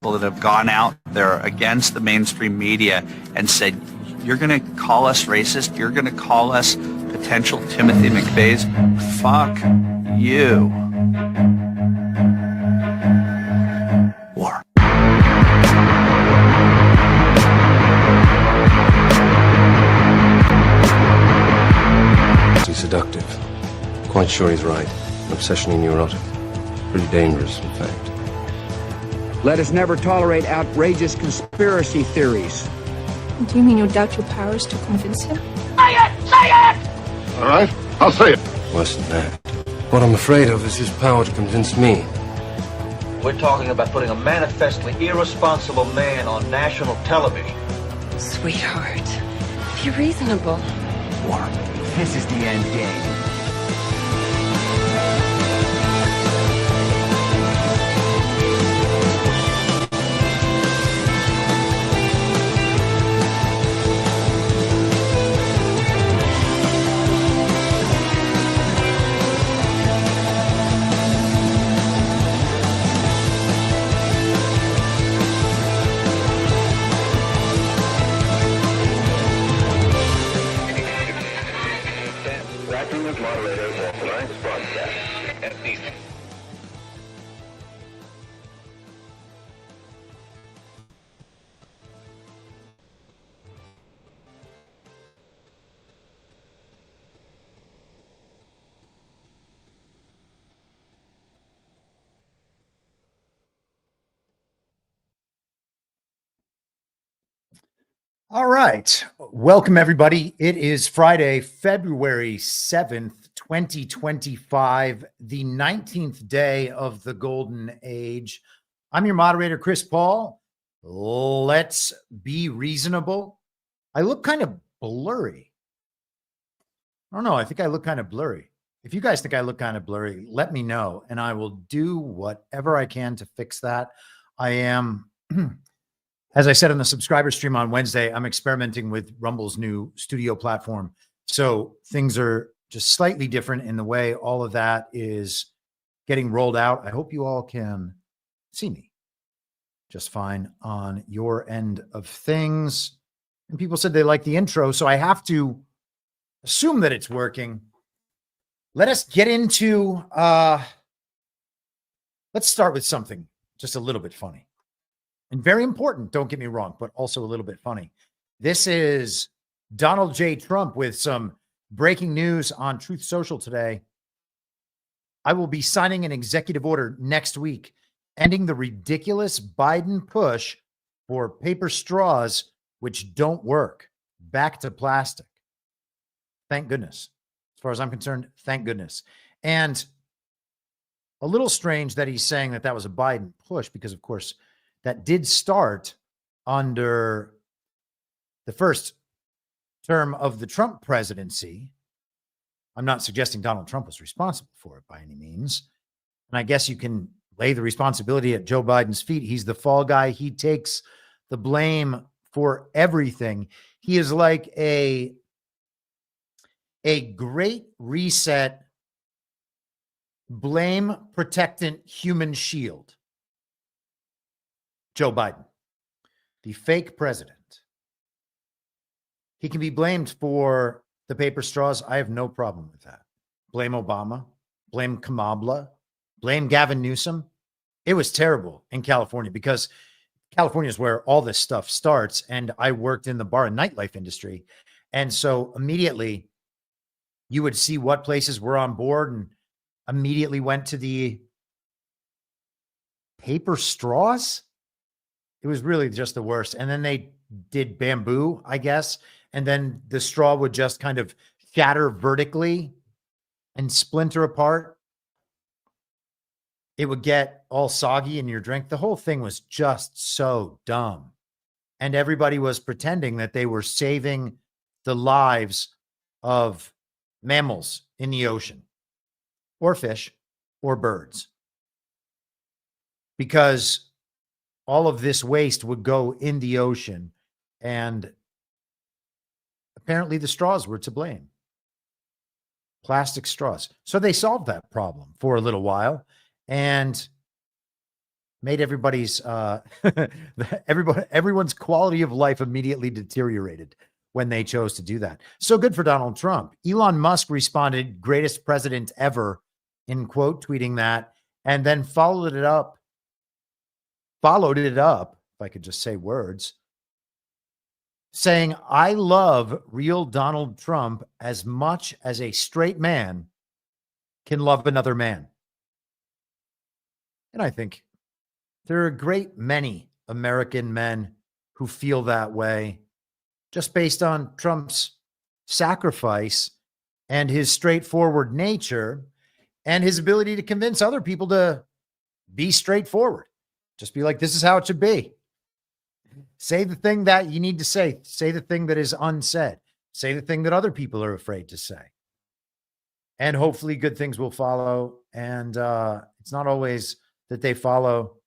that have gone out there against the mainstream media and said, you're going to call us racist? You're going to call us potential Timothy McVeighs? Fuck you. War. He's seductive. Quite sure he's right. Obsessionally neurotic. Pretty dangerous, in fact. Let us never tolerate outrageous conspiracy theories. Do you mean you doubt your powers to convince him? Say it! Say it! All right, I'll say it. Worse than that. What I'm afraid of is his power to convince me. We're talking about putting a manifestly irresponsible man on national television. Sweetheart, be reasonable. War. This is the end game. All right. Welcome, everybody. It is Friday, February 7th, 2025, the 19th day of the Golden Age. I'm your moderator, Chris Paul. Let's be reasonable. I look kind of blurry. I don't know. I think I look kind of blurry. If you guys think I look kind of blurry, let me know, and I will do whatever I can to fix that. I am... As I said on the subscriber stream on Wednesday, I'm experimenting with Rumble's new studio platform. So things are just slightly different in the way all of that is getting rolled out. I hope you all can see me just fine on your end of things. And people said they like the intro, so I have to assume that it's working. Let us get into, let's start with something just a little bit funny. And very important, don't get me wrong, but also a little bit funny. This is Donald J. Trump with some breaking news on Truth Social today. I will be signing an executive order next week, ending the ridiculous Biden push for paper straws, which don't work. Back to plastic. Thank goodness. As far as I'm concerned, thank goodness. And a little strange that he's saying that that was a Biden push because, of course, that did start under the first term of the Trump presidency. I'm not suggesting Donald Trump was responsible for it by any means. And I guess you can lay the responsibility at Joe Biden's feet. He's the fall guy. He takes the blame for everything. He is like a great reset, blame protectant human shield. Joe Biden, the fake president. He can be blamed for the paper straws. I have no problem with that. Blame Obama, blame Kamala, blame Gavin Newsom. It was terrible in California because California is where all this stuff starts. And I worked in the bar and nightlife industry. And so immediately you would see what places were on board and immediately went to the paper straws. It was really just the worst. And then they did bamboo, I guess. And then the straw would just kind of shatter vertically and splinter apart. It would get all soggy in your drink. The whole thing was just so dumb. And everybody was pretending that they were saving the lives of mammals in the ocean or fish or birds. Because all of this waste would go in the ocean, and apparently the straws were to blame. Plastic straws. So they solved that problem for a little while, and made everybody's everyone's quality of life immediately deteriorated when they chose to do that. So good for Donald Trump. Elon Musk responded, greatest president ever, in quote, tweeting that, and then followed it up, if I could just say words, saying, I love real Donald Trump as much as a straight man can love another man. And I think there are a great many American men who feel that way just based on Trump's sacrifice and his straightforward nature and his ability to convince other people to be straightforward. Just be like, this is how it should be. Say the thing that you need to say. Say the thing that is unsaid. Say the thing that other people are afraid to say. And hopefully good things will follow. And it's not always that they follow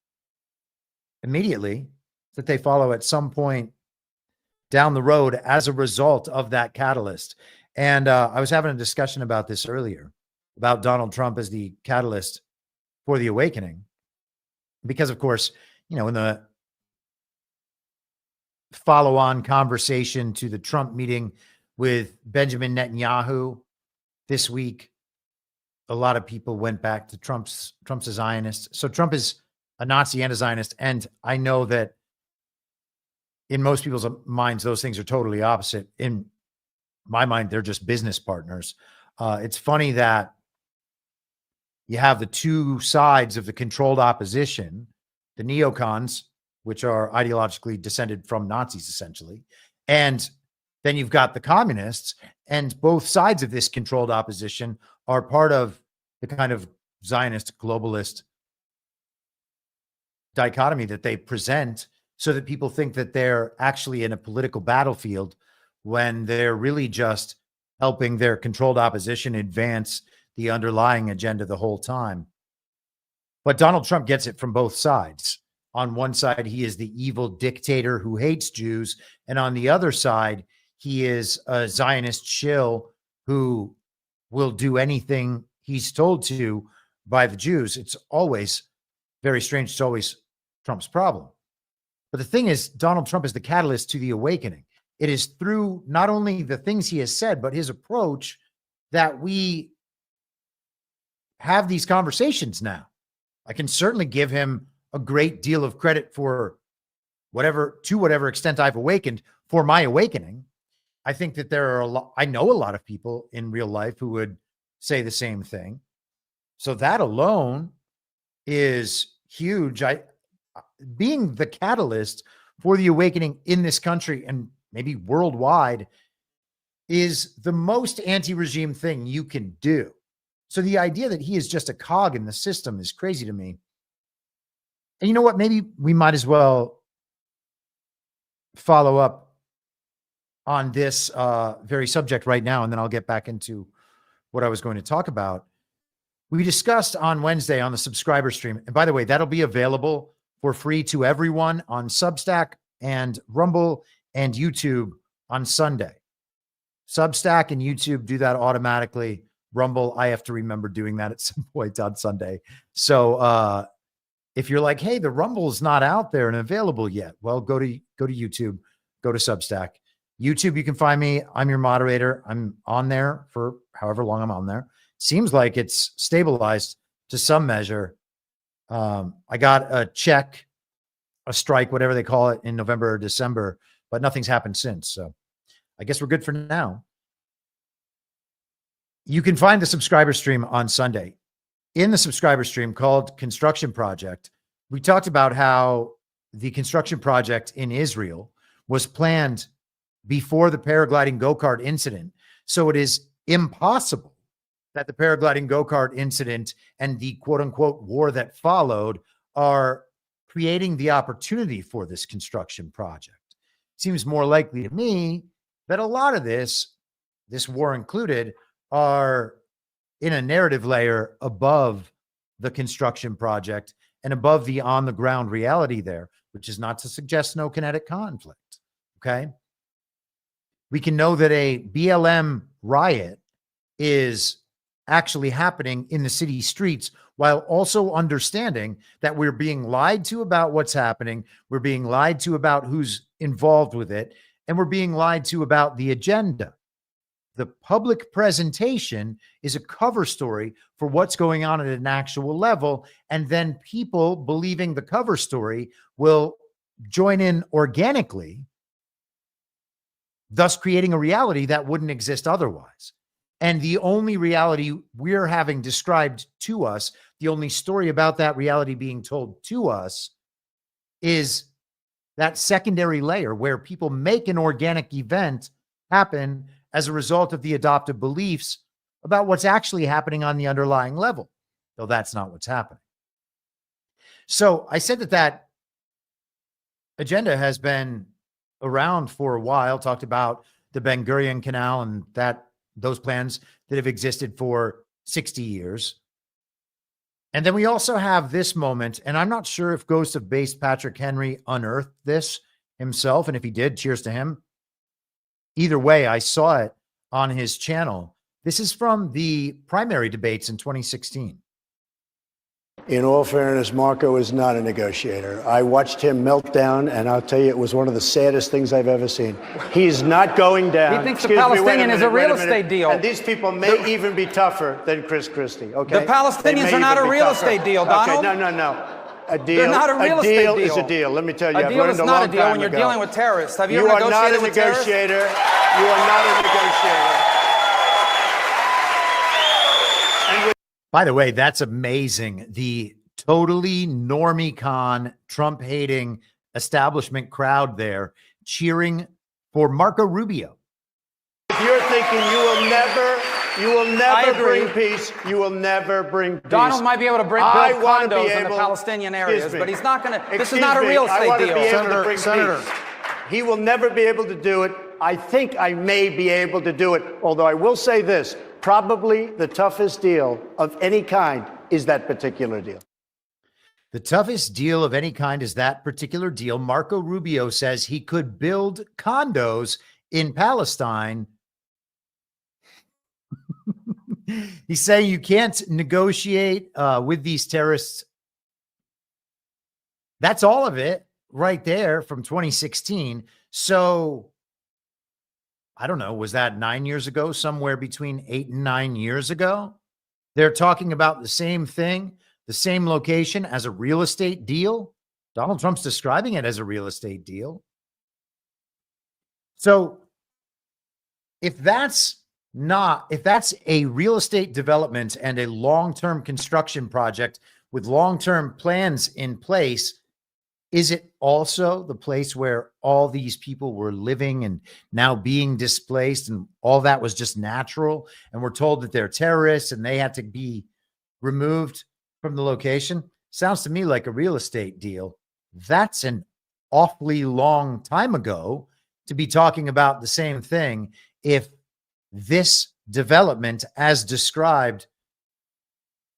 immediately, that they follow at some point down the road as a result of that catalyst. And I was having a discussion about this earlier, about Donald Trump as the catalyst for the awakening. Because, of course, in the follow-on conversation to the Trump meeting with Benjamin Netanyahu this week, a lot of people went back to Trump's a Zionist. So Trump is a Nazi and a Zionist. And I know that in most people's minds, those things are totally opposite. In my mind, they're just business partners. It's funny that you have the two sides of the controlled opposition, the neocons, which are ideologically descended from Nazis, essentially. And then you've got the communists, and both sides of this controlled opposition are part of the kind of Zionist globalist dichotomy that they present, so that people think that they're actually in a political battlefield when they're really just helping their controlled opposition advance the underlying agenda the whole time. But Donald Trump gets it from both sides. On one side, he is the evil dictator who hates Jews. And on the other side, he is a Zionist shill who will do anything he's told to by the Jews. It's always very strange. It's always Trump's problem. But the thing is, Donald Trump is the catalyst to the awakening. It is through not only the things he has said, but his approach that we have these conversations now. I can certainly give him a great deal of credit for whatever extent I've awakened, for my awakening. I think that there are I know a lot of people in real life who would say the same thing. So that alone is huge. Being the catalyst for the awakening in this country and maybe worldwide is the most anti-regime thing you can do. So the idea that he is just a cog in the system is crazy to me. And you know what? Maybe we might as well follow up on this very subject right now, and then I'll get back into what I was going to talk about. We discussed on Wednesday on the subscriber stream, and by the way, that'll be available for free to everyone on Substack and Rumble and YouTube on Sunday. Substack and YouTube do that automatically. Rumble, I have to remember doing that at some point on Sunday. So if you're like, hey, the Rumble is not out there and available yet, well, go to YouTube, go to Substack. YouTube, you can find me. I'm your moderator. I'm on there for however long I'm on there. Seems like it's stabilized to some measure. I got a check, a strike, whatever they call it, in November or December, but nothing's happened since. So I guess we're good for now. You can find the subscriber stream on Sunday. In the subscriber stream called Construction Project, we talked about how the construction project in Israel was planned before the paragliding go-kart incident. So it is impossible that the paragliding go-kart incident and the quote-unquote war that followed are creating the opportunity for this construction project. Seems more likely to me that a lot of this war included, are in a narrative layer above the construction project and above the on-the-ground reality there, which is not to suggest no kinetic conflict, okay? We can know that a BLM riot is actually happening in the city streets, while also understanding that we're being lied to about what's happening. We're being lied to about who's involved with it, and we're being lied to about the agenda. The public presentation is a cover story for what's going on at an actual level. And then people believing the cover story will join in organically, thus creating a reality that wouldn't exist otherwise. And the only reality we're having described to us, the only story about that reality being told to us, is that secondary layer where people make an organic event happen as a result of the adopted beliefs about what's actually happening on the underlying level, though that's not what's happening. So I said that agenda has been around for a while, talked about the Ben Gurion Canal and those plans that have existed for 60 years. And then we also have this moment, and I'm not sure if Ghost of Base Patrick Henry unearthed this himself, and if he did, cheers to him. Either way, I saw it on his channel. This is from the primary debates in 2016. In all fairness, Marco is not a negotiator. I watched him melt down, and I'll tell you, it was one of the saddest things I've ever seen. He's not going down. He thinks the Palestinian is a real estate deal. And these people may even be tougher than Chris Christie, okay? The Palestinians are not a real estate deal, Donald. Okay, no. A deal, They're not a real estate deal. Is a deal. Let me tell you, a I've deal learned is a not long a deal time when you're ago. dealing with terrorists. Have you You ever are not a negotiated with terrorists? negotiator. You are not a negotiator. By the way, that's amazing. The totally normie-con, Trump-hating establishment crowd there cheering for Marco Rubio. If you're thinking you will never bring peace, you will never bring peace. Donald might be able to build condos in the Palestinian areas, but he's not going to. This is not a real estate deal. Senator. He will never be able to do it. I think I may be able to do it, although I will say this, probably the toughest deal of any kind is that particular deal. The toughest deal of any kind is that particular deal. Marco Rubio says he could build condos in Palestine. He's saying you can't negotiate with these terrorists. That's all of it right there from 2016. So I don't know, was that 9 years ago? Somewhere between 8 and 9 years ago? They're talking about the same thing, the same location as a real estate deal. Donald Trump's describing it as a real estate deal. So if that's a real estate development and a long-term construction project with long-term plans in place, is it also the place where all these people were living and now being displaced and all that was just natural? And we're told that they're terrorists and they had to be removed from the location. Sounds to me like a real estate deal. That's an awfully long time ago to be talking about the same thing. If this development, as described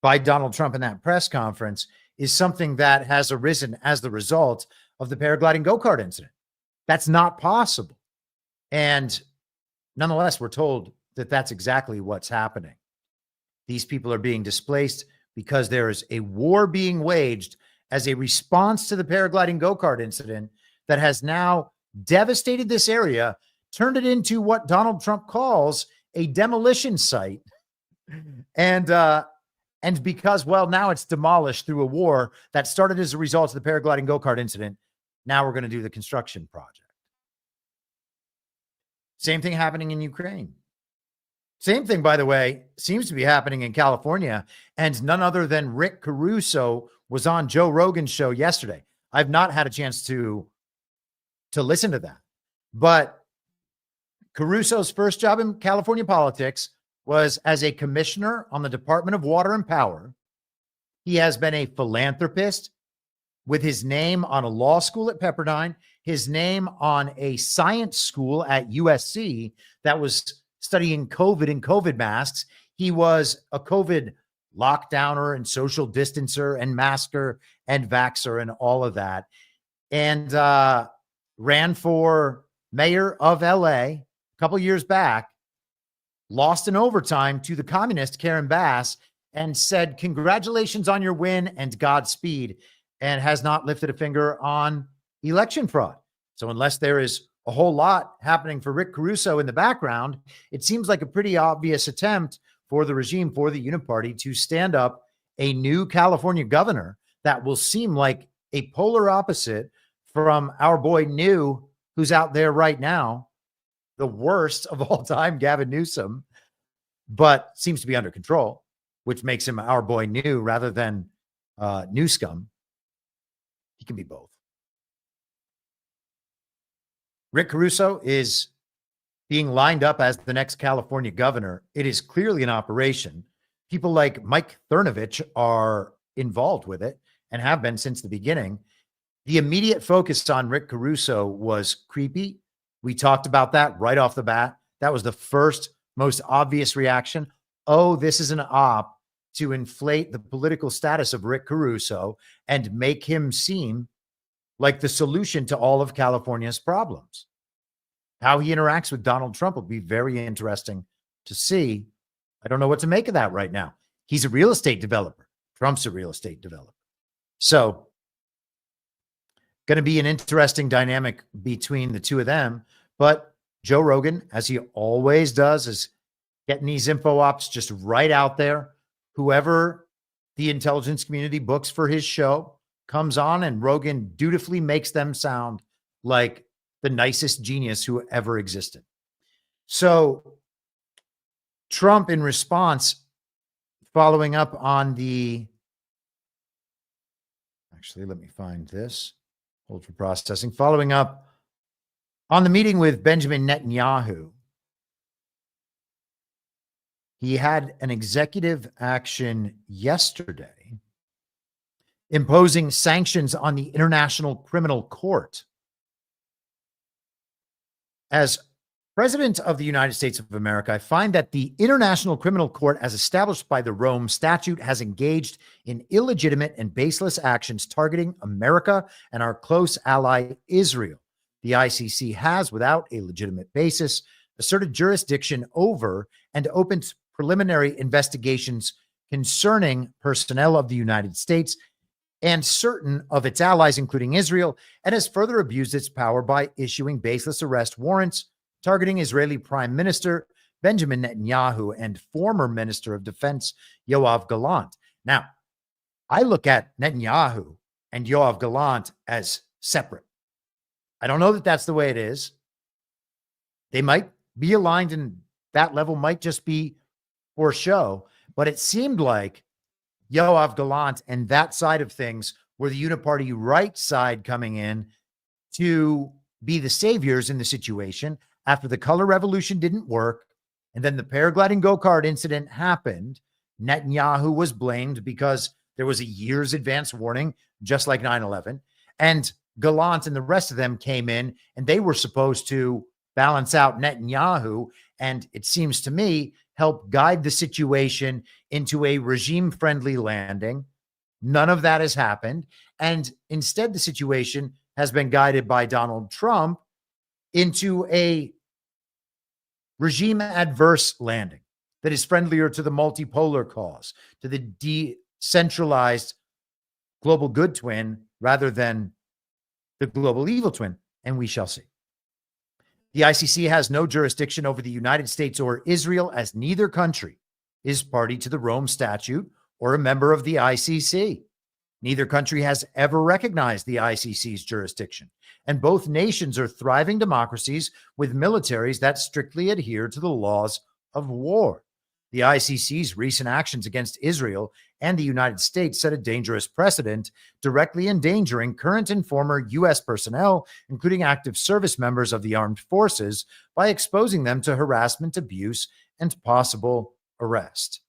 by Donald Trump in that press conference, is something that has arisen as the result of the paragliding go-kart incident. That's not possible. And nonetheless, we're told that that's exactly what's happening. These people are being displaced because there is a war being waged as a response to the paragliding go-kart incident that has now devastated this area, turned it into what Donald Trump calls a demolition site. And because, well, now it's demolished through a war that started as a result of the paragliding go-kart incident, now we're going to do the construction project. Same thing happening in Ukraine. Same thing, by the way, seems to be happening in California, and none other than Rick Caruso was on Joe Rogan's show yesterday. I've not had a chance to listen to that, but Caruso's first job in California politics was as a commissioner on the Department of Water and Power. He has been a philanthropist with his name on a law school at Pepperdine, his name on a science school at USC that was studying COVID and COVID masks. He was a COVID lockdowner and social distancer and masker and vaxxer and all of that. And ran for mayor of LA a couple years back. lost in overtime to the communist Karen Bass and said, congratulations on your win and Godspeed, and has not lifted a finger on election fraud. So unless there is a whole lot happening for Rick Caruso in the background, it seems like a pretty obvious attempt for the regime, for the Uniparty, to stand up a new California governor that will seem like a polar opposite from our boy New, who's out there right now, the worst of all time, Gavin Newsom, but seems to be under control, which makes him our boy New rather than New Scum. He can be both. Rick Caruso is being lined up as the next California governor. It is clearly an operation. People like Mike Cernovich are involved with it and have been since the beginning. The immediate focus on Rick Caruso was creepy. We talked about that right off the bat. That was the first, most obvious reaction. Oh, this is an op to inflate the political status of Rick Caruso and make him seem like the solution to all of California's problems. How he interacts with Donald Trump will be very interesting to see. I don't know what to make of that right now. He's a real estate developer. Trump's a real estate developer. So, going to be an interesting dynamic between the two of them. But Joe Rogan, as he always does, is getting these info ops just right out there. Whoever the intelligence community books for his show comes on, and Rogan dutifully makes them sound like the nicest genius who ever existed. So Trump, in response, following up on the, actually, let me find this. Hold for processing. Following up on the meeting with Benjamin Netanyahu, he had an executive action yesterday imposing sanctions on the International Criminal Court. As President of the United States of America, I find that the International Criminal Court, as established by the Rome Statute, has engaged in illegitimate and baseless actions targeting America and our close ally, Israel. The ICC has, without a legitimate basis, asserted jurisdiction over and opened preliminary investigations concerning personnel of the United States and certain of its allies, including Israel, and has further abused its power by issuing baseless arrest warrants targeting Israeli Prime Minister Benjamin Netanyahu and former Minister of Defense Yoav Gallant. Now, I look at Netanyahu and Yoav Gallant as separate. I don't know that that's the way it is. They might be aligned, and that level might just be for show, but it seemed like Yoav Gallant and that side of things were the Uniparty right side coming in to be the saviors in the situation after the color revolution didn't work. And then the paragliding go-kart incident happened. Netanyahu was blamed because there was a year's advance warning, just like 9/11. And Gallant and the rest of them came in, and they were supposed to balance out Netanyahu, and it seems to me help guide the situation into a regime-friendly landing. None of that has happened. And instead, the situation has been guided by Donald Trump into a regime-adverse landing that is friendlier to the multipolar cause, to the decentralized global good twin rather than the global evil twin, and we shall see. The ICC has no jurisdiction over the United States or Israel, as neither country is party to the Rome Statute or a member of the ICC. Neither country has ever recognized the ICC's jurisdiction, and both nations are thriving democracies with militaries that strictly adhere to the laws of war. The ICC's recent actions against Israel and the United States set a dangerous precedent, directly endangering current and former U.S. personnel, including active service members of the armed forces, by exposing them to harassment, abuse, and possible arrest.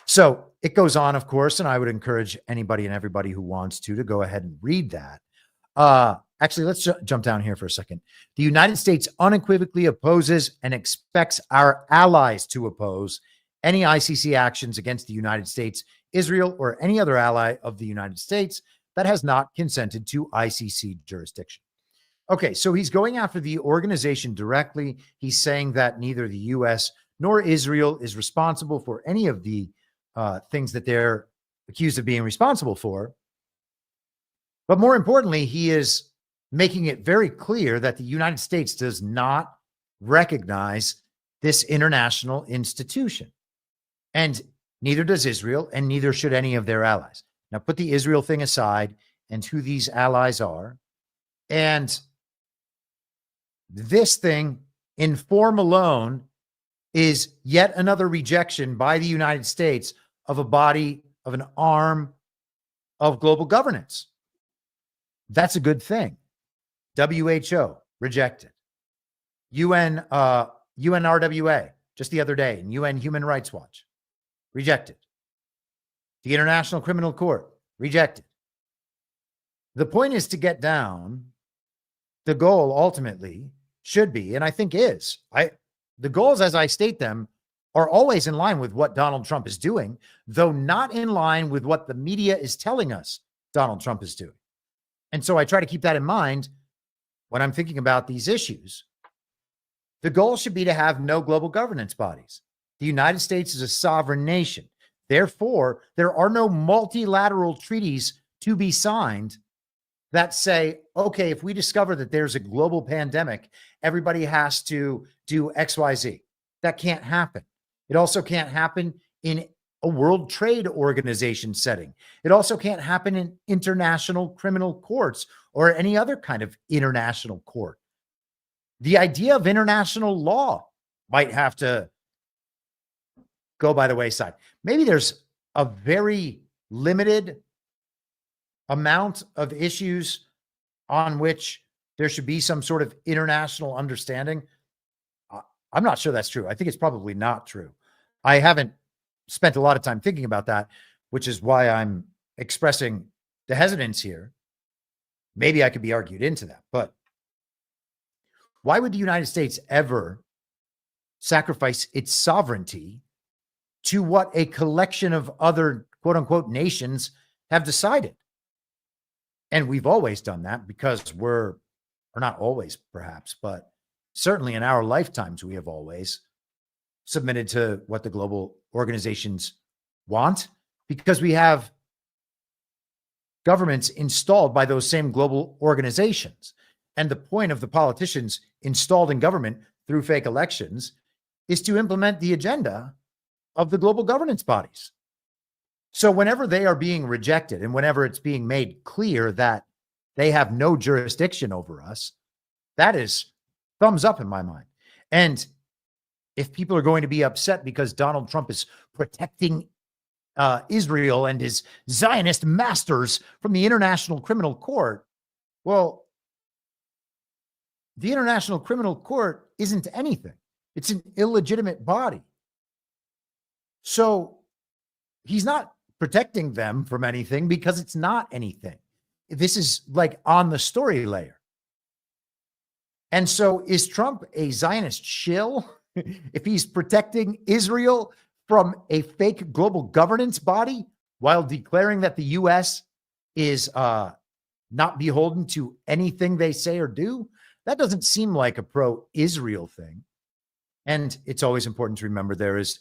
So it goes on, of course, and I would encourage anybody and everybody who wants to go ahead and read that. Actually, let's jump down here for a second. The United States unequivocally opposes and expects our allies to oppose any ICC actions against the United States, Israel, or any other ally of the United States that has not consented to ICC jurisdiction. Okay, so he's going after the organization directly. He's saying that neither the U.S. nor Israel is responsible for any of the things that they're accused of being responsible for. But more importantly, he is making it very clear that the United States does not recognize this international institution. And neither does Israel, and neither should any of their allies. Now, put the Israel thing aside and who these allies are. And this thing, in form alone, is yet another rejection by the United States of a body, of an arm of global governance. That's a good thing. WHO, rejected. UNRWA, just the other day, and UN Human Rights Watch, rejected. The International Criminal Court, rejected. The point is to get down. The goal ultimately should be, and I think is, the goals as I state them are always in line with what Donald Trump is doing, though not in line with what the media is telling us Donald Trump is doing. And so I try to keep that in mind when I'm thinking about these issues. The goal should be to have no global governance bodies. The United States is a sovereign nation. Therefore, there are no multilateral treaties to be signed that say, okay, if we discover that there's a global pandemic, everybody has to do XYZ. That can't happen. It also can't happen in a World Trade Organization setting. It also can't happen in international criminal courts or any other kind of international court. The idea of international law might have to go by the wayside. Maybe there's a very limited amount of issues on which there should be some sort of international understanding. I'm not sure that's true. I think it's probably not true. I haven't spent a lot of time thinking about that, which is why I'm expressing the hesitance here. Maybe I could be argued into that, but why would the United States ever sacrifice its sovereignty to what a collection of other quote unquote nations have decided? And we've always done that because or not always perhaps, but certainly in our lifetimes, we have always submitted to what the global organizations want because we have governments installed by those same global organizations. And the point of the politicians installed in government through fake elections is to implement the agenda of the global governance bodies. So whenever they are being rejected and whenever it's being made clear that they have no jurisdiction over us, that is thumbs up in my mind. And if people are going to be upset because Donald Trump is protecting Israel and his Zionist masters from the International Criminal Court, well, the International Criminal Court isn't anything. It's an illegitimate body. So he's not protecting them from anything because it's not anything. This is like on the story layer. And so is Trump a Zionist shill if he's protecting Israel from a fake global governance body while declaring that the U.S. is not beholden to anything they say or do? That doesn't seem like a pro-Israel thing. And it's always important to remember there is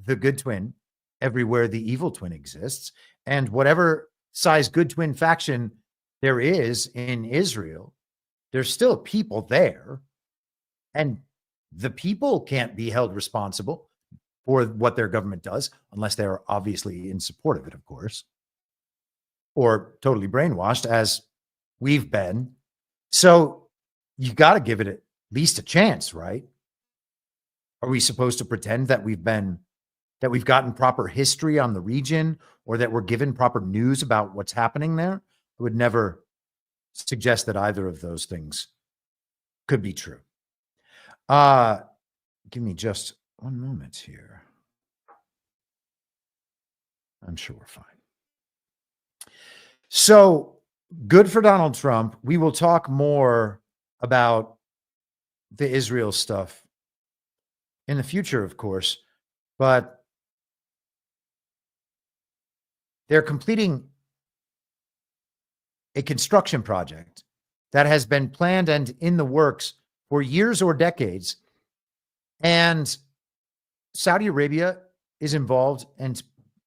the good twin everywhere the evil twin exists. And whatever size good twin faction there is in Israel, there's still people there. And the people can't be held responsible for what their government does, unless they're obviously in support of it, of course, or totally brainwashed, as we've been. So you got to give it at least a chance, right? Are we supposed to pretend that we've gotten proper history on the region or that we're given proper news about what's happening there? I would never suggest that either of those things could be true. Give me just one moment here. I'm sure we're fine. So good for Donald Trump. We will talk more about the Israel stuff in the future, of course, but they're completing a construction project that has been planned and in the works for years or decades. And Saudi Arabia is involved, and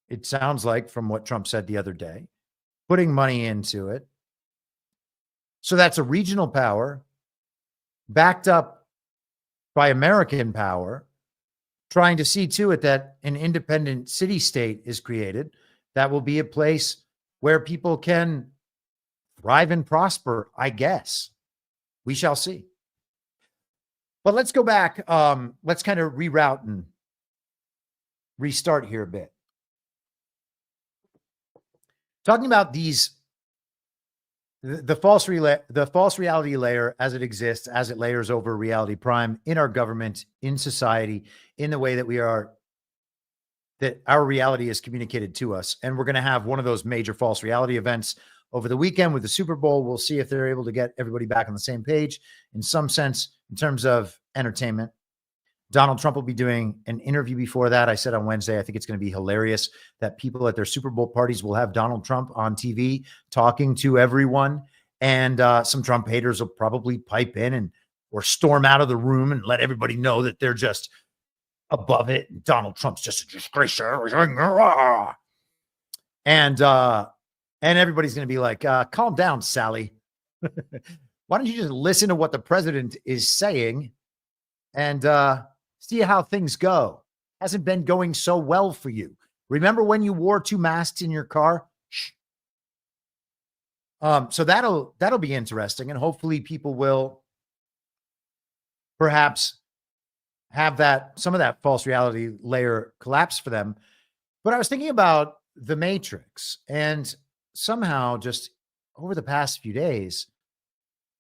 it sounds like, from what Trump said the other day, putting money into it. So that's a regional power backed up by American power, trying to see to it that an independent city state is created that will be a place where people can thrive and prosper, I guess. We shall see. But let's go back. Let's kind of reroute and restart here a bit. Talking about these, the false reality layer as it exists, as it layers over reality prime in our government, in society, in the way that that our reality is communicated to us. And we're going to have one of those major false reality events over the weekend with the Super Bowl. We'll see if they're able to get everybody back on the same page in some sense in terms of entertainment. Donald Trump will be doing an interview before that. I said on Wednesday, I think it's going to be hilarious that people at their Super Bowl parties will have Donald Trump on TV talking to everyone. And some Trump haters will probably pipe in or storm out of the room and let everybody know that they're just above it. And Donald Trump's just a disgrace. And everybody's going to be like, calm down, Sally. Why don't you just listen to what the president is saying and see how things go? Hasn't been going so well for you. Remember when you wore 2 masks in your car? Shh. So that'll be interesting, and hopefully people will perhaps have some of that false reality layer collapse for them. But I was thinking about The Matrix, and somehow just over the past few days,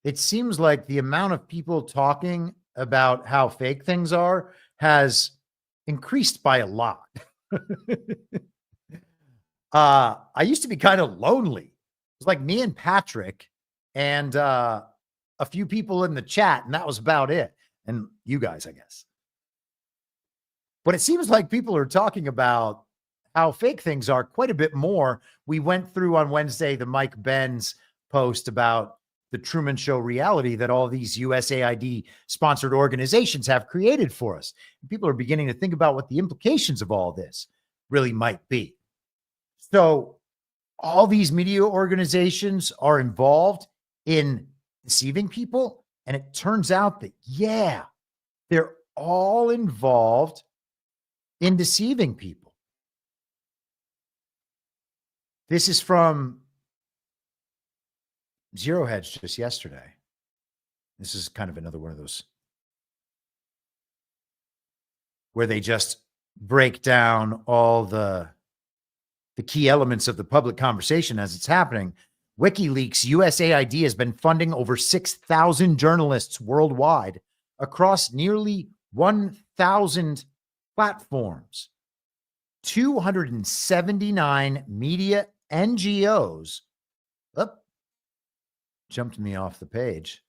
it seems like the amount of people talking about how fake things are has increased by a lot. I used to be kind of lonely. It was like me and Patrick and a few people in the chat, and that was about it. And you guys, I guess. But it seems like people are talking about how fake things are quite a bit more. We went through on Wednesday the Mike Benz post about the Truman Show reality that all these USAID sponsored organizations have created for us. And people are beginning to think about what the implications of all this really might be. So all these media organizations are involved in deceiving people. And it turns out that, yeah, they're all involved in deceiving people. This is from Zero Hedge just yesterday. This is kind of another one of those where they just break down all the key elements of the public conversation as it's happening. WikiLeaks, USAID has been funding over 6,000 journalists worldwide across nearly 1,000 platforms. 279 media NGOs jumped me off the page,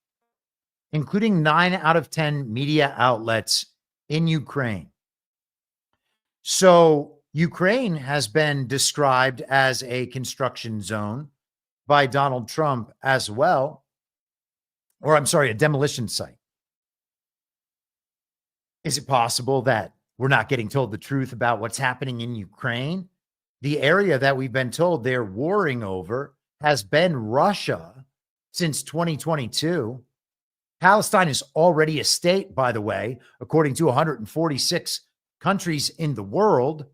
including 9 out of 10 media outlets in Ukraine. So Ukraine has been described as a construction zone by Donald Trump as well, or I'm sorry, a demolition site. Is it possible that we're not getting told the truth about what's happening in Ukraine? The area that we've been told they're warring over has been Russia since 2022. Palestine is already a state, by the way, according to 146 countries in the world.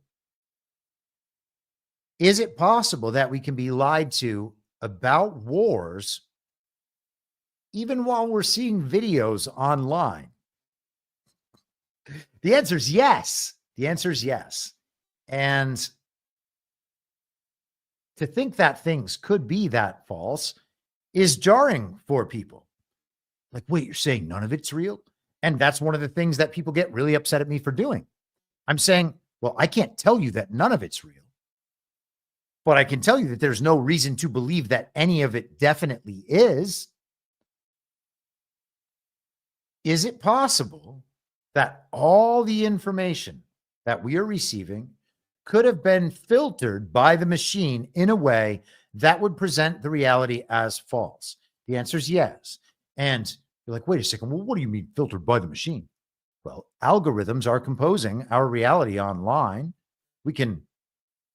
Is it possible that we can be lied to about wars even while we're seeing videos online? The answer is yes. The answer is yes. And to think that things could be that false is jarring for people. Like, wait, you're saying none of it's real? And that's one of the things that people get really upset at me for doing. I'm saying, well, I can't tell you that none of it's real, but I can tell you that there's no reason to believe that any of it definitely is. Is it possible that all the information that we are receiving could have been filtered by the machine in a way that would present the reality as false? The answer is yes. And you're like, wait a second, well, what do you mean filtered by the machine? Well, algorithms are composing our reality online. We can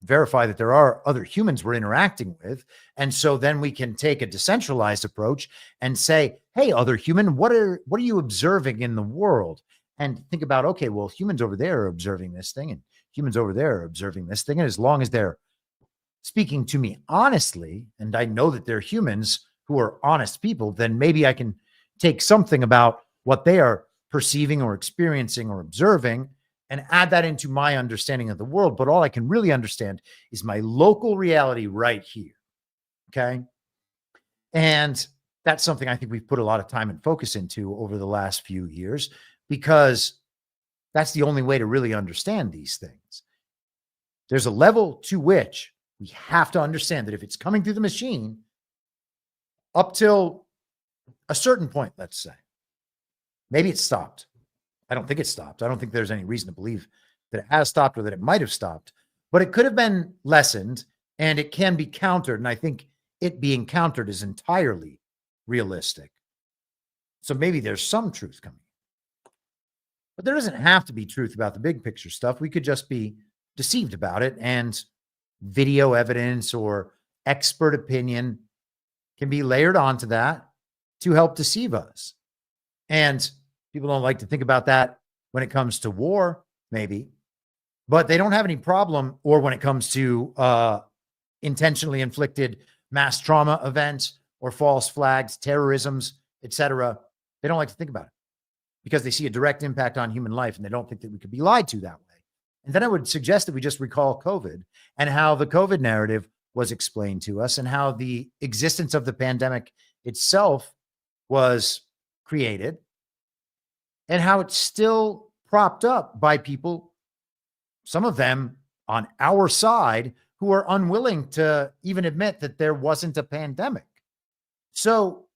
verify that there are other humans we're interacting with. And so then we can take a decentralized approach and say, hey, other human, what are you observing in the world? And think about, okay, well, humans over there are observing this thing and humans over there are observing this thing. And as long as they're speaking to me honestly, and I know that they're humans who are honest people, then maybe I can take something about what they are perceiving or experiencing or observing and add that into my understanding of the world. But all I can really understand is my local reality right here. Okay. And that's something I think we've put a lot of time and focus into over the last few years, because that's the only way to really understand these things. There's a level to which we have to understand that if it's coming through the machine up till a certain point, let's say, maybe it's stopped. I don't think it stopped. I don't think there's any reason to believe that it has stopped or that it might have stopped, but it could have been lessened and it can be countered. And I think it being countered is entirely realistic. So maybe there's some truth coming. But there doesn't have to be truth about the big picture stuff. We could just be deceived about it, and video evidence or expert opinion can be layered onto that to help deceive us. And people don't like to think about that when it comes to war, maybe, but they don't have any problem, or when it comes to intentionally inflicted mass trauma events or false flags, terrorisms, etc. They don't like to think about it because they see a direct impact on human life and they don't think that we could be lied to that way. And then I would suggest that we just recall COVID and how the COVID narrative was explained to us and how the existence of the pandemic itself was created and how it's still propped up by people, some of them on our side, who are unwilling to even admit that there wasn't a pandemic. So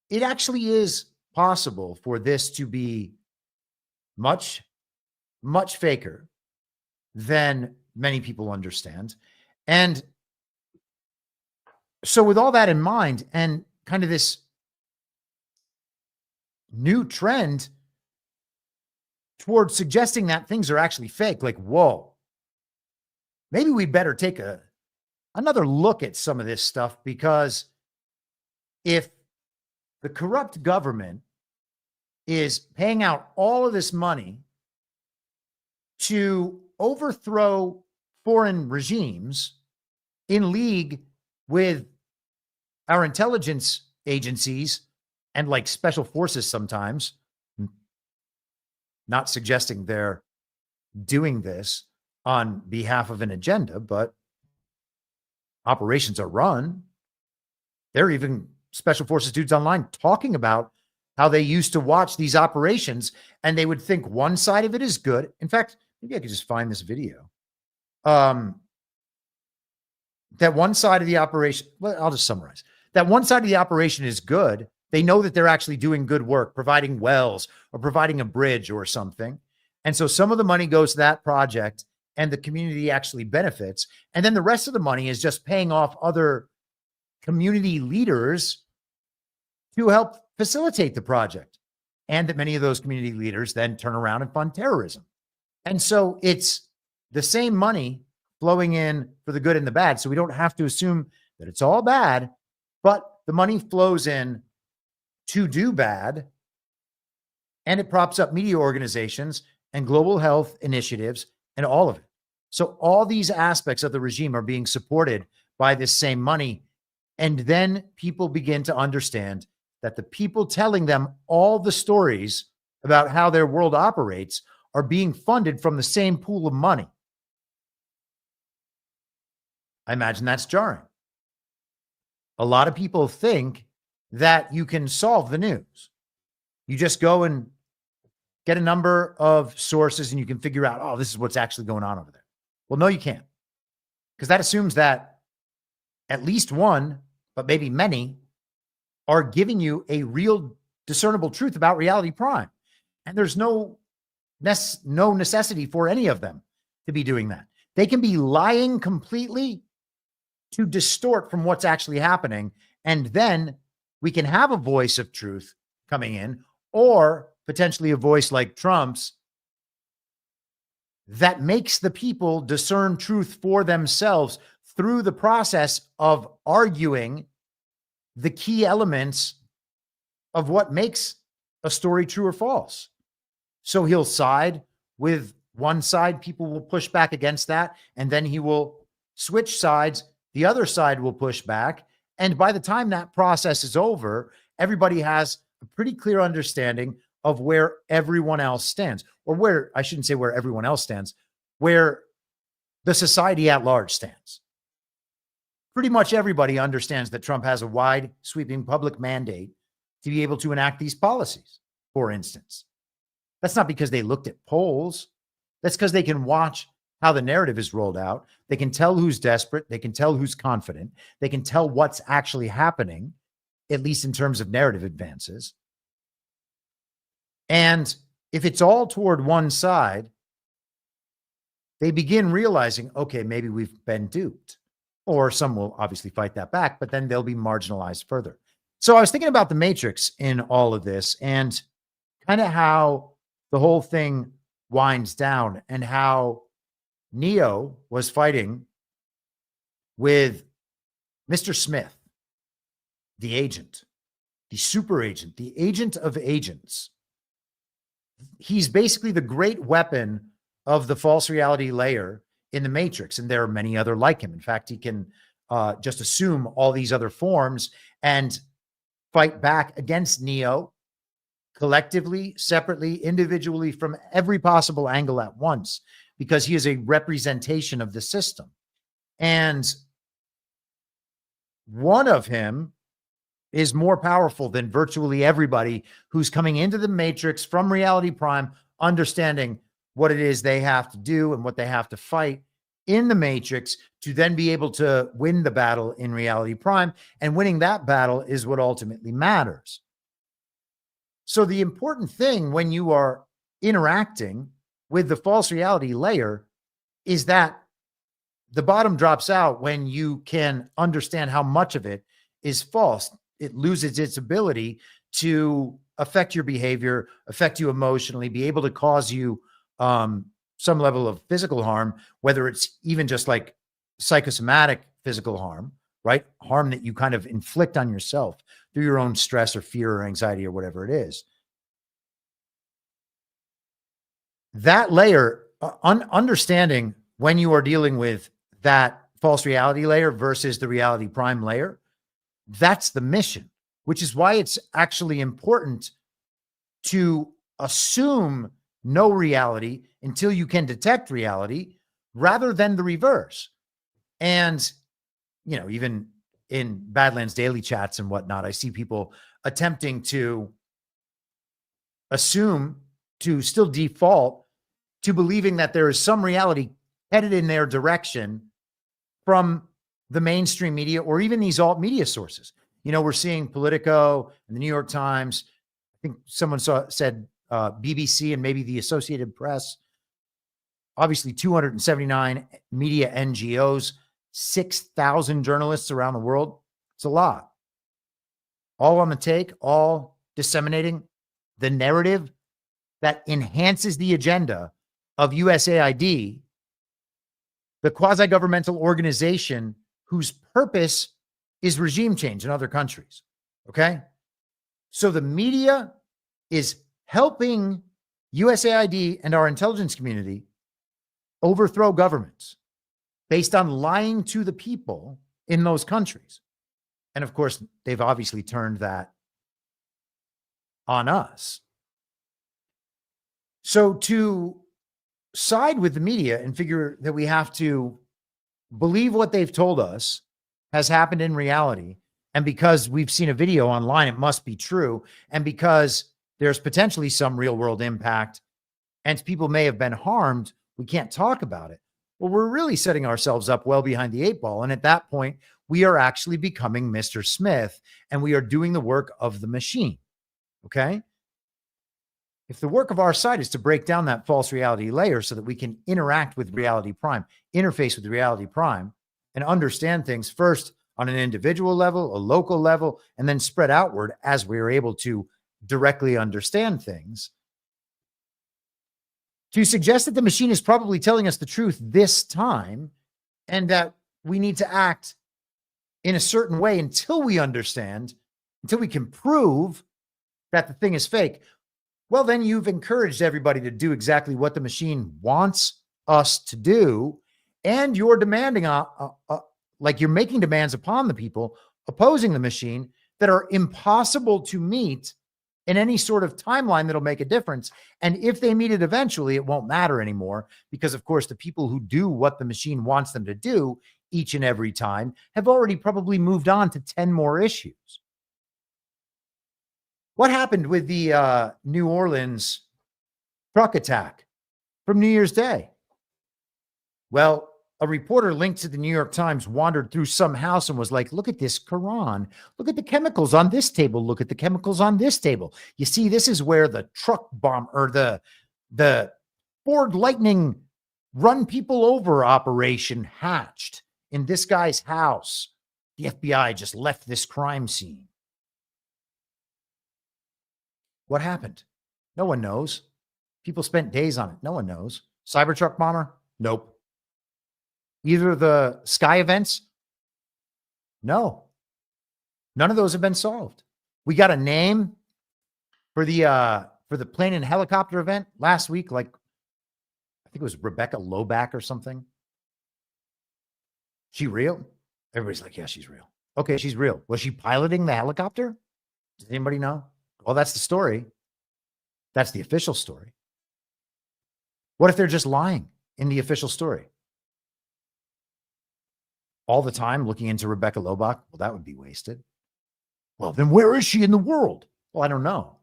it actually is possible for this to be much, much faker than many people understand. And so with all that in mind, and kind of this new trend towards suggesting that things are actually fake, like, whoa, maybe we better take another look at some of this stuff, because if the corrupt government is paying out all of this money to overthrow foreign regimes in league with our intelligence agencies and like special forces sometimes, not suggesting they're doing this on behalf of an agenda, but operations are run. There are even special forces dudes online talking about how they used to watch these operations and they would think one side of it is good. In fact, maybe I could just find this video. That one side of the operation, well, I'll just summarize. That one side of the operation is good. They know that they're actually doing good work, providing wells or providing a bridge or something. And so some of the money goes to that project and the community actually benefits. And then the rest of the money is just paying off other community leaders to help facilitate the project. And that many of those community leaders then turn around and fund terrorism. And so it's the same money flowing in for the good and the bad. So we don't have to assume that it's all bad, but the money flows in to do bad, and it props up media organizations and global health initiatives and all of it. So all these aspects of the regime are being supported by this same money. And then people begin to understand that the people telling them all the stories about how their world operates are being funded from the same pool of money. I imagine that's jarring. A lot of people think that you can solve the news. You just go and get a number of sources and you can figure out, oh, this is what's actually going on over there. Well, no, you can't. Because that assumes that at least one, but maybe many, are giving you a real discernible truth about reality prime. And there's no necessity for any of them to be doing that. They can be lying completely to distort from what's actually happening. And then we can have a voice of truth coming in, or potentially a voice like Trump's that makes the people discern truth for themselves through the process of arguing the key elements of what makes a story true or false. So he'll side with one side, people will push back against that, and then he will switch sides, the other side will push back, and by the time that process is over, everybody has a pretty clear understanding of where everyone else stands, or where, I shouldn't say where everyone else stands, where the society at large stands. Pretty much everybody understands that Trump has a wide sweeping public mandate to be able to enact these policies, for instance. That's not because they looked at polls. That's because they can watch how the narrative is rolled out. They can tell who's desperate. They can tell who's confident. They can tell what's actually happening, at least in terms of narrative advances. And if it's all toward one side, they begin realizing, okay, maybe we've been duped. Or some will obviously fight that back, but then they'll be marginalized further. So I was thinking about the Matrix in all of this and kind of how the whole thing winds down and how Neo was fighting with Mr. Smith, the agent, the super agent, the agent of agents. He's basically the great weapon of the false reality layer in the Matrix, and there are many other like him. In fact, he can just assume all these other forms and fight back against Neo collectively, separately, individually, from every possible angle at once, because he is a representation of the system. And one of him is more powerful than virtually everybody who's coming into the Matrix from Reality Prime, understanding what it is they have to do and what they have to fight in the Matrix to then be able to win the battle in Reality Prime. And winning that battle is what ultimately matters. So the important thing when you are interacting with the false reality layer is that the bottom drops out when you can understand how much of it is false. It loses its ability to affect your behavior, affect you emotionally, be able to cause you some level of physical harm, whether it's even just like psychosomatic physical harm, right? Harm that you kind of inflict on yourself through your own stress or fear or anxiety or whatever it is. That layer, understanding when you are dealing with that false reality layer versus the reality prime layer, that's the mission, which is why it's actually important to assume no reality until you can detect reality rather than the reverse. And, you know, even in Badlands daily chats and whatnot, I see people attempting to assume, to still default to believing that there is some reality headed in their direction from the mainstream media or even these alt media sources. You know, we're seeing Politico and the New York Times. I think someone said BBC and maybe the Associated Press. Obviously, 279 media NGOs, 6,000 journalists around the world. It's a lot. All on the take, all disseminating the narrative that enhances the agenda of USAID, the quasi-governmental organization whose purpose is regime change in other countries. Okay? So the media is helping USAID and our intelligence community overthrow governments based on lying to the people in those countries. And of course, they've obviously turned that on us. So to side with the media and figure that we have to believe what they've told us has happened in reality, and because we've seen a video online, it must be true, and because there's potentially some real world impact and people may have been harmed, we can't talk about it. Well, we're really setting ourselves up well behind the eight ball. And at that point, we are actually becoming Mr. Smith and we are doing the work of the machine. Okay? If the work of our side is to break down that false reality layer so that we can interact with Reality Prime, interface with Reality Prime, and understand things first on an individual level, a local level, and then spread outward as we are able to directly understand things, to suggest that the machine is probably telling us the truth this time and that we need to act in a certain way until we understand, until we can prove that the thing is fake. Well, then you've encouraged everybody to do exactly what the machine wants us to do. And you're demanding, like you're making demands upon the people opposing the machine that are impossible to meet in any sort of timeline that'll make a difference. And if they meet it eventually, it won't matter anymore because, of course, the people who do what the machine wants them to do each and every time have already probably moved on to 10 more issues. What happened with the New Orleans truck attack from New Year's Day? Well, a reporter linked to the New York Times wandered through some house and was like, look at this Quran. Look at the chemicals on this table. Look at the chemicals on this table. You see, this is where the truck bomb or the Ford Lightning run people over operation hatched in this guy's house. The FBI just left this crime scene. What happened? No one knows. People spent days on it. No one knows. Cybertruck bomber? Nope. Either of the sky events? No. None of those have been solved. We got a name for the plane and helicopter event last week, like I think it was Rebecca Loback or something. She real? Everybody's like, yeah, she's real. Okay, she's real. Was she piloting the helicopter? Does anybody know? Well, that's the story. That's the official story. What if they're just lying in the official story? All the time looking into Rebecca Loback? Well, that would be wasted. Well, then where is she in the world? Well, I don't know.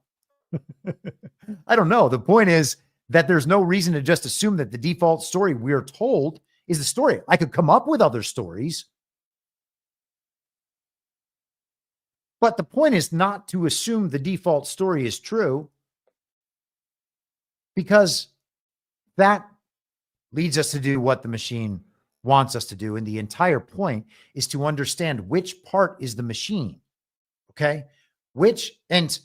I don't know. The point is that there's no reason to just assume that the default story we're told is the story. I could come up with other stories. But the point is not to assume the default story is true, because that leads us to do what the machine wants us to do. And the entire point is to understand which part is the machine. Okay. And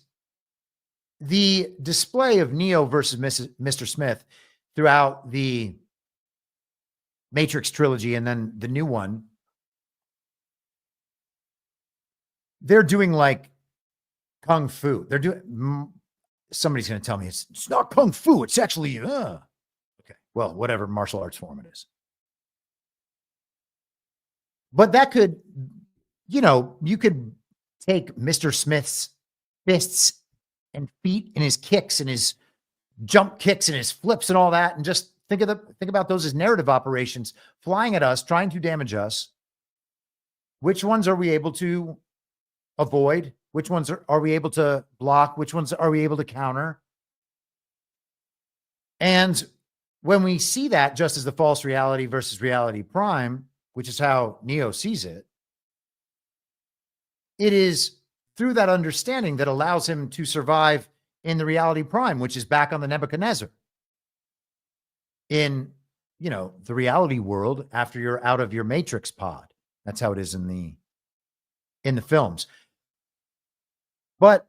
the display of Neo versus Mr. Smith throughout the Matrix trilogy and then the new one, they're doing like kung fu. They're doing, somebody's going to tell me it's not kung fu. It's actually, okay. Well, whatever martial arts form it is. But that could, you could take Mr. Smith's fists and feet and his kicks and his jump kicks and his flips and all that, and just think about those as narrative operations flying at us, trying to damage us. Which ones are we able to avoid? Which ones are we able to block? Which ones are we able to counter? And when we see that just as the false reality versus reality prime, which is how Neo sees it, it is through that understanding that allows him to survive in the reality prime, which is back on the Nebuchadnezzar. In, the reality world after you're out of your Matrix pod. That's how it is in the films. But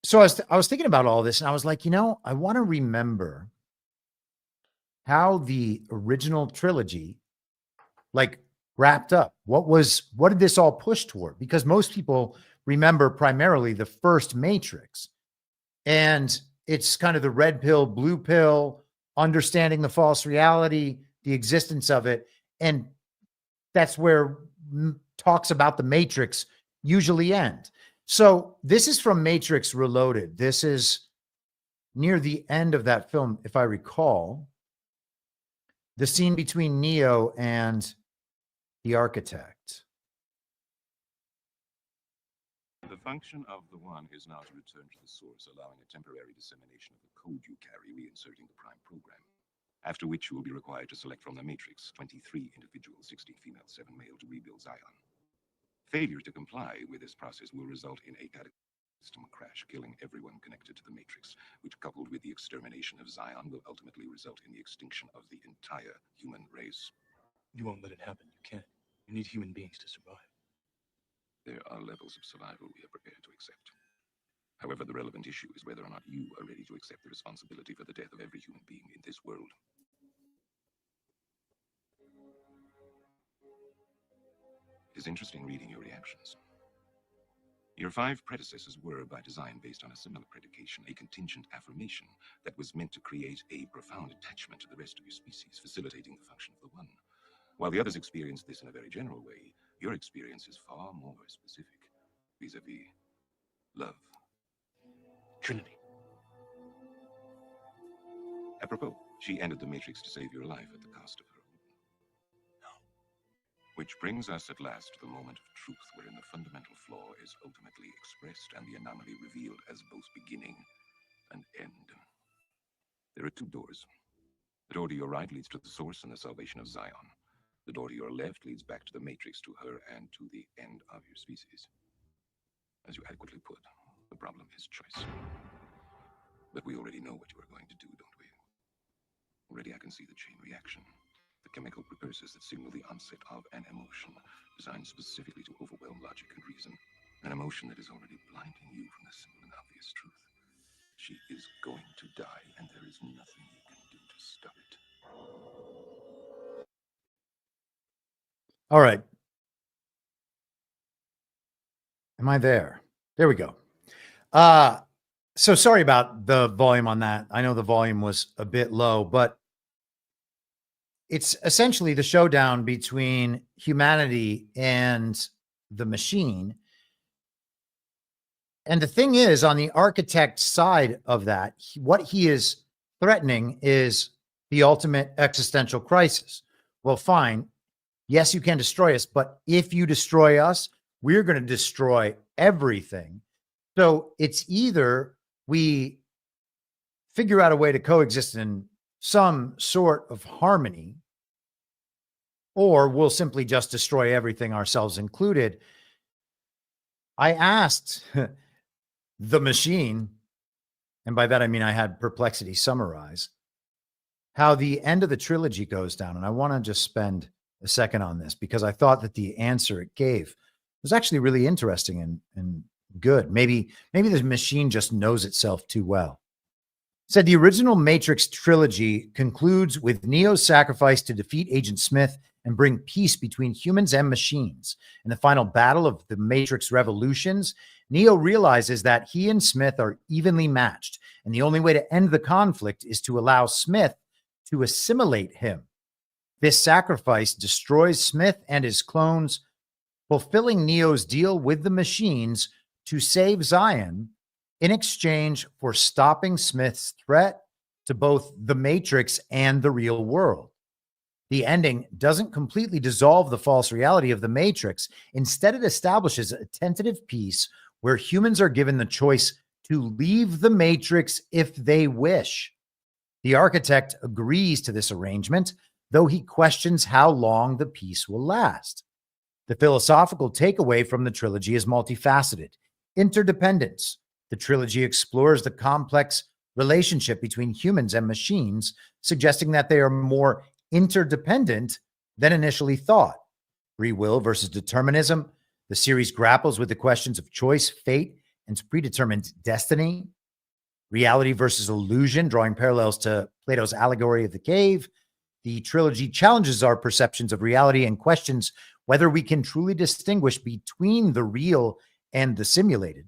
so I was thinking about all this, and I was like, I want to remember how the original trilogy wrapped up. What did this all push toward? Because most people remember primarily the first Matrix, and it's kind of the red pill, blue pill, understanding the false reality, the existence of it. And that's where talks about the Matrix usually end. So this is from Matrix Reloaded. This is near the end of that film, if I recall, the scene between Neo and the architect. The function of the one is now to return to the source, allowing a temporary dissemination of the code you carry, reinserting the prime program. After which you will be required to select from the matrix 23 individuals, 16 female, 7 male, to rebuild Zion. Failure to comply with this process will result in a cataclysmic crash, killing everyone connected to the matrix, which, coupled with the extermination of Zion, will ultimately result in the extinction of the entire human race. You won't let it happen. You can't. You need human beings to survive. There are levels of survival we are prepared to accept. However, the relevant issue is whether or not you are ready to accept the responsibility for the death of every human being in this world. It is interesting reading your reactions. Your 5 predecessors were, by design, based on a similar predication, a contingent affirmation that was meant to create a profound attachment to the rest of your species, facilitating the function of the one. While the others experienced this in a very general way, your experience is far more specific, vis-a-vis love. Trinity. Apropos, she entered the Matrix to save your life at the cost of her own. Which brings us at last to the moment of truth, wherein the fundamental flaw is ultimately expressed and the anomaly revealed as both beginning and end. There are 2 doors. The door to your right leads to the source and the salvation of Zion. The door to your left leads back to the Matrix, to her, and to the end of your species. As you adequately put, the problem is choice. But we already know what you are going to do, don't we? Already I can see the chain reaction. The chemical precursors that signal the onset of an emotion designed specifically to overwhelm logic and reason. An emotion that is already blinding you from the simple and obvious truth. She is going to die, and there is nothing you can do to stop it. All right. Am I there? There we go. So sorry about the volume on that. I know the volume was a bit low, but it's essentially the showdown between humanity and the machine. And the thing is, on the architect side of that, what he is threatening is the ultimate existential crisis. Well, fine. Yes, you can destroy us, but if you destroy us, we're going to destroy everything. So it's either we figure out a way to coexist in some sort of harmony, or we'll simply just destroy everything, ourselves included. I asked the machine, and by that I mean I had Perplexity summarize how the end of the trilogy goes down. And I want to just spend a second on this because I thought that the answer it gave was actually really interesting and good. Maybe the machine just knows itself too well. It said the original Matrix trilogy concludes with Neo's sacrifice to defeat Agent Smith and bring peace between humans and machines. In the final battle of the Matrix Revolutions, Neo realizes that he and Smith are evenly matched, and the only way to end the conflict is to allow Smith to assimilate him. This sacrifice destroys Smith and his clones, fulfilling Neo's deal with the machines to save Zion in exchange for stopping Smith's threat to both the Matrix and the real world. The ending doesn't completely dissolve the false reality of the Matrix. Instead, it establishes a tentative peace where humans are given the choice to leave the Matrix if they wish. The architect agrees to this arrangement, though he questions how long the peace will last. The philosophical takeaway from the trilogy is multifaceted. Interdependence. The trilogy explores the complex relationship between humans and machines, suggesting that they are more interdependent than initially thought. Free will versus determinism. The series grapples with the questions of choice, fate, and predetermined destiny. Reality versus illusion, drawing parallels to Plato's allegory of the cave. The trilogy challenges our perceptions of reality and questions whether we can truly distinguish between the real and the simulated.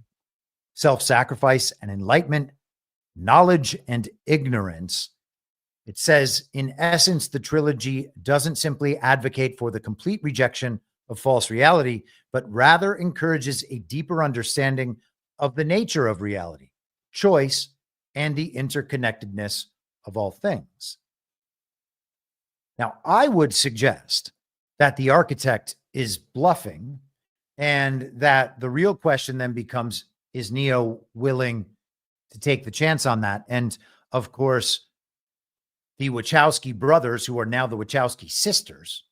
Self-sacrifice and enlightenment, knowledge and ignorance. It says, in essence, the trilogy doesn't simply advocate for the complete rejection of false reality, but rather encourages a deeper understanding of the nature of reality, choice, and the interconnectedness of all things. Now, I would suggest that the architect is bluffing and that the real question then becomes, is Neo willing to take the chance on that? And of course, the Wachowski brothers, who are now the Wachowski sisters,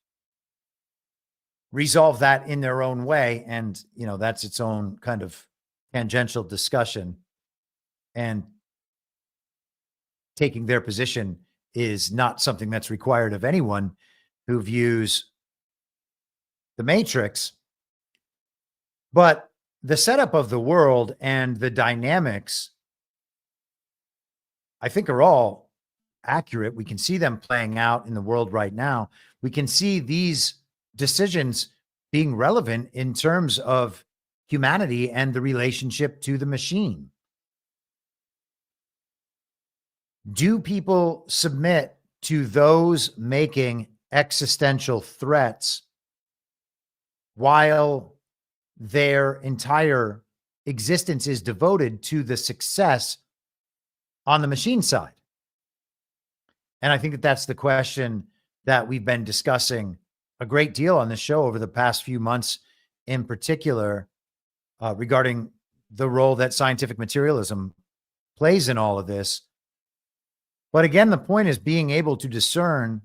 resolve that in their own way. And, you know, that's its own kind of tangential discussion. And taking their position is not something that's required of anyone who views the Matrix. But the setup of the world and the dynamics, I think, are all accurate. We can see them playing out in the world right now. We can see these decisions being relevant in terms of humanity and the relationship to the machine. Do people submit to those making existential threats while their entire existence is devoted to the success on the machine side? And I think that that's the question that we've been discussing a great deal on the show over the past few months, in particular, regarding the role that scientific materialism plays in all of this. But again, the point is being able to discern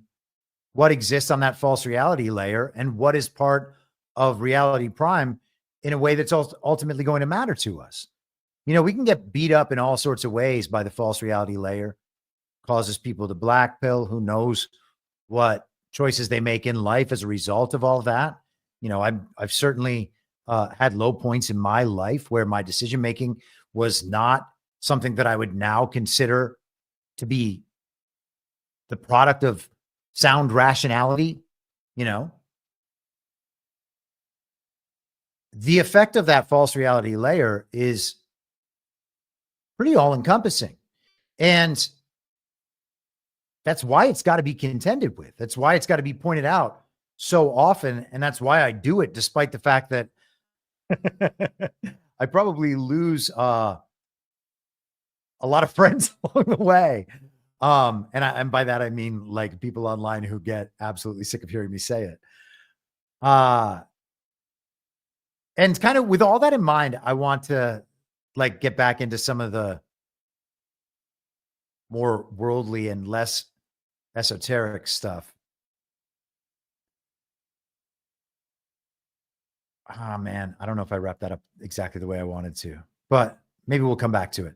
what exists on that false reality layer and what is part of reality prime in a way that's ultimately going to matter to us. You know, we can get beat up in all sorts of ways by the false reality layer, causes people to black pill. Who knows what choices they make in life as a result of all that. You know, I've certainly had low points in my life where my decision making was not something that I would now consider to be the product of sound rationality. You know, the effect of that false reality layer is pretty all encompassing. And that's why it's got to be contended with. That's why it's got to be pointed out so often. And that's why I do it, despite the fact that I probably lose a lot of friends along the way. And by that, I mean like people online who get absolutely sick of hearing me say it. And kind of with all that in mind, I want to like get back into some of the more worldly and less esoteric stuff. Oh man, I don't know if I wrapped that up exactly the way I wanted to, but maybe we'll come back to it.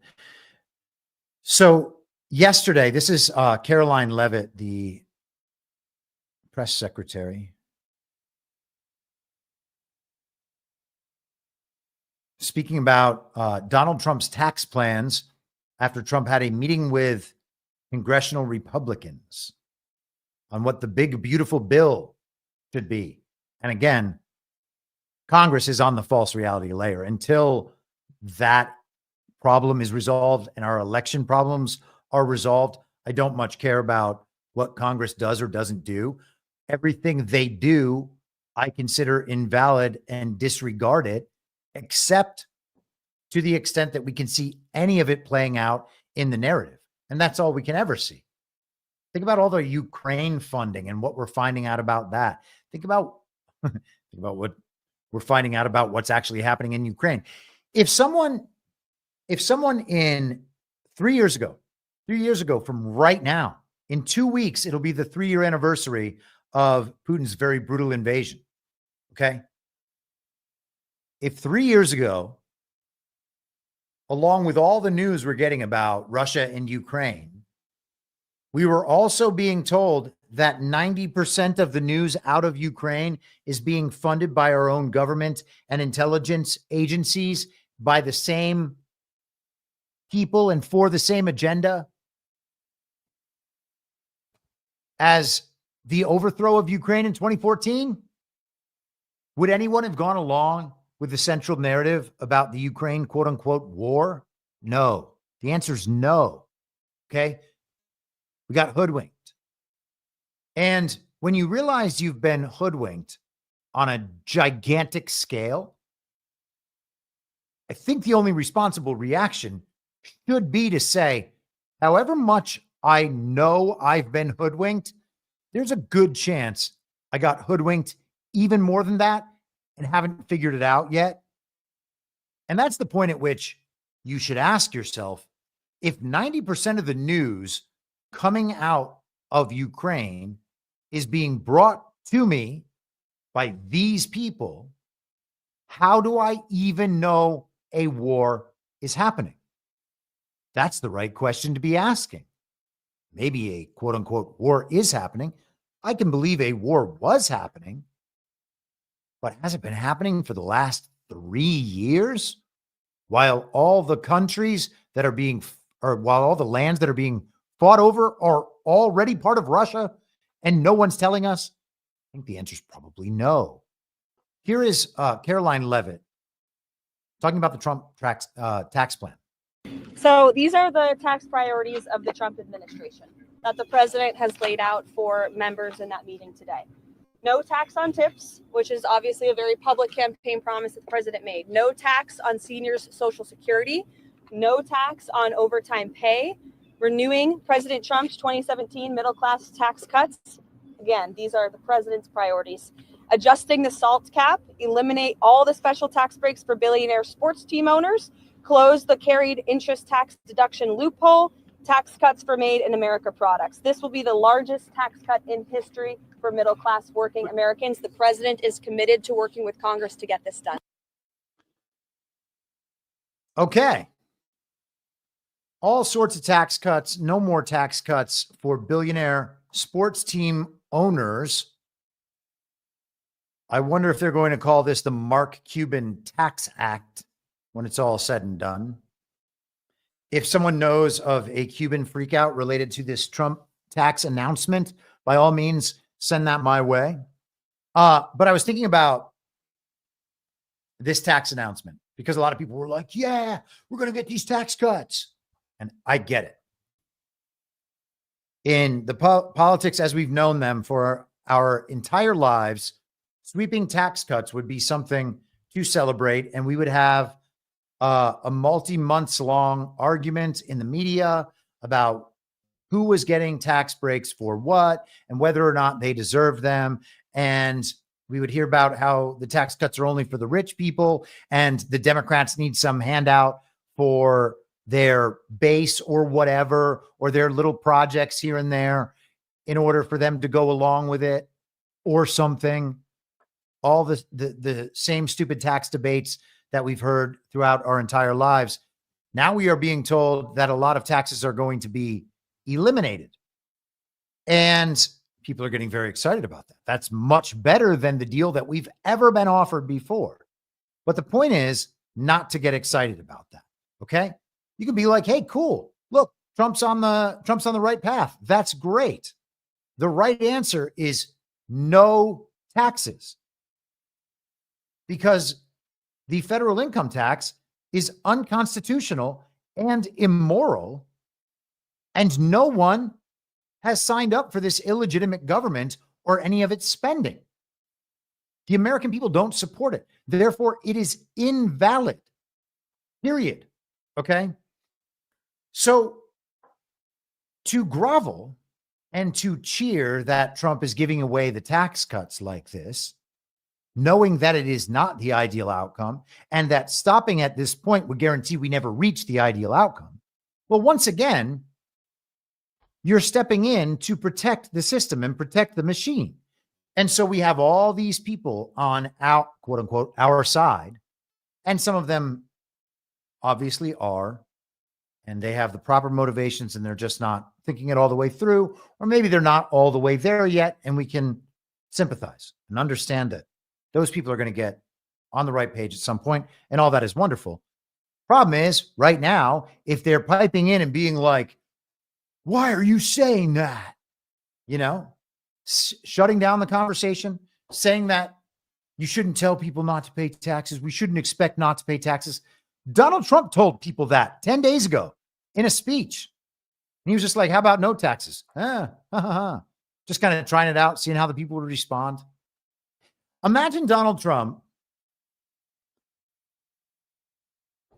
So yesterday, this is Caroline Leavitt, the press secretary, speaking about Donald Trump's tax plans after Trump had a meeting with congressional Republicans on what the big, beautiful bill should be. And again, Congress is on the false reality layer. Until that problem is resolved and our election problems are resolved, I don't much care about what Congress does or doesn't do. Everything they do, I consider invalid and disregard it, except to the extent that we can see any of it playing out in the narrative. And that's all we can ever see. Think about all the Ukraine funding and what we're finding out about that. Think about what we're finding out about what's actually happening in Ukraine. If someone in 3 years ago from right now, in 2 weeks, it'll be the 3-year anniversary of Putin's very brutal invasion. Okay. If 3 years ago, along with all the news we're getting about Russia and Ukraine, we were also being told that 90% of the news out of Ukraine is being funded by our own government and intelligence agencies by the same people and for the same agenda as the overthrow of Ukraine in 2014? Would anyone have gone along with the central narrative about the Ukraine, quote unquote, war? No. The answer is no. Okay. We got hoodwinked. And when you realize you've been hoodwinked on a gigantic scale, I think the only responsible reaction should be to say, however much I know I've been hoodwinked, there's a good chance I got hoodwinked even more than that and haven't figured it out yet. And that's the point at which you should ask yourself, if 90% of the news coming out of Ukraine is being brought to me by these people, how do I even know a war is happening? That's the right question to be asking. Maybe a quote unquote war is happening. I can believe a war was happening, but has it been happening for the last 3 years, while all the countries that are being, or while all the lands that are being fought over are already part of Russia and no one's telling us? I think the answer is probably no. Here is Caroline Levitt talking about the Trump tax plan. So these are the tax priorities of the Trump administration that the president has laid out for members in that meeting today. No tax on tips, which is obviously a very public campaign promise that the president made. No tax on seniors' Social Security. No tax on overtime pay. Renewing President Trump's 2017 middle-class tax cuts. Again, these are the president's priorities. Adjusting the SALT cap. Eliminate all the special tax breaks for billionaire sports team owners. Close the carried interest tax deduction loophole. Tax cuts for made in America products. This will be the largest tax cut in history for middle-class working Americans. The president is committed to working with Congress to get this done. Okay. All sorts of tax cuts, no more tax cuts for billionaire sports team owners. I wonder if they're going to call this the Mark Cuban Tax Act when it's all said and done. If someone knows of a Cuban freakout related to this Trump tax announcement, by all means, send that my way. But I was thinking about this tax announcement because a lot of people were like, yeah, we're going to get these tax cuts. And I get it. In the politics as we've known them for our entire lives, sweeping tax cuts would be something to celebrate. And we would have a multi-months long argument in the media about who was getting tax breaks for what and whether or not they deserved them. And we would hear about how the tax cuts are only for the rich people and the Democrats need some handout for their base or whatever, or their little projects here and there in order for them to go along with it or something. All the same stupid tax debates that we've heard throughout our entire lives. Now we are being told that a lot of taxes are going to be eliminated. And people are getting very excited about that. That's much better than the deal that we've ever been offered before. But the point is not to get excited about that. Okay? You can be like, hey, cool. Look, Trump's on the right path. That's great. The right answer is no taxes. Because the federal income tax is unconstitutional and immoral, and no one has signed up for this illegitimate government or any of its spending. The American people don't support it. Therefore, it is invalid. Period. Okay? So to grovel and to cheer that Trump is giving away the tax cuts like this, knowing that it is not the ideal outcome and that stopping at this point would guarantee we never reach the ideal outcome. Well, once again, you're stepping in to protect the system and protect the machine. And so we have all these people on our, quote unquote, our side. And some of them obviously are, and they have the proper motivations and they're just not thinking it all the way through, or maybe they're not all the way there yet. And we can sympathize and understand that those people are going to get on the right page at some point, and all that is wonderful. Problem is, right now, if they're piping in and being like, why are you saying that? You know, shutting down the conversation, saying that you shouldn't tell people not to pay taxes. We shouldn't expect not to pay taxes. Donald Trump told people that 10 days ago in a speech. And he was just like, how about no taxes? Just kind of trying it out, seeing how the people would respond. Imagine Donald Trump.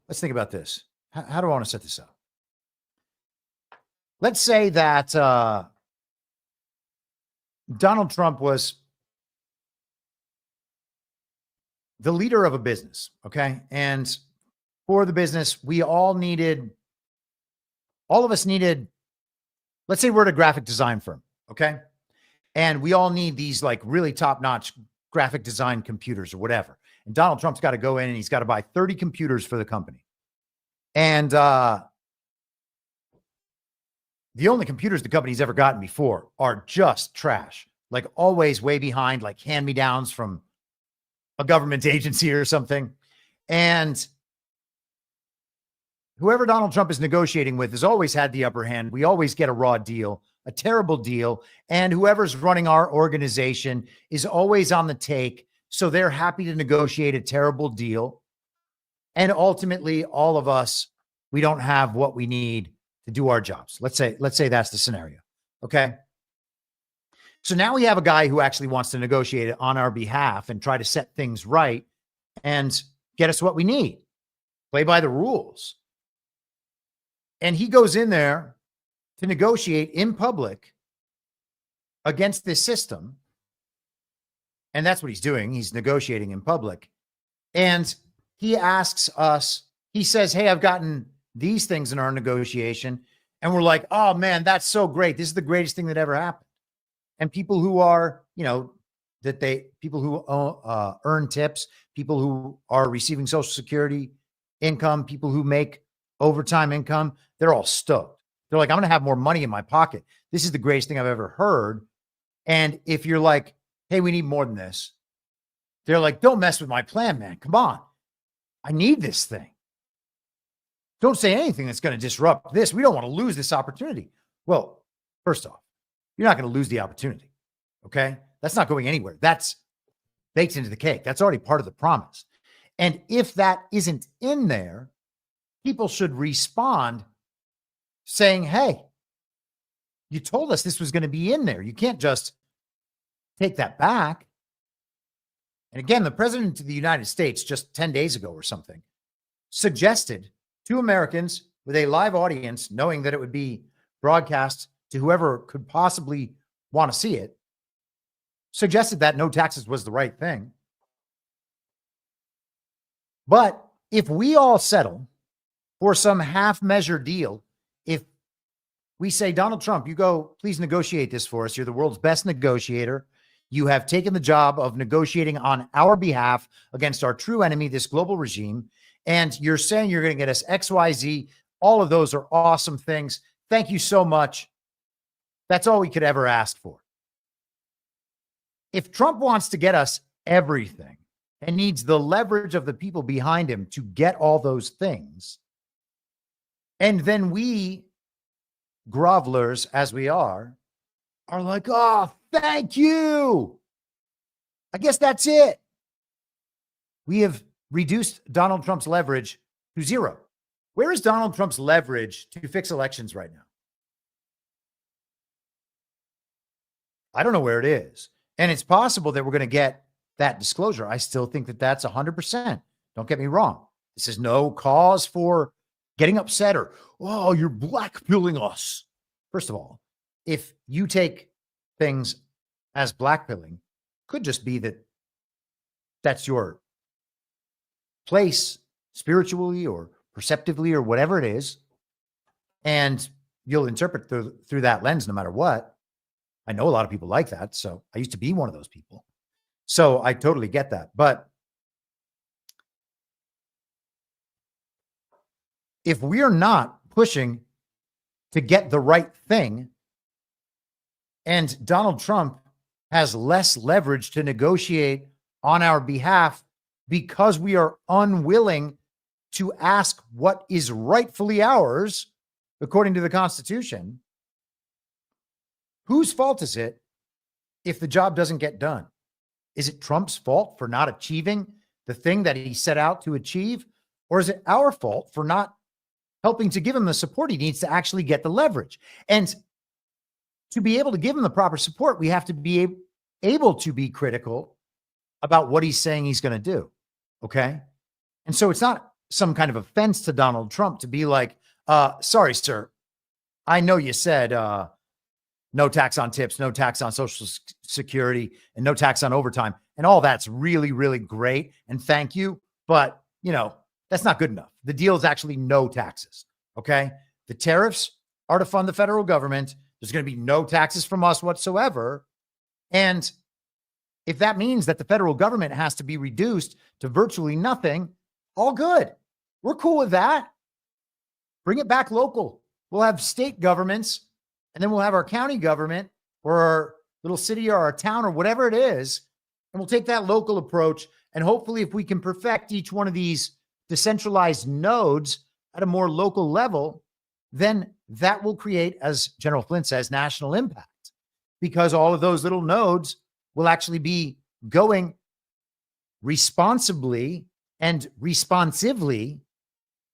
Let's think about this. How do I want to set this up? Let's say that Donald Trump was the leader of a business, okay? And for the business, all of us needed, let's say we're at a graphic design firm, okay? And we all need these like really top-notch graphic design computers or whatever. And Donald Trump's got to go in and he's got to buy 30 computers for the company. And the only computers the company's ever gotten before are just trash, like always way behind, like hand-me-downs from a government agency or something. And whoever Donald Trump is negotiating with has always had the upper hand. We always get a raw deal, a terrible deal. And whoever's running our organization is always on the take. So they're happy to negotiate a terrible deal. And ultimately, all of us, we don't have what we need to do our jobs. Let's say that's the scenario. Okay. So now we have a guy who actually wants to negotiate it on our behalf and try to set things right and get us what we need. Play by the rules. And he goes in there to negotiate in public against this system. And that's what he's doing. He's negotiating in public. And he asks us, he says, hey, I've gotten these things in our negotiation. And we're like, oh man, that's so great. This is the greatest thing that ever happened. And people who are, people who earn tips, people who are receiving Social Security income, people who make overtime income, they're all stoked. They're like, I'm going to have more money in my pocket. This is the greatest thing I've ever heard. And if you're like, hey, we need more than this, they're like, don't mess with my plan, man. Come on. I need this thing. Don't say anything that's going to disrupt this. We don't want to lose this opportunity. Well, first off, you're not going to lose the opportunity. Okay. That's not going anywhere. That's baked into the cake. That's already part of the promise. And if that isn't in there, people should respond saying, hey, you told us this was going to be in there. You can't just take that back. And again, the president of the United States just 10 days ago or something suggested to Americans with a live audience, knowing that it would be broadcast to whoever could possibly want to see it, suggested that no taxes was the right thing. But if we all settle for some half-measure deal, if we say, Donald Trump, you go, please negotiate this for us. You're the world's best negotiator. You have taken the job of negotiating on our behalf against our true enemy, this global regime. And you're saying you're going to get us X, Y, Z. All of those are awesome things. Thank you so much. That's all we could ever ask for. If Trump wants to get us everything and needs the leverage of the people behind him to get all those things, and then we, grovelers as we are like, oh, thank you. I guess that's it. We have reduced Donald Trump's leverage to zero. Where is Donald Trump's leverage to fix elections right now? I don't know where it is. And it's possible that we're going to get that disclosure. I still think that that's 100%. Don't get me wrong. This is no cause for getting upset or, oh, you're blackpilling us. First of all, if you take things as blackpilling, could just be that that's your place spiritually or perceptively or whatever it is. And you'll interpret through that lens no matter what. I know a lot of people like that. So I used to be one of those people. So I totally get that. But if we're not pushing to get the right thing, and Donald Trump has less leverage to negotiate on our behalf because we are unwilling to ask what is rightfully ours, according to the Constitution, whose fault is it if the job doesn't get done? Is it Trump's fault for not achieving the thing that he set out to achieve? Or is it our fault for not helping to give him the support he needs to actually get the leverage? And to be able to give him the proper support, we have to be able to be critical about what he's saying he's going to do. Okay. And so it's not some kind of offense to Donald Trump to be like, sorry, sir, I know you said, no tax on tips, no tax on Social Security, and no tax on overtime. And all that's really, really great. And thank you. But, that's not good enough. The deal is actually no taxes. Okay. The tariffs are to fund the federal government. There's going to be no taxes from us whatsoever. And if that means that the federal government has to be reduced to virtually nothing, all good. We're cool with that. Bring it back local. We'll have state governments, and then we'll have our county government or our little city or our town or whatever it is. And we'll take that local approach And hopefully, if we can perfect each one of these decentralized nodes at a more local level, then that will create, as General Flint says, national impact, because all of those little nodes will actually be going responsibly and responsively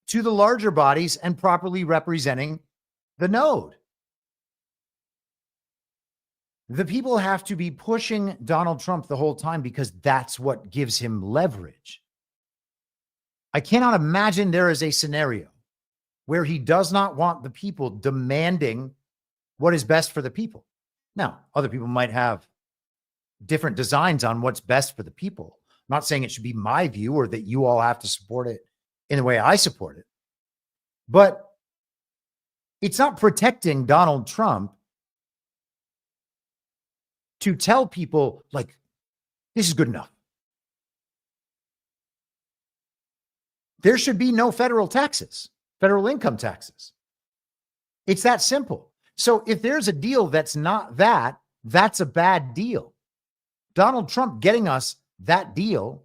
to the larger bodies and properly representing the node. The people have to be pushing Donald Trump the whole time because that's what gives him leverage. I cannot imagine there is a scenario where he does not want the people demanding what is best for the people. Now, other people might have different designs on what's best for the people. I'm not saying it should be my view or that you all have to support it in the way I support it. But it's not protecting Donald Trump to tell people, like, this is good enough. There should be no federal taxes, federal income taxes. It's that simple. So if there's a deal that's not that, that's a bad deal. Donald Trump getting us that deal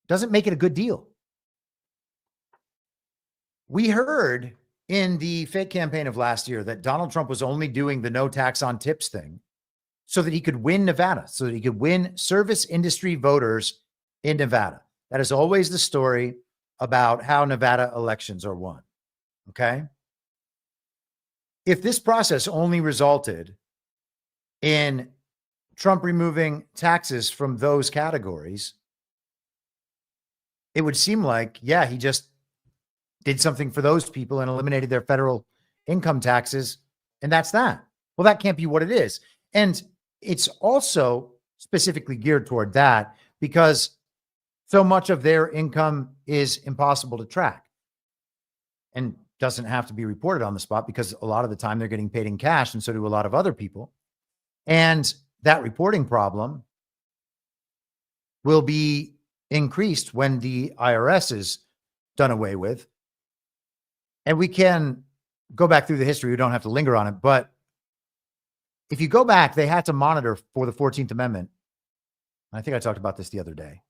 doesn't make it a good deal. We heard in the fake campaign of last year that Donald Trump was only doing the no tax on tips thing so that he could win Nevada, so that he could win service industry voters in Nevada. That is always the story about how Nevada elections are won. Okay? If this process only resulted in Trump removing taxes from those categories, it would seem like, yeah, he just did something for those people and eliminated their federal income taxes, and that's that. Well, that can't be what it is. And it's also specifically geared toward that because so much of their income is impossible to track and doesn't have to be reported on the spot because a lot of the time they're getting paid in cash, and so do a lot of other people. And that reporting problem will be increased when the IRS is done away with. And we can go back through the history. We don't have to linger on it. But if you go back, they had to monitor for the 14th Amendment. I think I talked about this the other day.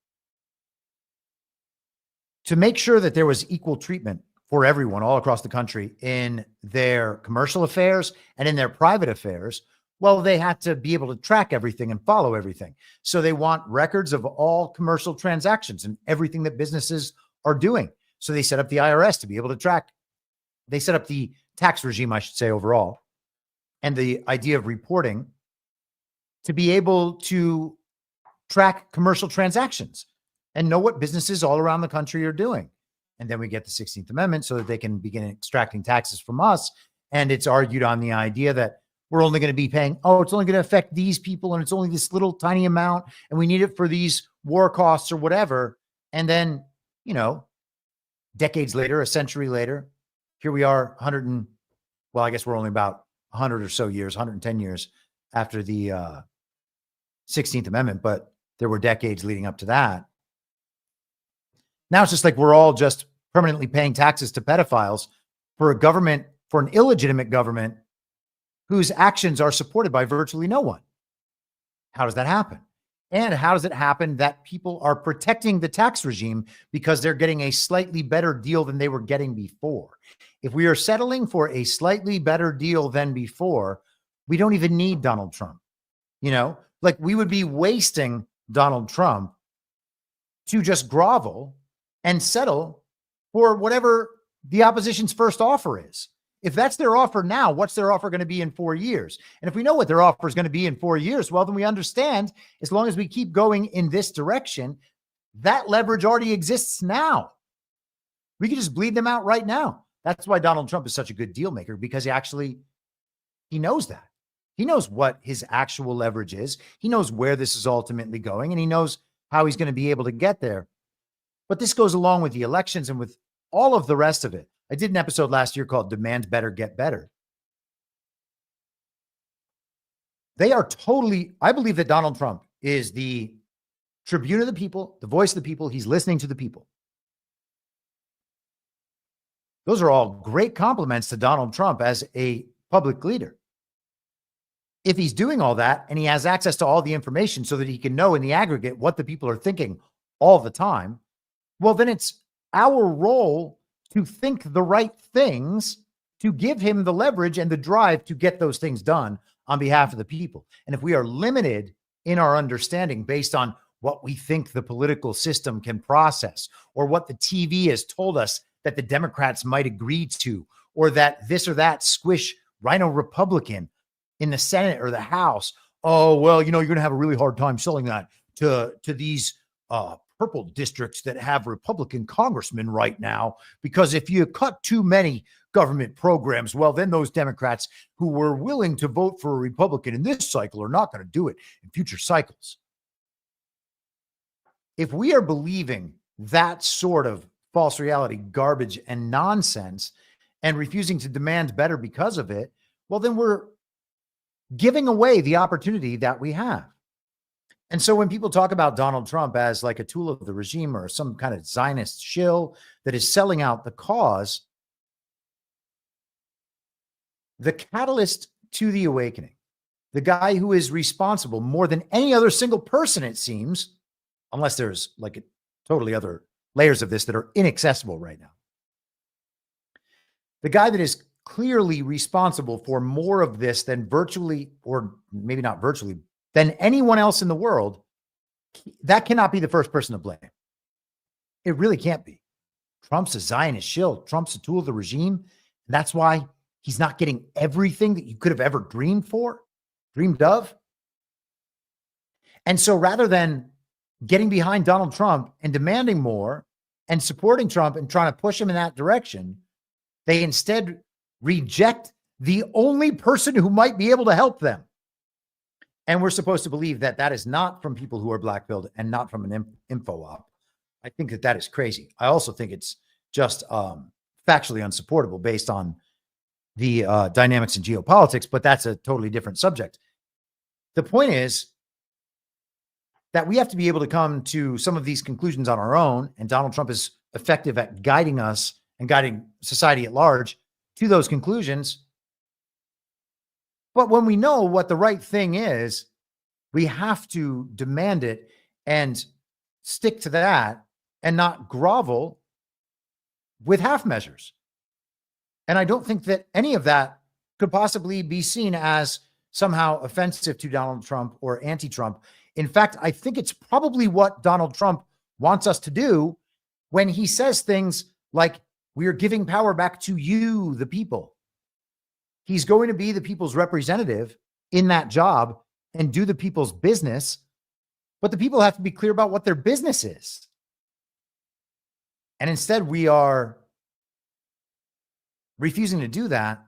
To make sure that there was equal treatment for everyone all across the country in their commercial affairs and in their private affairs, well, they had to be able to track everything and follow everything. So they want records of all commercial transactions and everything that businesses are doing. So they set up the IRS to be able to track. They set up the tax regime, I should say, overall, and the idea of reporting to be able to track commercial transactions and know what businesses all around the country are doing. And then we get the 16th Amendment so that they can begin extracting taxes from us. And it's argued on the idea that we're only going to be paying, it's only going to affect these people, and it's only this little tiny amount, and we need it for these war costs or whatever. And then, decades later, a century later, here we are I guess we're only about 100 or so years, 110 years after the 16th Amendment, but there were decades leading up to that. Now it's just like we're all just permanently paying taxes to pedophiles for a government, for an illegitimate government whose actions are supported by virtually no one. How does that happen? And how does it happen that people are protecting the tax regime because they're getting a slightly better deal than they were getting before? If we are settling for a slightly better deal than before, we don't even need Donald Trump. Like we would be wasting Donald Trump to just grovel and settle for whatever the opposition's first offer is. If that's their offer now, what's their offer going to be in 4 years? And if we know what their offer is going to be in 4 years, well, then we understand as long as we keep going in this direction, that leverage already exists now. We can just bleed them out right now. That's why Donald Trump is such a good deal maker, because he knows that. He knows what his actual leverage is. He knows where this is ultimately going, and he knows how he's going to be able to get there. But this goes along with the elections and with all of the rest of it. I did an episode last year called Demand Better, Get Better. I believe that Donald Trump is the tribune of the people, the voice of the people. He's listening to the people. Those are all great compliments to Donald Trump as a public leader. if he's doing all that and he has access to all the information so that he can know in the aggregate what the people are thinking all the time, well, then it's our role to think the right things to give him the leverage and the drive to get those things done on behalf of the people. And if we are limited in our understanding based on what we think the political system can process, or what the TV has told us that the Democrats might agree to, or that this or that squish rhino Republican in the Senate or the House, oh, well, you're going to have a really hard time selling that to these purple districts that have Republican congressmen right now, because if you cut too many government programs, well, then those Democrats who were willing to vote for a Republican in this cycle are not going to do it in future cycles. If we are believing that sort of false reality, garbage and nonsense, and refusing to demand better because of it, well, then we're giving away the opportunity that we have. And so when people talk about Donald Trump as like a tool of the regime or some kind of Zionist shill that is selling out the cause, the catalyst to the awakening, the guy who is responsible more than any other single person, it seems, unless there's like totally other layers of this that are inaccessible right now. The guy that is clearly responsible for more of this than virtually, or maybe not virtually, than anyone else in the world, that cannot be the first person to blame. It really can't be. Trump's a Zionist shill. Trump's a tool of the regime. And that's why he's not getting everything that you could have ever dreamed of. And so rather than getting behind Donald Trump and demanding more and supporting Trump and trying to push him in that direction, they instead reject the only person who might be able to help them. And we're supposed to believe that that is not from people who are black-pilled and not from an info op. I think that that is crazy. I also think it's just factually unsupportable based on the dynamics in geopolitics, but that's a totally different subject. The point is that we have to be able to come to some of these conclusions on our own, and Donald Trump is effective at guiding us and guiding society at large to those conclusions. But when we know what the right thing is, we have to demand it and stick to that and not grovel with half measures. And I don't think that any of that could possibly be seen as somehow offensive to Donald Trump or anti-Trump. In fact, I think it's probably what Donald Trump wants us to do when he says things like, we are giving power back to you, the people. He's going to be the people's representative in that job and do the people's business, but the people have to be clear about what their business is. And instead, we are refusing to do that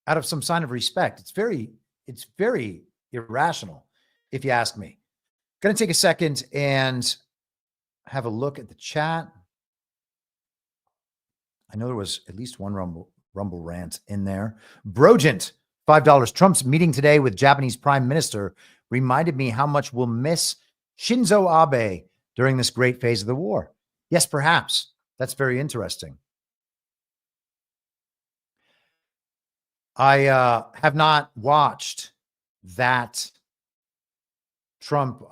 out of some sign of respect. It's very irrational, if you ask me. Going to take a second and have a look at the chat. I know there was at least one Rumble rant in there. Brogent, $5. Trump's meeting today with Japanese Prime Minister reminded me how much we'll miss Shinzo Abe during this great phase of the war. Yes, perhaps. That's very interesting. I have not watched that Trump.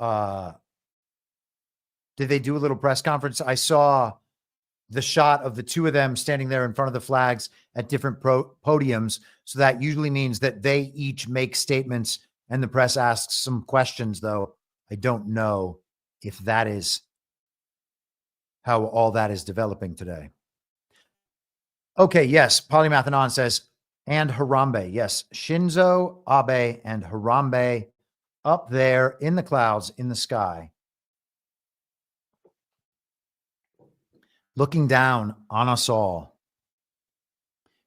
Did they do a little press conference? I saw the shot of the two of them standing there in front of the flags at different podiums. So that usually means that they each make statements and the press asks some questions, though I don't know if that is how all that is developing today. Okay, yes, Polymath Anon says, and Harambe. Yes, Shinzo Abe and Harambe up there in the clouds, in the sky, looking down on us all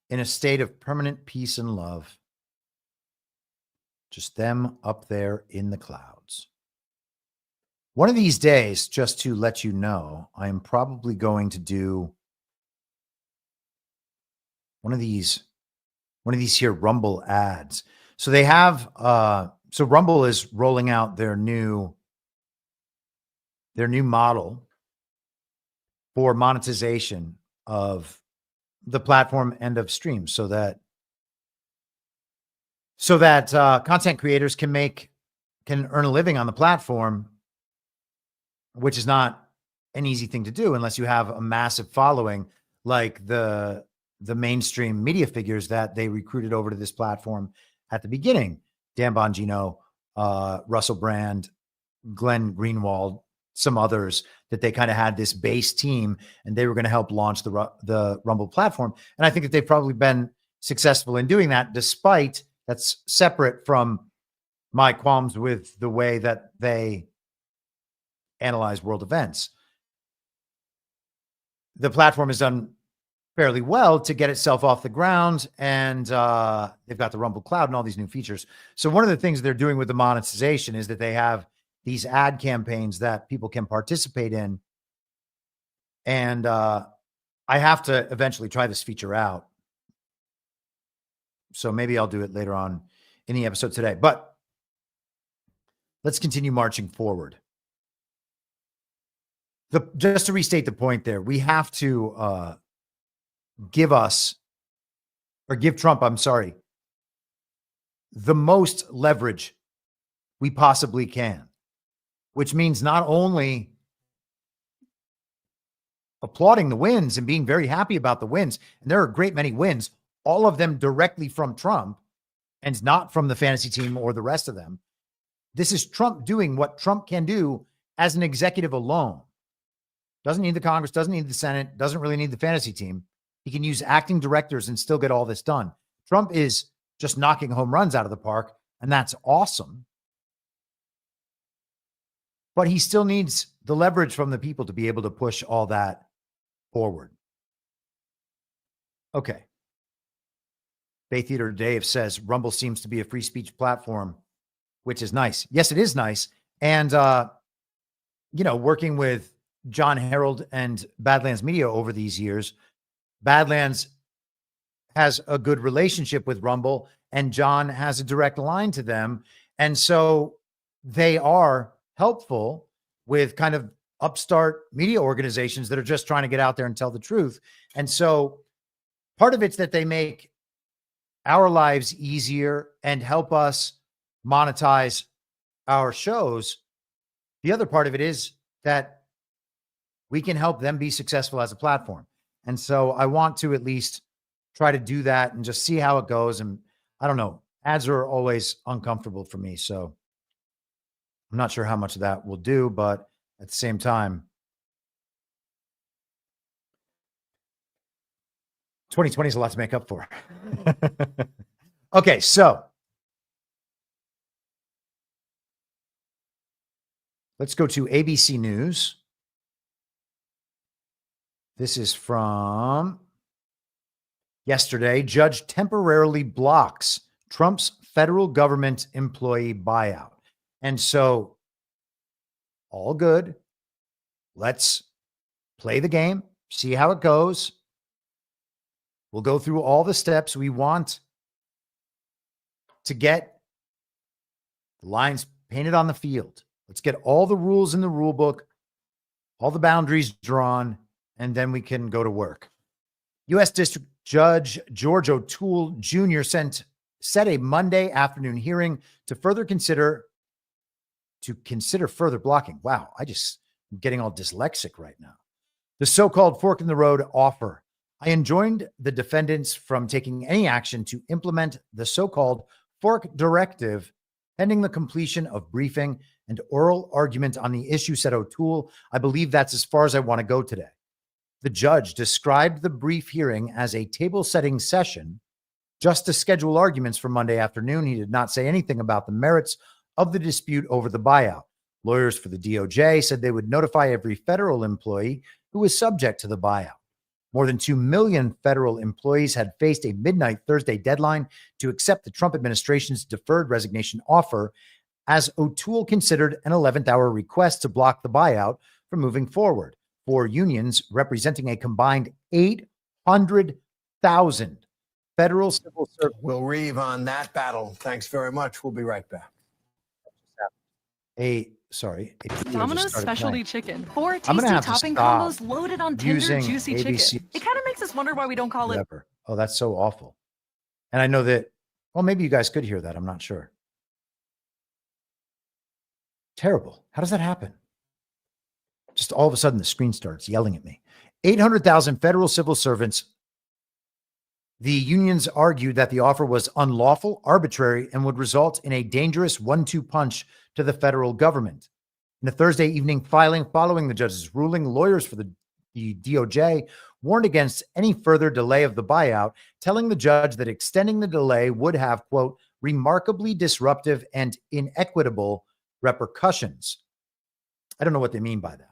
in a state of permanent peace and love. Just them up there in the clouds. One of these days, just to let you know, I am probably going to do one of these here Rumble ads. So they have, so Rumble is rolling out their new model for monetization of the platform and of streams, so that so that content creators can earn a living on the platform, which is not an easy thing to do unless you have a massive following like the mainstream media figures that they recruited over to this platform at the beginning. Dan Bongino, Russell Brand, Glenn Greenwald, some others, that they kind of had this base team and they were going to help launch the Rumble platform. And I think that they've probably been successful in doing that, despite that's separate from my qualms with the way that they analyze world events. The platform has done fairly well to get itself off the ground, and they've got the Rumble Cloud and all these new features. So one of the things they're doing with the monetization is that they have these ad campaigns that people can participate in. And I have to eventually try this feature out. So maybe I'll do it later on in the episode today. But let's continue marching forward. Just to restate the point there, we have to give Trump, the most leverage we possibly can, which means not only applauding the wins and being very happy about the wins, and there are a great many wins, all of them directly from Trump and not from the fantasy team or the rest of them. This is Trump doing what Trump can do as an executive alone. Doesn't need the Congress, doesn't need the Senate, doesn't really need the fantasy team. He can use acting directors and still get all this done. Trump is just knocking home runs out of the park, and that's awesome. But he still needs the leverage from the people to be able to push all that forward. Okay. Bay Theater Dave says Rumble seems to be a free speech platform, which is nice. Yes, it is nice. And, working with John Harold and Badlands Media over these years, Badlands has a good relationship with Rumble, and John has a direct line to them. And so they are helpful with kind of upstart media organizations that are just trying to get out there and tell the truth. And so part of it's that they make our lives easier and help us monetize our shows. The other part of it is that we can help them be successful as a platform. And so I want to at least try to do that and just see how it goes. And I don't know, ads are always uncomfortable for me. So I'm not sure how much of that will do, but at the same time, 2020 is a lot to make up for. Okay, so let's go to ABC News. This is from yesterday. Judge temporarily blocks Trump's federal government employee buyout. And so, all good. Let's play the game, see how it goes. We'll go through all the steps we want to get the lines painted on the field. Let's get all the rules in the rule book, all the boundaries drawn, and then we can go to work. U.S. District Judge George O'Toole Jr. set a Monday afternoon hearing to consider further blocking. Wow, I'm getting all dyslexic right now. The so-called fork in the road offer. I enjoined the defendants from taking any action to implement the so-called fork directive pending the completion of briefing and oral argument on the issue, said O'Toole. I believe that's as far as I want to go today. The judge described the brief hearing as a table-setting session just to schedule arguments for Monday afternoon. He did not say anything about the merits of the dispute over the buyout. Lawyers for the DOJ said they would notify every federal employee who was subject to the buyout. More than 2 million federal employees had faced a midnight Thursday deadline to accept the Trump administration's deferred resignation offer, as O'Toole considered an 11th hour request to block the buyout from moving forward. 4 unions representing a combined 800,000 federal civil servants. We'll reeve on that battle. Thanks very much. We'll be right back. Domino's specialty chicken. 4 tasty topping combos loaded on tender, juicy chicken. It kind of makes us wonder why we don't call it. Oh, that's so awful. And I know that Well, maybe you guys could hear that. I'm not sure. Terrible. How does that happen? Just all of a sudden, the screen starts yelling at me. 800,000 federal civil servants. The unions argued that the offer was unlawful, arbitrary, and would result in a dangerous 1-2 punch to the federal government. In a Thursday evening filing following the judge's ruling, lawyers for the DOJ warned against any further delay of the buyout, telling the judge that extending the delay would have, quote, remarkably disruptive and inequitable repercussions. I don't know what they mean by that.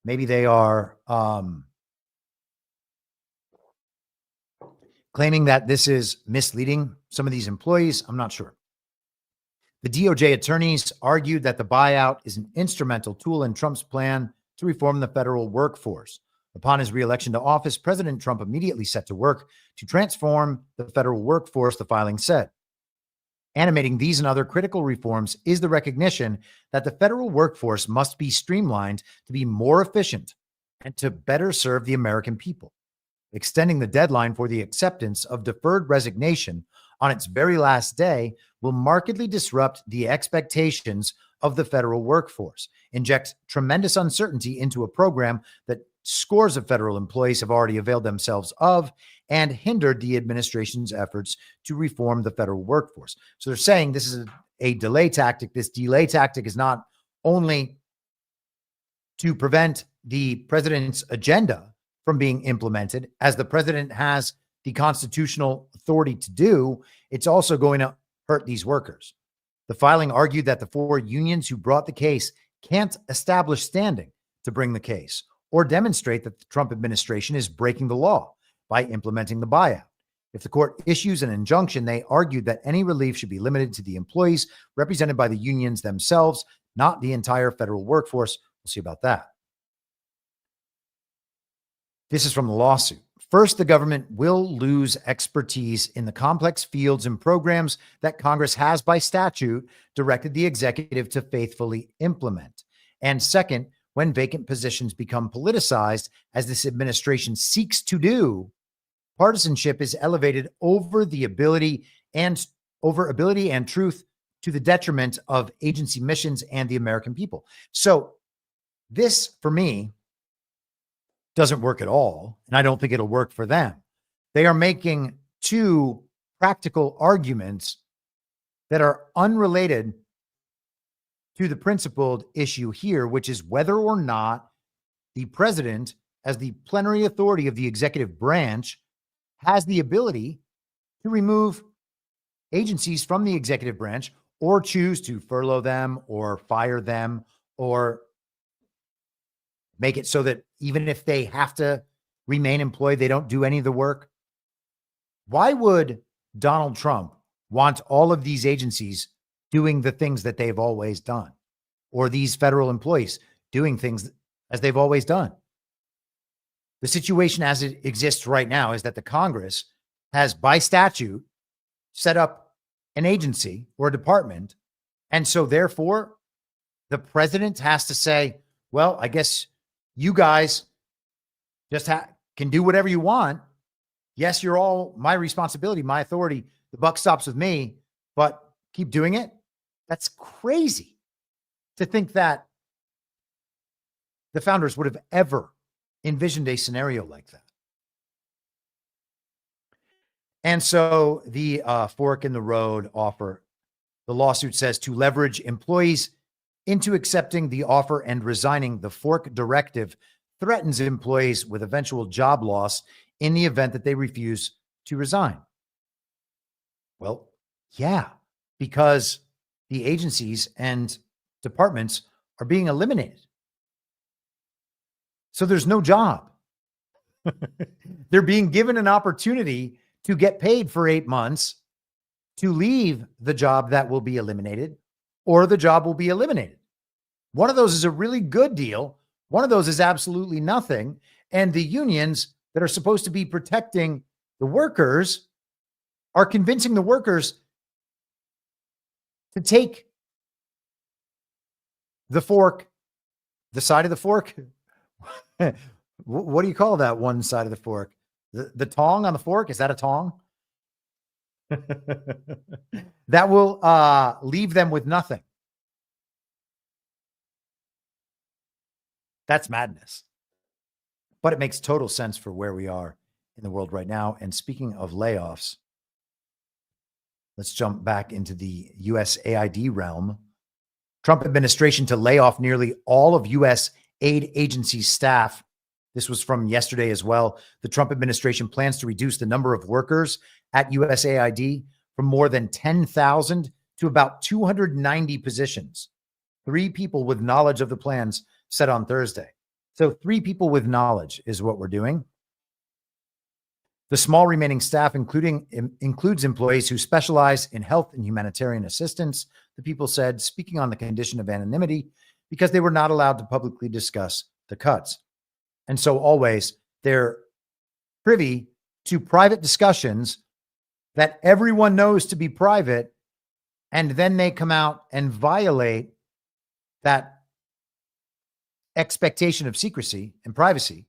Maybe they are claiming that this is misleading some of these employees. I'm not sure. The DOJ attorneys argued that the buyout is an instrumental tool in Trump's plan to reform the federal workforce. Upon his reelection to office, President Trump immediately set to work to transform the federal workforce, the filing said. Animating these and other critical reforms is the recognition that the federal workforce must be streamlined to be more efficient and to better serve the American people. Extending the deadline for the acceptance of deferred resignation on its very last day will markedly disrupt the expectations of the federal workforce, inject tremendous uncertainty into a program that scores of federal employees have already availed themselves of, and hindered the administration's efforts to reform the federal workforce. So they're saying this is a delay tactic. This delay tactic is not only to prevent the president's agenda from being implemented, as the president has the constitutional authority to do, it's also going to hurt these workers. The filing argued that the 4 unions who brought the case can't establish standing to bring the case or demonstrate that the Trump administration is breaking the law by implementing the buyout. If the court issues an injunction, they argued that any relief should be limited to the employees represented by the unions themselves, not the entire federal workforce. We'll see about that. This is from the lawsuit. First, the government will lose expertise in the complex fields and programs that Congress has by statute directed the executive to faithfully implement. And second, when vacant positions become politicized, as this administration seeks to do, partisanship is elevated over ability and truth to the detriment of agency missions and the American people. So this, for me, doesn't work at all, and I don't think it'll work for them. They are making 2 practical arguments that are unrelated to the principled issue here, which is whether or not the president, as the plenary authority of the executive branch, has the ability to remove agencies from the executive branch or choose to furlough them or fire them or make it so that even if they have to remain employed, they don't do any of the work. Why would Donald Trump want all of these agencies doing the things that they've always done, or these federal employees doing things as they've always done? The situation as it exists right now is that the Congress has, by statute, set up an agency or a department. And so therefore, the president has to say, well, I guess you guys just can do whatever you want. Yes, you're all my responsibility, my authority. The buck stops with me, but keep doing it. That's crazy to think that the founders would have ever envisioned a scenario like that. And so the fork in the road offer, the lawsuit says, to leverage employees into accepting the offer and resigning, the fork directive threatens employees with eventual job loss in the event that they refuse to resign. Well, yeah, because the agencies and departments are being eliminated. So there's no job. They're being given an opportunity to get paid for 8 months to leave the job that will be eliminated, or the job will be eliminated. One of those is a really good deal. One of those is absolutely nothing. And the unions that are supposed to be protecting the workers are convincing the workers to take the fork, the side of the fork. What do you call that one side of the fork? The tong on the fork? Is that a tong? That will leave them with nothing. That's madness. But it makes total sense for where we are in the world right now. And speaking of layoffs, let's jump back into the USAID realm. Trump administration to lay off nearly all of USAID agency staff. This was from yesterday as well. The Trump administration plans to reduce the number of workers at USAID from more than 10,000 to about 290 positions. 3 people with knowledge of the plans said on Thursday. So 3 people with knowledge is what we're doing. The small remaining staff includes employees who specialize in health and humanitarian assistance, the people said, speaking on the condition of anonymity because they were not allowed to publicly discuss the cuts. And so always they're privy to private discussions that everyone knows to be private, and then they come out and violate that expectation of secrecy and privacy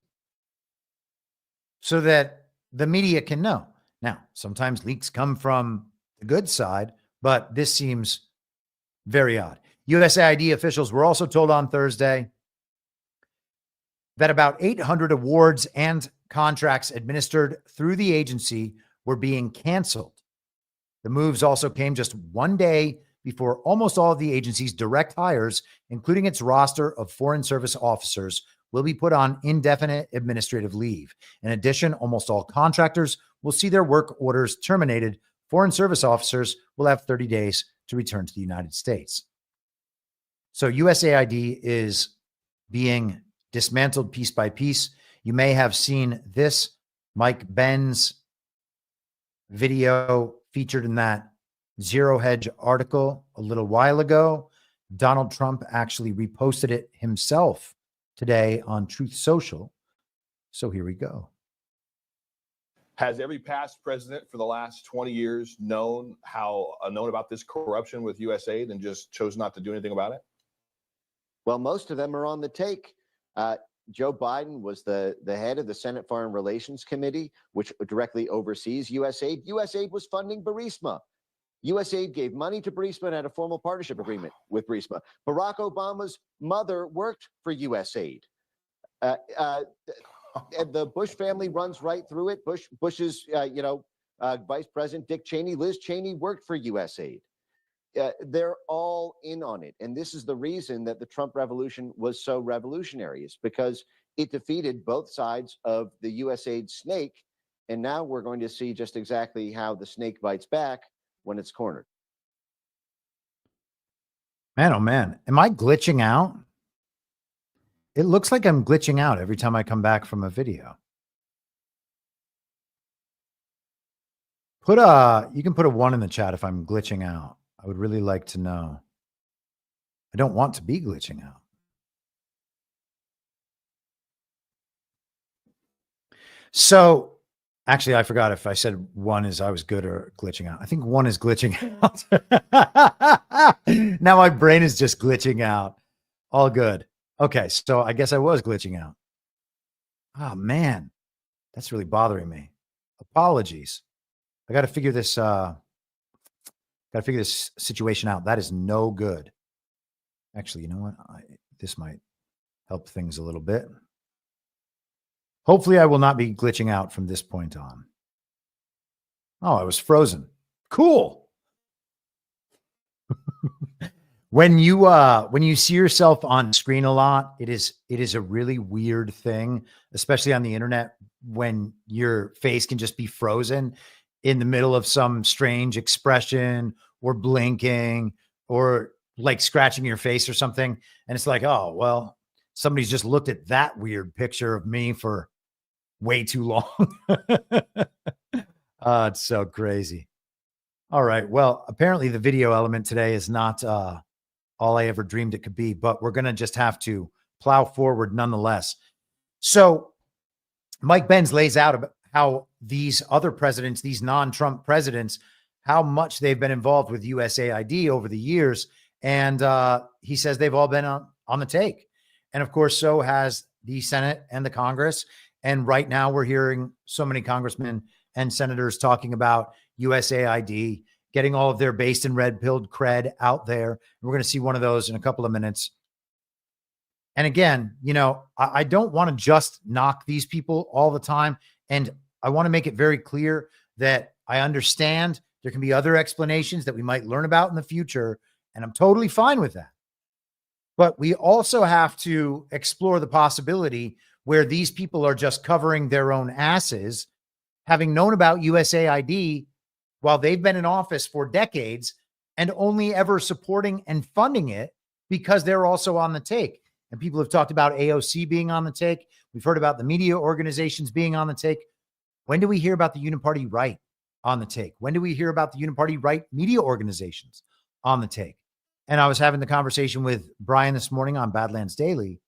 so that the media can know. Now, sometimes leaks come from the good side, but this seems very odd. USAID officials were also told on Thursday that about 800 awards and contracts administered through the agency were being canceled. The moves also came just one day before almost all of the agency's direct hires, including its roster of Foreign Service officers, will be put on indefinite administrative leave. In addition, almost all contractors will see their work orders terminated. Foreign Service officers will have 30 days to return to the United States. So USAID is being dismantled piece by piece. You may have seen this Mike Benz video featured in that Zero Hedge article a little while ago. Donald Trump actually reposted it himself today on Truth Social. So here we go. Has every past president for the last 20 years known about this corruption with USAID and just chose not to do anything about it? Well, most of them are on the take. Joe Biden was the head of the Senate Foreign Relations Committee, which directly oversees USAID. USAID was funding Burisma. USAID gave money to Burisma and had a formal partnership agreement with Burisma. Barack Obama's mother worked for USAID. And the Bush family runs right through it. Bush's, Vice President Dick Cheney, Liz Cheney worked for USAID. They're all in on it. And this is the reason that the Trump revolution was so revolutionary, is because it defeated both sides of the USAID snake. And now we're going to see just exactly how the snake bites back when it's cornered. Man, oh man, am I glitching out? It looks like I'm glitching out every time I come back from a video. You can put a 1 in the chat if I'm glitching out. I would really like to know. I don't want to be glitching out. So actually, I forgot if I said 1 is I was good or glitching out. I think 1 is glitching out. Now my brain is just glitching out. All good. Okay, so I guess I was glitching out. Oh, man. That's really bothering me. Apologies. I got to figure this situation out. That is no good. Actually, you know what? This might help things a little bit. Hopefully I will not be glitching out from this point on. Oh, I was frozen. Cool. When you see yourself on screen a lot, it is a really weird thing, especially on the internet, when your face can just be frozen in the middle of some strange expression or blinking or like scratching your face or something. And it's like, oh, well, somebody's just looked at that weird picture of me for way too long. It's so crazy. All right. Well, apparently the video element today is not all I ever dreamed it could be, but we're going to just have to plow forward nonetheless. So Mike Benz lays out about how these other presidents, these non-Trump presidents, how much they've been involved with USAID over the years. And he says they've all been on the take. And of course, so has the Senate and the Congress. And right now we're hearing so many congressmen and senators talking about USAID, getting all of their based and red-pilled cred out there. We're going to see one of those in a couple of minutes. And again, you know, I don't want to just knock these people all the time. And I want to make it very clear that I understand there can be other explanations that we might learn about in the future. And I'm totally fine with that. But we also have to explore the possibility where these people are just covering their own asses, having known about USAID while they've been in office for decades and only ever supporting and funding it because they're also on the take. And people have talked about AOC being on the take. We've heard about the media organizations being on the take. When do we hear about the Uniparty right on the take? When do we hear about the Uniparty right media organizations on the take? And I was having the conversation with Brian this morning on Badlands Daily.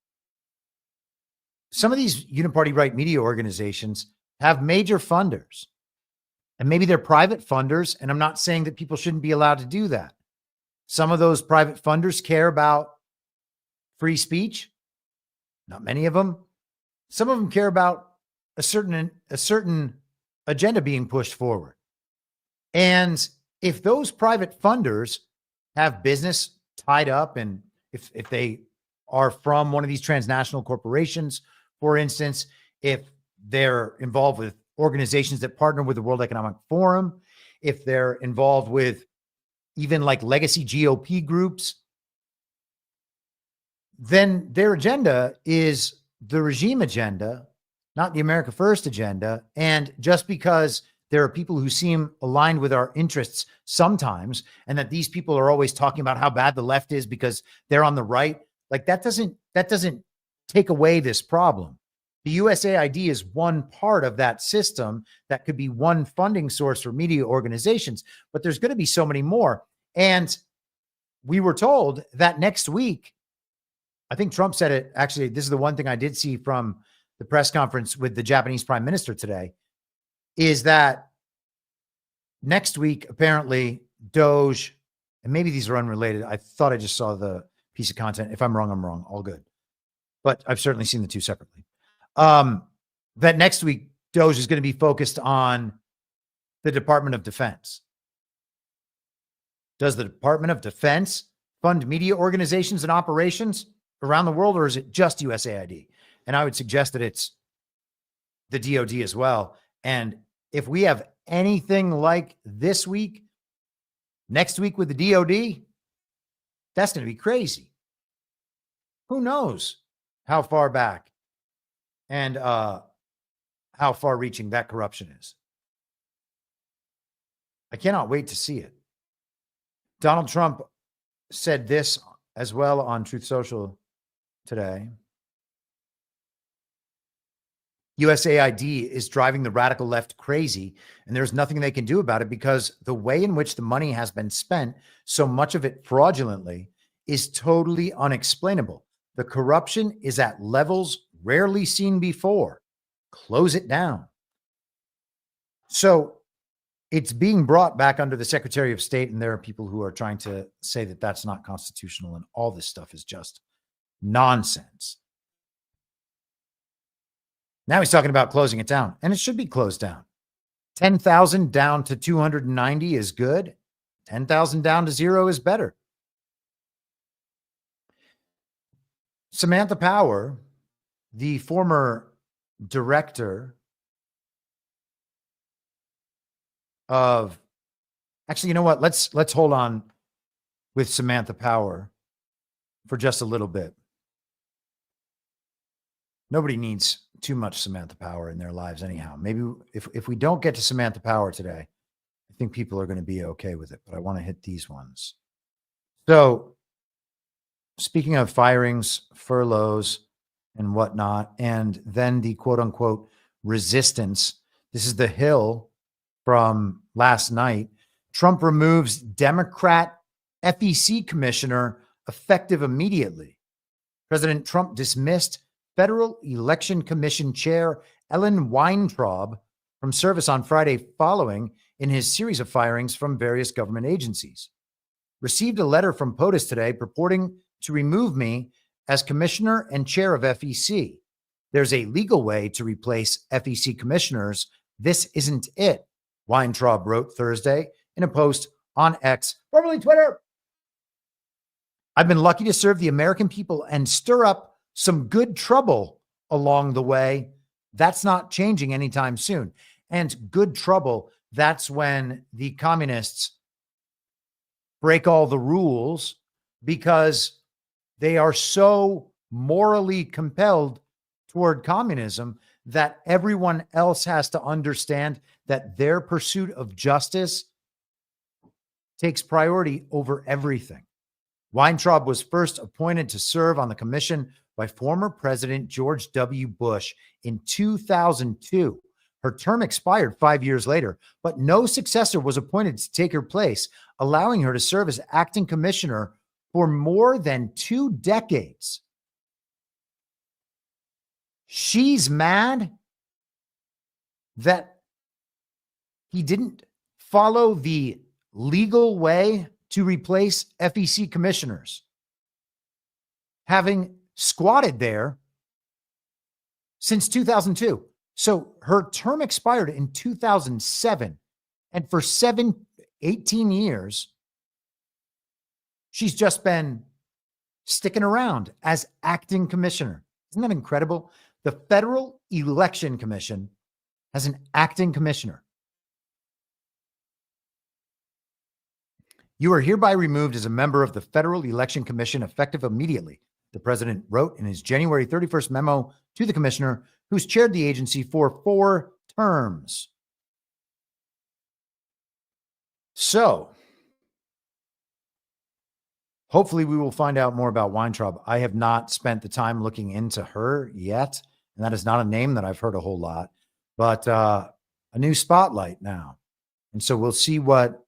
Some of these Uniparty right media organizations have major funders. And maybe they're private funders. And I'm not saying that people shouldn't be allowed to do that. Some of those private funders care about free speech. Not many of them. Some of them care about a certain agenda being pushed forward. And if those private funders have business tied up, and if they are from one of these transnational corporations, for instance, if they're involved with organizations that partner with the World Economic Forum, if they're involved with even like legacy GOP groups, then their agenda is the regime agenda, not the America First agenda. And just because there are people who seem aligned with our interests sometimes, and that these people are always talking about how bad the left is because they're on the right, like that doesn't take away this problem. The USAID is one part of that system that could be one funding source for media organizations, but there's going to be so many more. And we were told that next week, I think Trump said it. Actually, this is the one thing I did see from the press conference with the Japanese prime minister today, is that next week, apparently, Doge, and maybe these are unrelated. I thought I just saw the piece of content. If I'm wrong, I'm wrong. All good. But I've certainly seen the two separately. That next week, Doge is going to be focused on the Department of Defense. Does the Department of Defense fund media organizations and operations around the world, or is it just USAID? And I would suggest that it's the DOD as well. And if we have anything like this week, next week with the DOD, that's going to be crazy. Who knows how far back and how far reaching that corruption is. I cannot wait to see it. Donald Trump said this as well on Truth Social today. USAID is driving the radical left crazy, and there's nothing they can do about it because the way in which the money has been spent, so much of it fraudulently, is totally unexplainable. The corruption is at levels rarely seen before. Close it down. So it's being brought back under the Secretary of State, and there are people who are trying to say that that's not constitutional, and all this stuff is just nonsense. Now he's talking about closing it down, and it should be closed down. 10,000 down to 290 is good. 10,000 down to 0 is better. Samantha Power, the former director of, actually, you know what? Let's hold on with Samantha Power for just a little bit. Nobody needs too much Samantha Power in their lives anyhow. Maybe if we don't get to Samantha Power today, I think people are going to be okay with it, but I want to hit these ones. So speaking of firings, furloughs, and whatnot, and then the quote unquote resistance, this is the Hill from last night. Trump removes Democrat FEC commissioner effective immediately. President Trump dismissed Federal Election Commission Chair Ellen Weintraub from service on Friday following in his series of firings from various government agencies. Received a letter from POTUS today purporting to remove me as commissioner and chair of FEC. There's a legal way to replace FEC commissioners. This isn't it, Weintraub wrote Thursday in a post on X, formerly Twitter. I've been lucky to serve the American people and stir up some good trouble along the way. That's not changing anytime soon. And good trouble, that's when the communists break all the rules because they are so morally compelled toward communism that everyone else has to understand that their pursuit of justice takes priority over everything. Weintraub was first appointed to serve on the commission by former President George W. Bush in 2002. Her term expired 5 years later, but no successor was appointed to take her place, allowing her to serve as acting commissioner for more than 2 decades. She's mad that he didn't follow the legal way to replace FEC commissioners, having squatted there since 2002. So her term expired in 2007. And for 18 years, she's just been sticking around as acting commissioner. Isn't that incredible? The Federal Election Commission has an acting commissioner. You are hereby removed as a member of the Federal Election Commission effective immediately, the president wrote in his January 31st memo to the commissioner, who's chaired the agency for 4 terms. So, hopefully we will find out more about Weintraub. I have not spent the time looking into her yet, and that is not a name that I've heard a whole lot, but a new spotlight now. And so we'll see what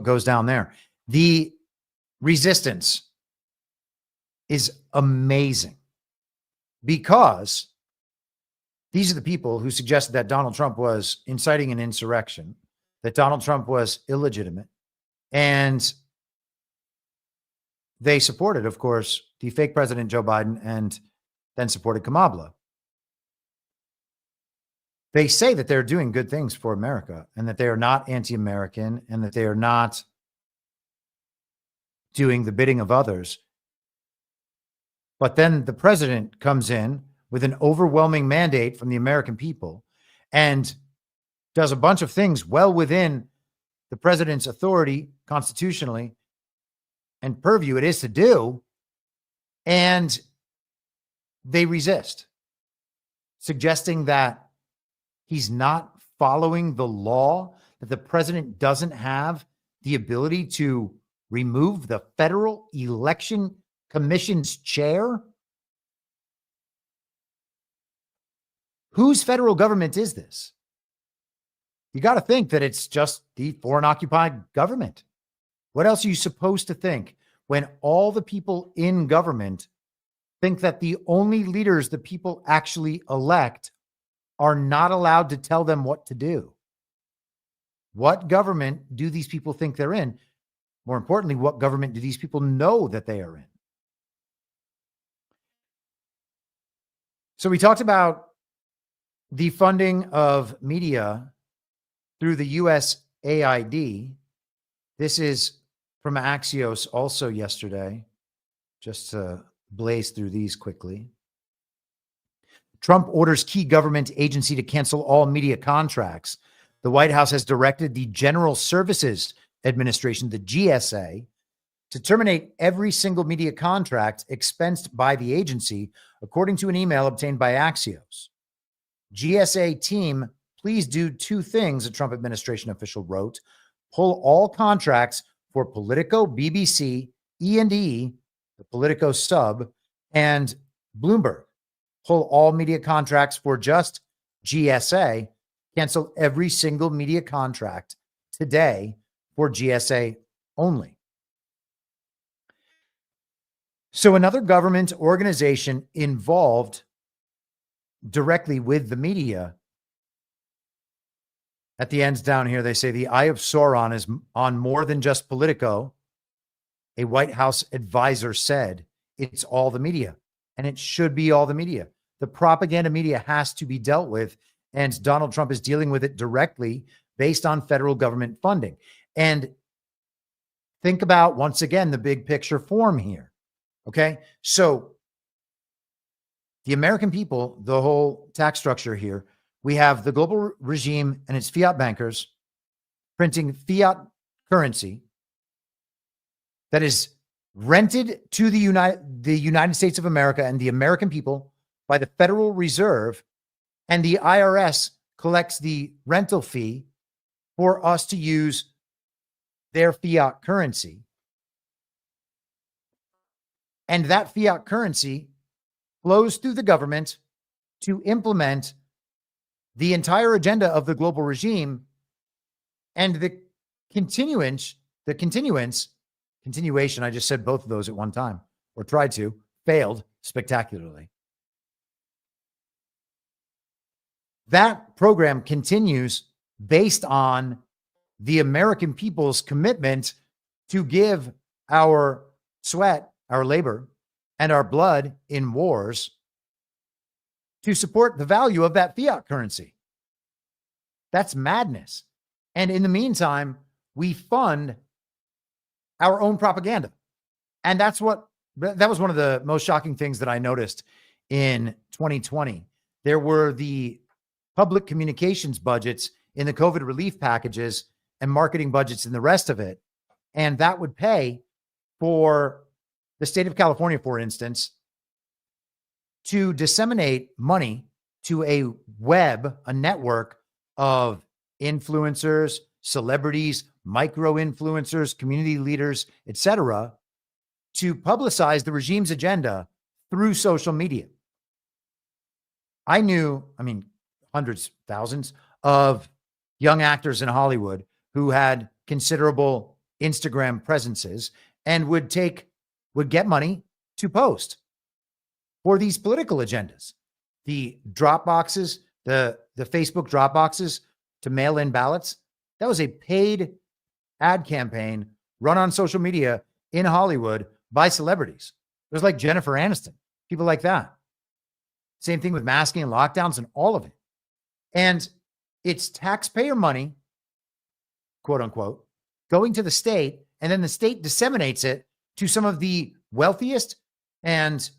goes down there. The resistance is amazing because these are the people who suggested that Donald Trump was inciting an insurrection, that Donald Trump was illegitimate, and they supported, of course, the fake President Joe Biden and then supported Kamala. They say that they're doing good things for America and that they are not anti-American and that they are not doing the bidding of others. But then the president comes in with an overwhelming mandate from the American people and does a bunch of things well within the president's authority constitutionally and purview it is to do, and they resist, suggesting that he's not following the law, that the president doesn't have the ability to remove the Federal Election Commission's chair. Whose federal government is this? You got to think that it's just the foreign occupied government. What else are you supposed to think when all the people in government think that the only leaders the people actually elect are not allowed to tell them what to do? What government do these people think they're in? More importantly, what government do these people know that they are in? So we talked about the funding of media through the USAID. This is from Axios also yesterday, just to blaze through these quickly. Trump orders key government agency to cancel all media contracts. The White House has directed the General Services Administration, the GSA, to terminate every single media contract expensed by the agency, according to an email obtained by Axios. GSA team, please do 2 things, a Trump administration official wrote. Pull all contracts for Politico, BBC, E&E, the Politico sub, and Bloomberg. Pull all media contracts for just GSA. Cancel every single media contract today for GSA only. So another government organization involved directly with the media. At the ends down here, they say the eye of Sauron is on more than just Politico. A White House advisor said it's all the media, and it should be all the media. The propaganda media has to be dealt with, And Donald Trump is dealing with it directly based on federal government funding. And think about, once again, the big picture form here. Okay. So the American people, the whole tax structure here, we have the global regime and its fiat bankers printing fiat currency that is rented to the United States of America and the American people by the Federal Reserve, and the IRS collects the rental fee for us to use their fiat currency. And that fiat currency flows through the government to implement the entire agenda of the global regime, and the continuation, I just said both of those at one time, or tried to, failed spectacularly. That program continues based on the American people's commitment to give our sweat, our labor, and our blood in wars to support the value of that fiat currency. That's madness. And in the meantime, we fund our own propaganda. And that was one of the most shocking things that I noticed in 2020. There were the public communications budgets in the COVID relief packages and marketing budgets and the rest of it. And that would pay for the state of California, for instance, to disseminate money to a network of influencers, celebrities, micro-influencers, community leaders, etc., to publicize the regime's agenda through social media. I knew, hundreds, thousands of young actors in Hollywood who had considerable Instagram presences and would get money to post for these political agendas. The drop boxes, the Facebook drop boxes to mail in ballots, that was a paid ad campaign run on social media in Hollywood by celebrities. It was like Jennifer Aniston, people like that. Same thing with masking and lockdowns and all of it. And it's taxpayer money, quote unquote, going to the state, and then the state disseminates it to some of the wealthiest and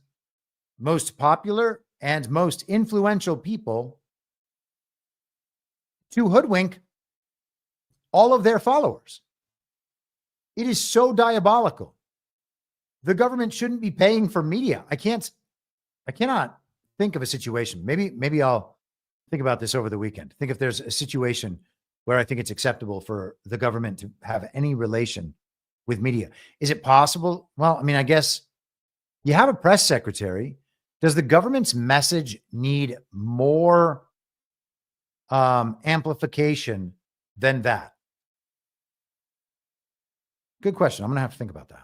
most popular and most influential people to hoodwink all of their followers. It is so diabolical. The government shouldn't be paying for media. I cannot think of a situation. Maybe I'll think about this over the weekend. Think if there's a situation where I think it's acceptable for the government to have any relation with media. Is it possible? Well, I guess you have a press secretary. Does the government's message need more amplification than that? Good question. I'm going to have to think about that.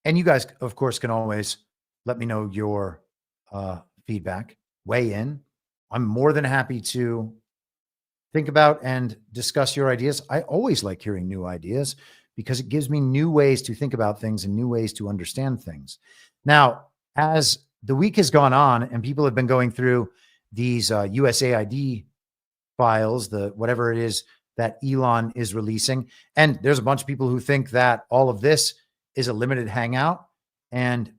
And you guys, of course, can always let me know your feedback, weigh in. I'm more than happy to think about and discuss your ideas. I always like hearing new ideas because it gives me new ways to think about things and new ways to understand things. Now, as the week has gone on and people have been going through these USAID files, whatever it is that Elon is releasing, and there's a bunch of people who think that all of this is a limited hangout, and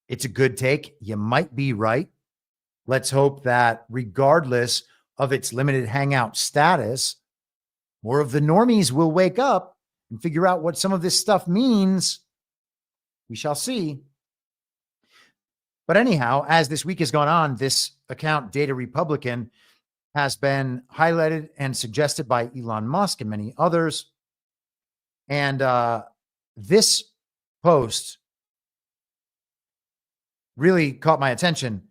it's a good take. You might be right. Let's hope that regardless of its limited hangout status, more of the normies will wake up and figure out what some of this stuff means. We shall see. But anyhow, as this week has gone on, this account, Data Republican, has been highlighted and suggested by Elon Musk and many others. And this post really caught my attention.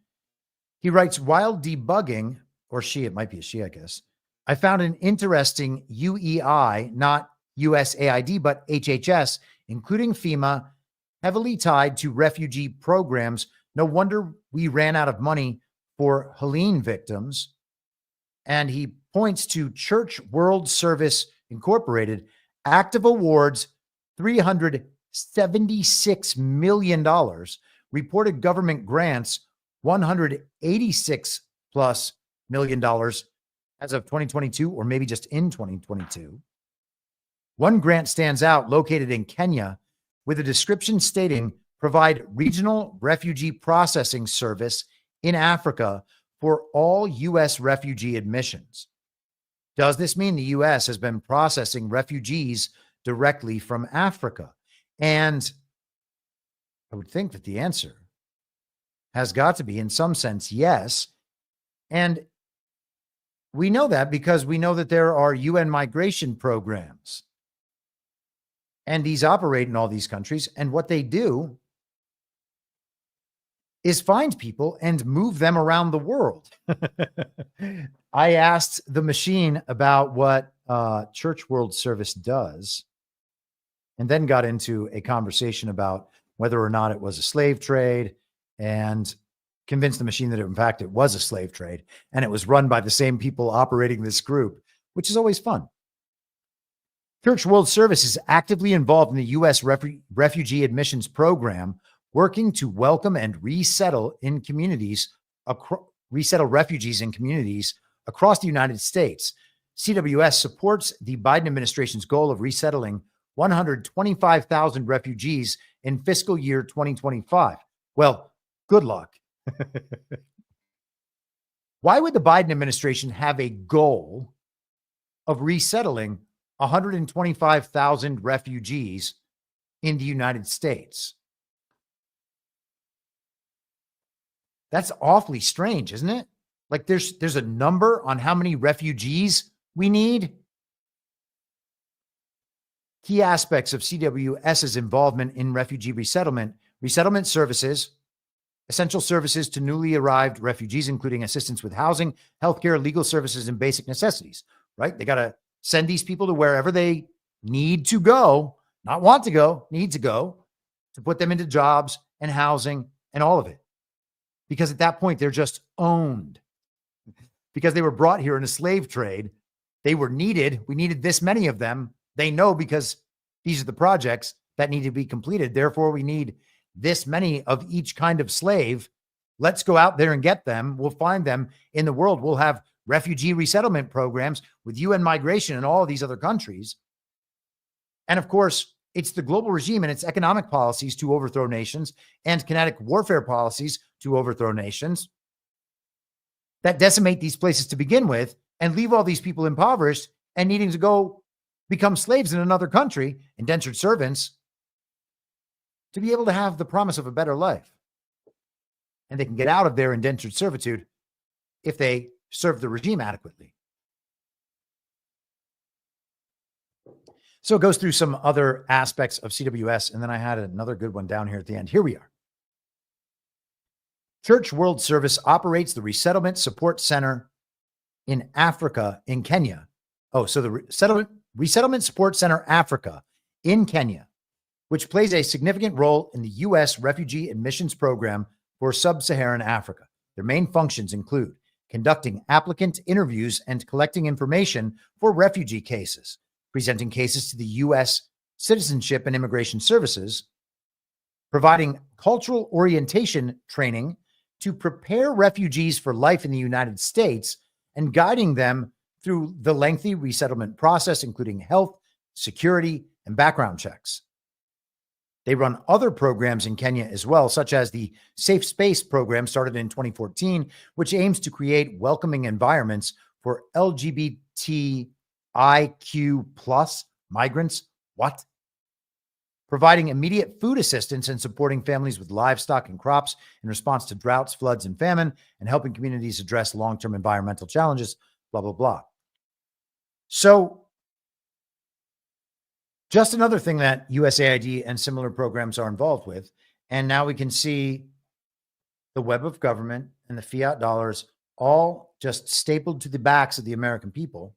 He writes, while debugging, or it might be a she, I guess, I found an interesting UEI, not USAID, but HHS, including FEMA, heavily tied to refugee programs. No wonder we ran out of money for Helene victims. And he points to Church World Service Incorporated, active awards, $376 million, reported government grants, 186 plus million as of 2022, or maybe just in 2022. One grant stands out, located in Kenya, with a description stating provide regional refugee processing service in Africa for all U.S. refugee admissions. Does this mean the U.S. has been processing refugees directly from Africa? And I would think that the answer has got to be, in some sense, yes. And we know that because we know that there are UN migration programs. And these operate in all these countries. And what they do is find people and move them around the world. I asked the machine about what Church World Service does, and then got into a conversation about whether or not it was a slave trade, and convinced the machine that in fact it was a slave trade, and it was run by the same people operating this group, which is always fun. Church World Service is actively involved in the U.S. refugee admissions program, working to welcome and resettle refugees in communities across the United States. CWS supports the Biden administration's goal of resettling 125,000 refugees in fiscal year 2025. Well, good luck. Why would the Biden administration have a goal of resettling 125,000 refugees in the United States? That's awfully strange, isn't it? Like there's a number on how many refugees we need. Key aspects of CWS's involvement in refugee resettlement services, essential services to newly arrived refugees, including assistance with housing, healthcare, legal services, and basic necessities, right? They got to send these people to wherever they need to go, not want to go, need to go, to put them into jobs and housing and all of it. Because at that point, they're just owned. Because they were brought here in a slave trade. They were needed. We needed this many of them. They know because these are the projects that need to be completed. Therefore, we need this many of each kind of slave. Let's go out there and get them. We'll find them in the world. We'll have refugee resettlement programs with UN migration and all of these other countries. And of course, it's the global regime and its economic policies to overthrow nations and kinetic warfare policies to overthrow nations that decimate these places to begin with and leave all these people impoverished and needing to go become slaves in another country, indentured servants, to be able to have the promise of a better life. And they can get out of their indentured servitude if they serve the regime adequately. So it goes through some other aspects of CWS, and then I had another good one down here at the end. Here we are. Church World Service operates the Resettlement Support Center in Africa, in Kenya. Oh, so the Resettlement Support Center Africa in Kenya, which plays a significant role in the U.S. refugee admissions program for sub-Saharan Africa. Their main functions include conducting applicant interviews and collecting information for refugee cases, presenting cases to the U.S. Citizenship and Immigration Services, providing cultural orientation training to prepare refugees for life in the United States, and guiding them through the lengthy resettlement process, including health, security, and background checks. They run other programs in Kenya as well, such as the Safe Space program started in 2014, which aims to create welcoming environments for LGBTIQ+ migrants. What? Providing immediate food assistance and supporting families with livestock and crops in response to droughts, floods, and famine, and helping communities address long-term environmental challenges, blah, blah, blah. So just another thing that USAID and similar programs are involved with. And now we can see the web of government and the fiat dollars all just stapled to the backs of the American people,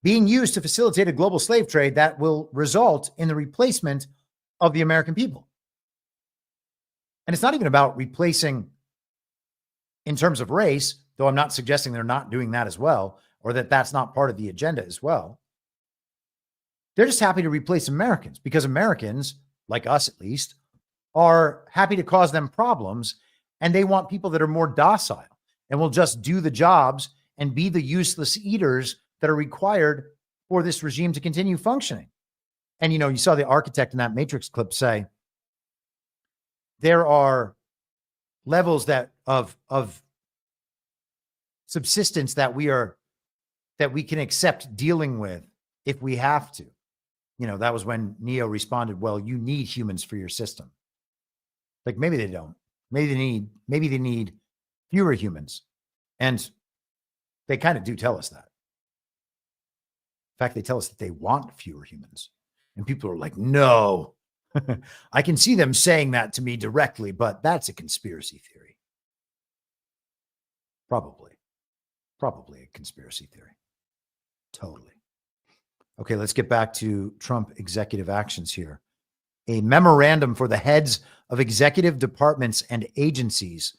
being used to facilitate a global slave trade that will result in the replacement of the American people. And it's not even about replacing in terms of race, though I'm not suggesting they're not doing that as well, or that that's not part of the agenda as well. They're just happy to replace Americans because Americans, like us at least, are happy to cause them problems, and they want people that are more docile. and will just do the jobs and be the useless eaters that are required for this regime to continue functioning. And, you saw the architect in that Matrix clip say, there are levels of subsistence that we can accept dealing with if we have to. That was when Neo responded, well, you need humans for your system. Like, maybe they don't. Maybe they need fewer humans. And they kind of do tell us that. In fact, they tell us that they want fewer humans. And people are like, no. I can see them saying that to me directly, but that's a conspiracy theory. Probably a conspiracy theory. Totally. Okay, let's get back to Trump executive actions here. A memorandum for the heads of executive departments and agencies.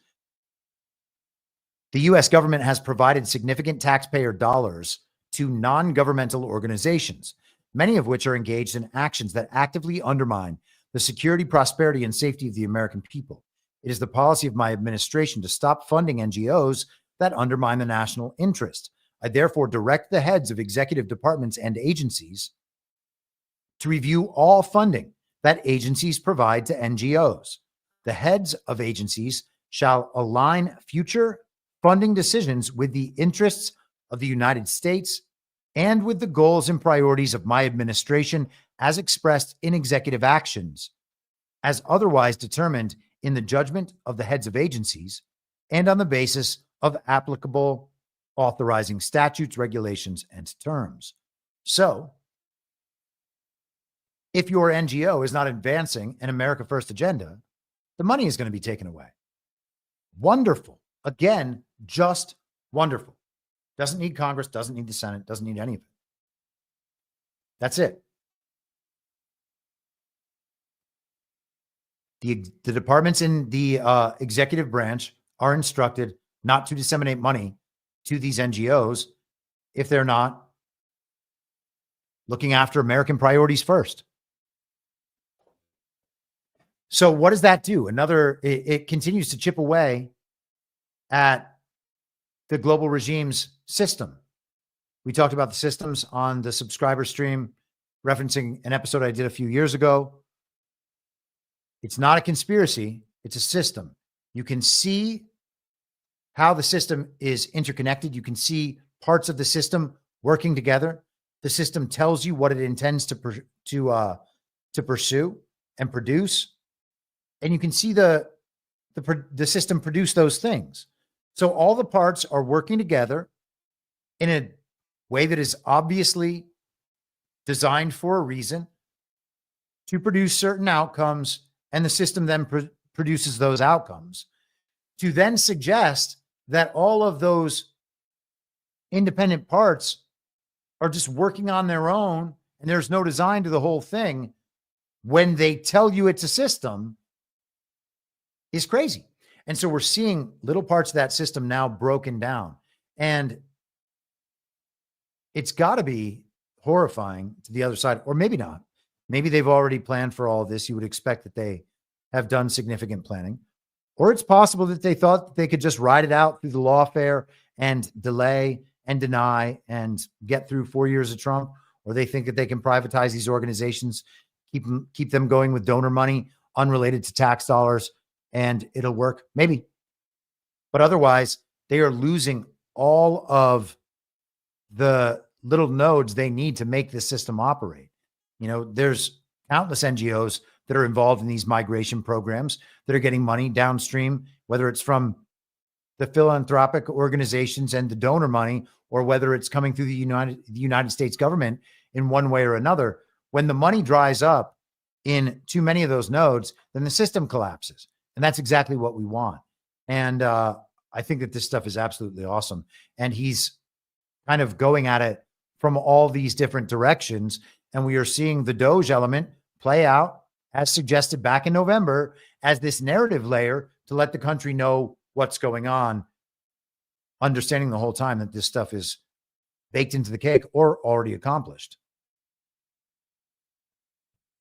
The U.S. government has provided significant taxpayer dollars to non-governmental organizations, many of which are engaged in actions that actively undermine the security, prosperity, and safety of the American people. It is the policy of my administration to stop funding NGOs that undermine the national interest. I therefore direct the heads of executive departments and agencies to review all funding that agencies provide to NGOs. The heads of agencies shall align future funding decisions with the interests of the United States and with the goals and priorities of my administration as expressed in executive actions, as otherwise determined in the judgment of the heads of agencies and on the basis of applicable authorizing statutes, regulations, and terms. So, if your NGO is not advancing an America First agenda, the money is going to be taken away. Wonderful. Again, just wonderful. Doesn't need Congress, doesn't need the Senate, doesn't need any of it. That's it. The departments in the executive branch are instructed not to disseminate money to these NGOs if they're not looking after American priorities first. So what does that do? It continues to chip away at the global regime's system. We talked about the systems on the subscriber stream, referencing an episode I did a few years ago. It's not a conspiracy. It's a system. You can see how the system is interconnected. You can see parts of the system working together. The system tells you what it intends to pursue and produce. And you can see the system produce those things. So all the parts are working together in a way that is obviously designed for a reason to produce certain outcomes, and the system then produces those outcomes. To then suggest that all of those independent parts are just working on their own and there's no design to the whole thing when they tell you it's a system is crazy. And so we're seeing little parts of that system now broken down. And it's got to be horrifying to the other side, or maybe not. Maybe they've already planned for all of this. You would expect that they have done significant planning. Or it's possible that they thought that they could just ride it out through the lawfare and delay and deny and get through 4 years of Trump. Or they think that they can privatize these organizations, keep them going with donor money unrelated to tax dollars, and it'll work. Maybe. But otherwise, they are losing all of the little nodes they need to make this system operate. There's countless NGOs that are involved in these migration programs that are getting money downstream, whether it's from the philanthropic organizations and the donor money, or whether it's coming through the United States government in one way or another. When the money dries up in too many of those nodes, then the system collapses. And that's exactly what we want. And I think that this stuff is absolutely awesome. And he's kind of going at it from all these different directions. And we are seeing the Doge element play out as suggested back in November as this narrative layer to let the country know what's going on, understanding the whole time that this stuff is baked into the cake or already accomplished.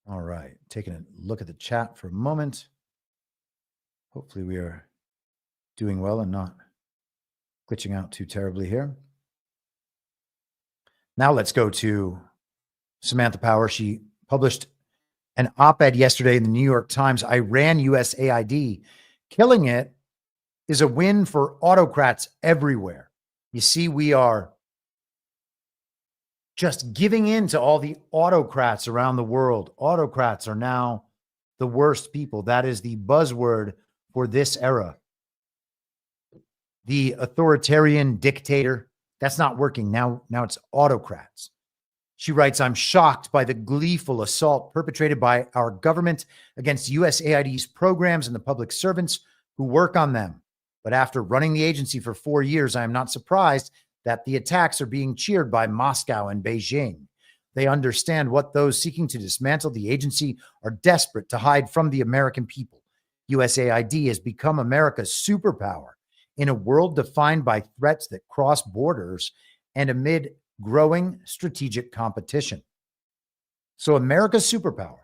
All right, taking a look at the chat for a moment. Hopefully we are doing well and not Glitching out too terribly here. Now let's go to Samantha Power. She published an op-ed yesterday in the New York Times. Iran USAID. Killing it is a win for autocrats everywhere. You see, we are just giving in to all the autocrats around the world. Autocrats are now the worst people. That is the buzzword for this era. The authoritarian dictator, that's not working. Now it's autocrats. She writes, I'm shocked by the gleeful assault perpetrated by our government against USAID's programs and the public servants who work on them. But after running the agency for 4 years, I am not surprised that the attacks are being cheered by Moscow and Beijing. They understand what those seeking to dismantle the agency are desperate to hide from the American people. USAID has become America's superpower in a world defined by threats that cross borders and amid growing strategic competition. So America's superpower.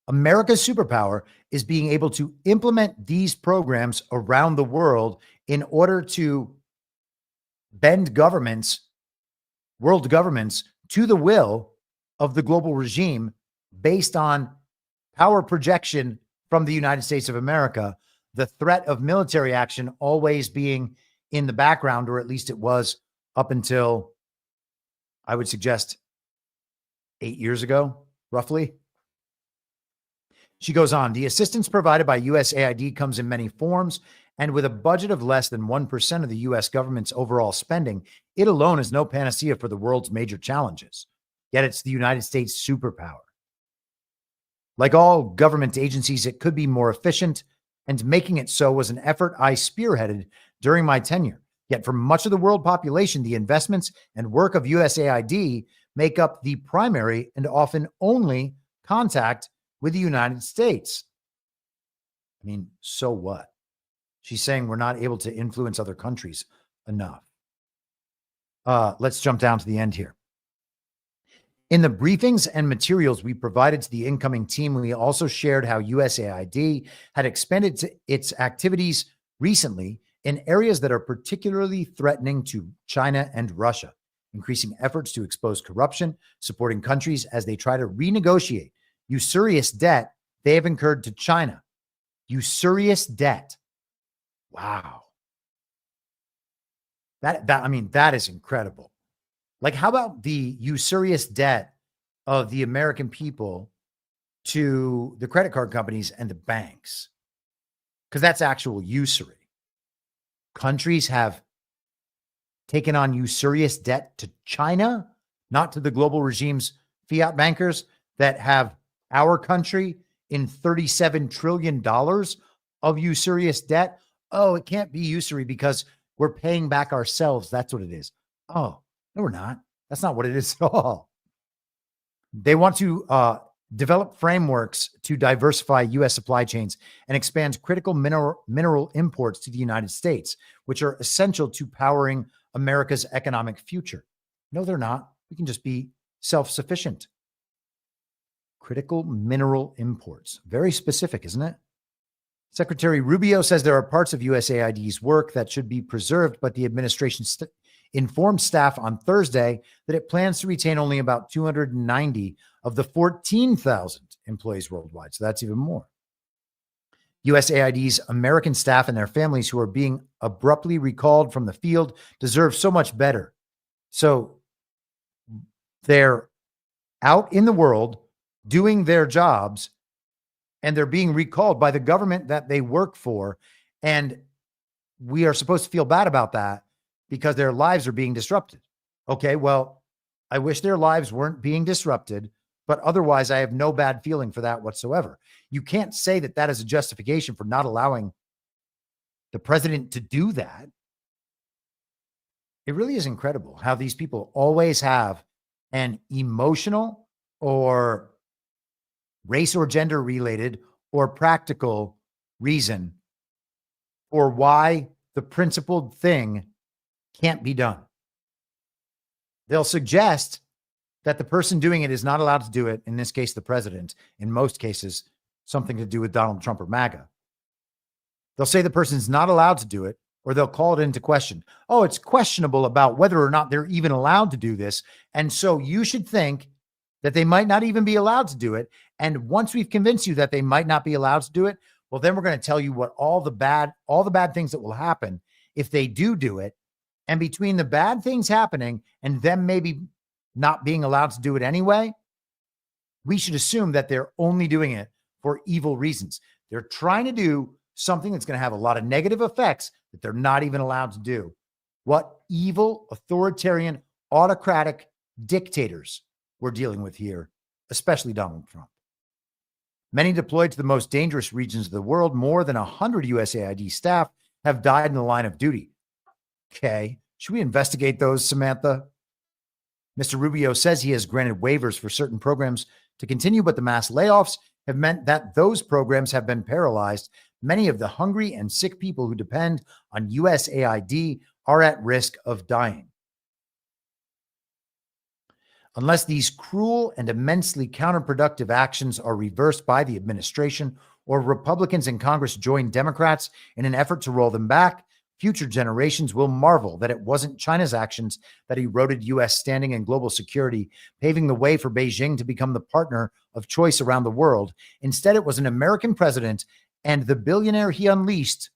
America's superpower is being able to implement these programs around the world in order to bend governments, world governments, to the will of the global regime based on power projection from the United States of America, the threat of military action always being in the background, or at least it was up until, I would suggest, 8 years ago, roughly. She goes on, the assistance provided by USAID comes in many forms, and with a budget of less than 1% of the U.S. government's overall spending, it alone is no panacea for the world's major challenges. Yet it's the United States superpower. Like all government agencies, it could be more efficient, and making it so was an effort I spearheaded during my tenure. Yet for much of the world population, the investments and work of USAID make up the primary and often only contact with the United States. I mean, so what? She's saying we're not able to influence other countries enough. Let's jump down to the end here. In the briefings and materials we provided to the incoming team, we also shared how USAID had expanded its activities recently in areas that are particularly threatening to China and Russia, increasing efforts to expose corruption, supporting countries as they try to renegotiate usurious debt they have incurred to China. Usurious debt. Wow. That is incredible. Like, how about the usurious debt of the American people to the credit card companies and the banks? Because that's actual usury. Countries have taken on usurious debt to China, not to the global regime's fiat bankers that have our country in $37 trillion of usurious debt. Oh, it can't be usury because we're paying back ourselves. That's what it is. Oh, no, we're not. That's not what it is at all. They want to develop frameworks to diversify U.S. supply chains and expand critical mineral imports to the United States, which are essential to powering America's economic future. No, they're not. We can just be self-sufficient. Critical mineral imports. Very specific, isn't it? Secretary Rubio says there are parts of USAID's work that should be preserved, but the administration informed staff on Thursday that it plans to retain only about 290 of the 14,000 employees worldwide. So that's even more. USAID's American staff and their families who are being abruptly recalled from the field deserve so much better. So they're out in the world doing their jobs, and they're being recalled by the government that they work for. And we are supposed to feel bad about that because their lives are being disrupted. Okay, well, I wish their lives weren't being disrupted, but otherwise I have no bad feeling for that whatsoever. You can't say that that is a justification for not allowing the president to do that. It really is incredible how these people always have an emotional or race or gender related or practical reason for why the principled thing can't be done. They'll suggest that the person doing it is not allowed to do it. In this case, the president. In most cases, something to do with Donald Trump or MAGA. They'll say the person's not allowed to do it, or they'll call it into question. Oh, it's questionable about whether or not they're even allowed to do this. And so you should think that they might not even be allowed to do it. And once we've convinced you that they might not be allowed to do it, well, then we're going to tell you what all the bad things that will happen if they do it. And between the bad things happening and them maybe not being allowed to do it anyway, we should assume that they're only doing it for evil reasons. They're trying to do something that's going to have a lot of negative effects that they're not even allowed to do. What evil, authoritarian, autocratic dictators we're dealing with here, especially Donald Trump. Many deployed to the most dangerous regions of the world. More than 100 USAID staff have died in the line of duty. Okay. Should we investigate those, Samantha? Mr. Rubio says he has granted waivers for certain programs to continue, but the mass layoffs have meant that those programs have been paralyzed. Many of the hungry and sick people who depend on USAID are at risk of dying. Unless these cruel and immensely counterproductive actions are reversed by the administration or Republicans in Congress join Democrats in an effort to roll them back, future generations will marvel that it wasn't China's actions that eroded U.S. standing in global security, paving the way for Beijing to become the partner of choice around the world. Instead, it was an American president and the billionaire he unleashed,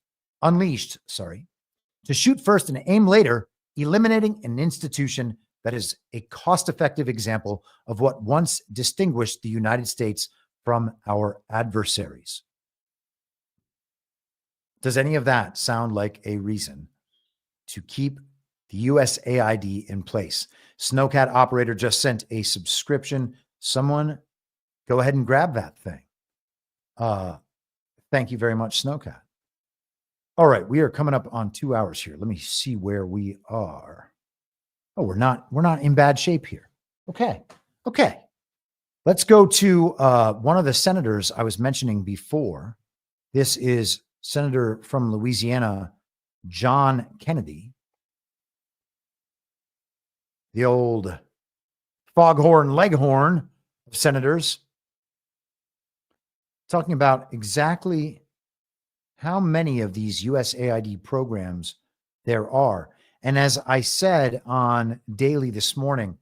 to shoot first and aim later, eliminating an institution that is a cost-effective example of what once distinguished the United States from our adversaries. Does any of that sound like a reason to keep the USAID in place? Snowcat operator just sent a subscription. Someone go ahead and grab that thing. Thank you very much, Snowcat. All right, we are coming up on 2 hours here. Let me see where we are. Oh, we're not in bad shape here. Okay. Let's go to one of the senators I was mentioning before. This is Senator from Louisiana, John Kennedy, the old foghorn leghorn of senators, talking about exactly how many of these USAID programs there are. And as I said on Daily this morning,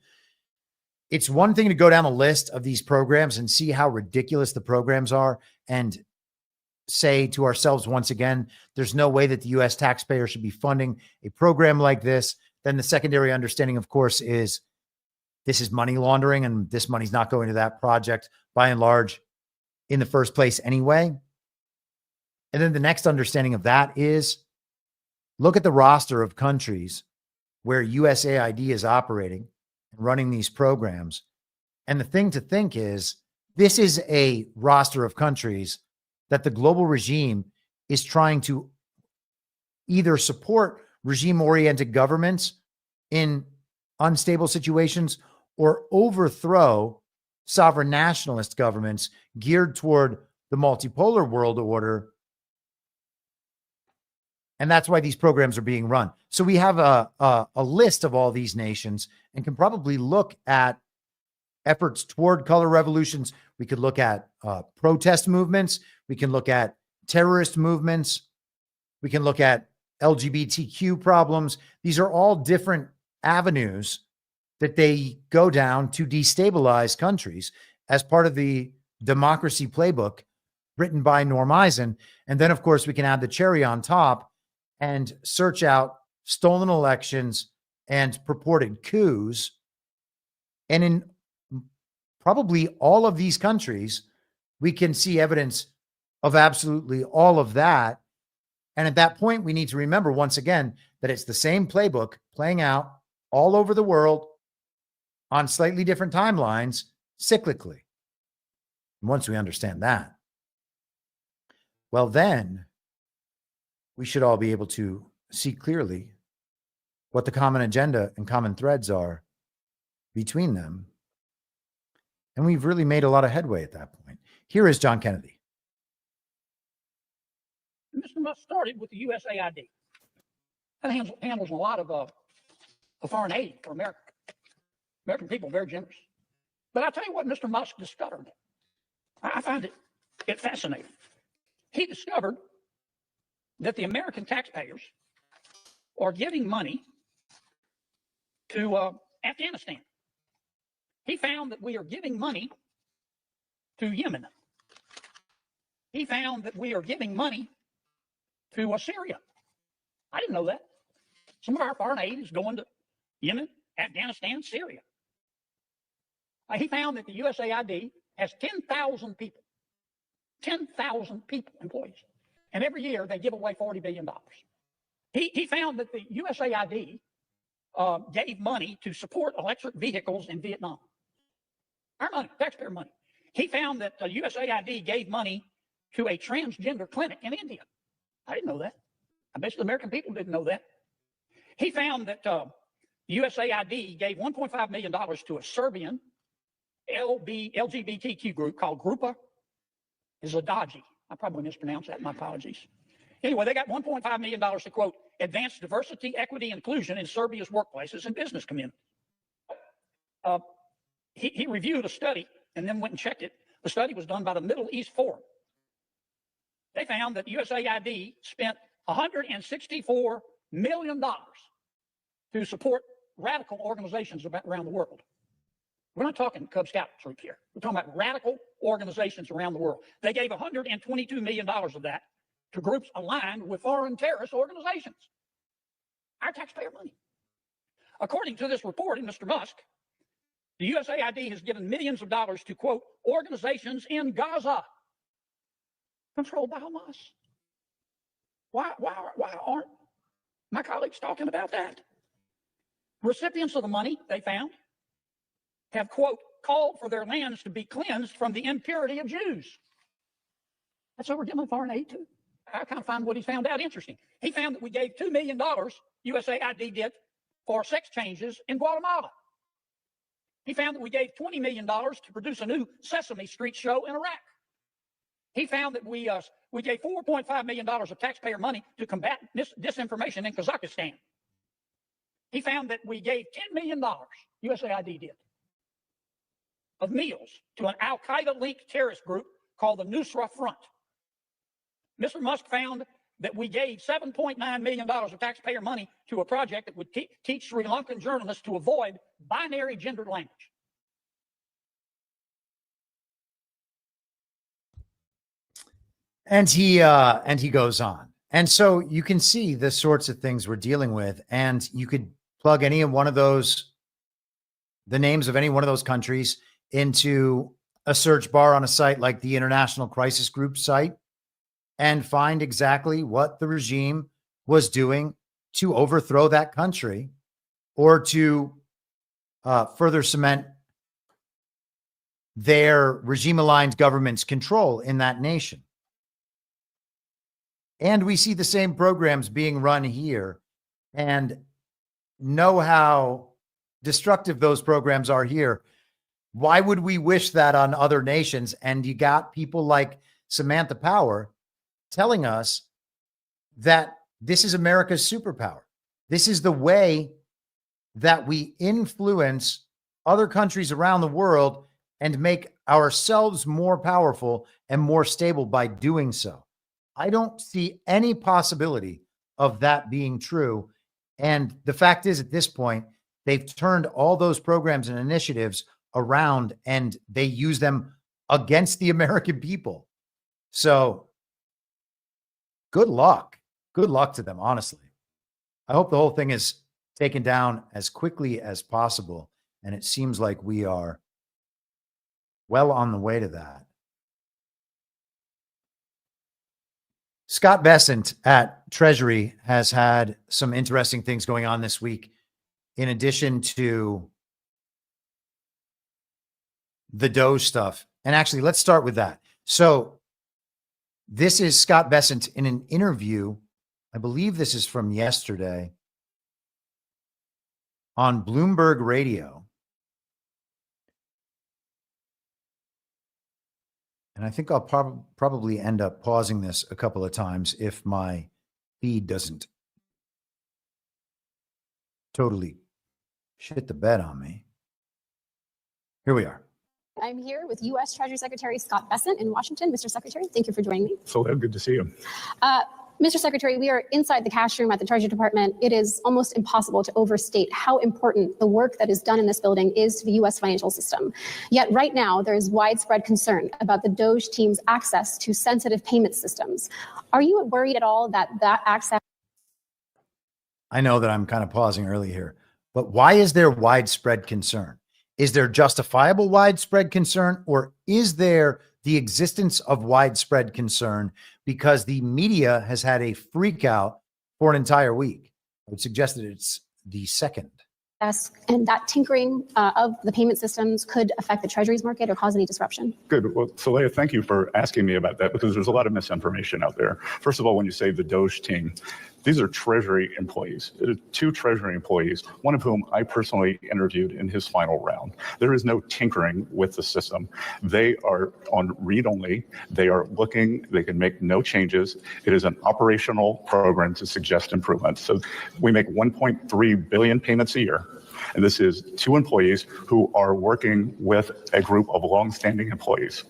it's one thing to go down a list of these programs and see how ridiculous the programs are and say to ourselves once again, there's no way that the U.S. taxpayer should be funding a program like this. Then the secondary understanding, of course, is this is money laundering and this money's not going to that project by and large in the first place anyway. And then the next understanding of that is look at the roster of countries where USAID is operating and running these programs. And the thing to think is this is a roster of countries that the global regime is trying to either support regime-oriented governments in unstable situations or overthrow sovereign nationalist governments geared toward the multipolar world order. And that's why these programs are being run. So we have a list of all these nations and can probably look at efforts toward color revolutions. We could look at protest movements. We can look at terrorist movements. We can look at LGBTQ problems. These are all different avenues that they go down to destabilize countries as part of the democracy playbook written by Norm Eisen. And then, of course, we can add the cherry on top and search out stolen elections and purported coups. And in probably all of these countries, we can see evidence of absolutely all of that. And at that point, we need to remember once again that it's the same playbook playing out all over the world on slightly different timelines, cyclically. And once we understand that, well, then we should all be able to see clearly what the common agenda and common threads are between them. And we've really made a lot of headway at that point. Here is John Kennedy. Mr. Musk started with the USAID. That handles a lot of foreign aid for America. American people are very generous. But I'll tell you what Mr. Musk discovered. I find it fascinating. He discovered that the American taxpayers are giving money to Afghanistan. He found that we are giving money to Yemen. He found that we are giving money to Syria. I didn't know that. Some of our foreign aid is going to Yemen, Afghanistan, Syria. He found that the USAID has 10,000 people, 10,000 people, employees. And every year they give away $40 billion. He found that the USAID gave money to support electric vehicles in Vietnam. Our money, taxpayer money. He found that the USAID gave money to a transgender clinic in India. I didn't know that. I bet the American people didn't know that. He found that USAID gave $1.5 million to a Serbian LGBTQ group called Grupa Zadaji. I probably mispronounced that. My apologies. Anyway, they got $1.5 million to, quote, advance diversity, equity, and inclusion in Serbia's workplaces and business community. He reviewed a study and then went and checked it. The study was done by the Middle East Forum. They found that USAID spent $164 million to support radical organizations around the world. We're not talking Cub Scout troops here. We're talking about radical organizations around the world. They gave $122 million of that to groups aligned with foreign terrorist organizations. Our taxpayer money. According to this report in Mr. Musk, the USAID has given millions of dollars to, quote, organizations in Gaza controlled by Hamas. Why aren't my colleagues talking about that? Recipients of the money, they found, have, quote, called for their lands to be cleansed from the impurity of Jews. That's what we're giving foreign aid to. I kind of find what he found out interesting. He found that we gave $2 million, USAID did, for sex changes in Guatemala. He found that we gave $20 million to produce a new Sesame Street show in Iraq. He found that we gave $4.5 million of taxpayer money to combat disinformation in Kazakhstan. He found that we gave $10 million, USAID did, of meals to an al-Qaeda-linked terrorist group called the Nusra Front. Mr. Musk found that we gave $7.9 million of taxpayer money to a project that would teach Sri Lankan journalists to avoid binary gendered language. And he goes on. And so you can see the sorts of things we're dealing with. And you could plug any one of those, the names of any one of those countries into a search bar on a site like the International Crisis Group site and find exactly what the regime was doing to overthrow that country or to further cement their regime-aligned government's control in that nation. And we see the same programs being run here and know how destructive those programs are here. Why would we wish that on other nations? And you got people like Samantha Power telling us that this is America's superpower. This is the way that we influence other countries around the world and make ourselves more powerful and more stable by doing so. I don't see any possibility of that being true. And the fact is, at this point, they've turned all those programs and initiatives around and they use them against the American people. So good luck. Good luck to them, honestly. I hope the whole thing is taken down as quickly as possible. And it seems like we are well on the way to that. Scott Bessent at Treasury has had some interesting things going on this week, in addition to the Doge stuff. And actually, let's start with that. So this is Scott Bessent in an interview. I believe this is from yesterday on Bloomberg Radio. And I think I'll probably end up pausing this a couple of times if my feed doesn't totally shit the bed on me. Here we are. I'm here with U.S. Treasury Secretary Scott Bessent in Washington. Mr. Secretary, thank you for joining me. So good to see you. Mr. Secretary, we are inside the cash room at the Treasury Department. It is almost impossible to overstate how important the work that is done in this building is to the U.S. financial system. Yet right now, there is widespread concern about the DOJ team's access to sensitive payment systems. Are you worried at all that that access... I know that I'm kind of pausing early here, but why is there widespread concern? Is there justifiable widespread concern, or is there the existence of widespread concern because the media has had a freak out for an entire week? I would suggest that it's the second. And that tinkering of the payment systems could affect the Treasury's market or cause any disruption? Good. Well, Saleha, thank you for asking me about that, because there's a lot of misinformation out there. First of all, when you say the DOJ team, these are Treasury employees. It is 2 Treasury employees, one of whom I personally interviewed in his final round. There is no tinkering with the system. They are on read only. They are looking, they can make no changes. It is an operational program to suggest improvements. So we make 1.3 billion payments a year. And this is 2 employees who are working with a group of longstanding employees.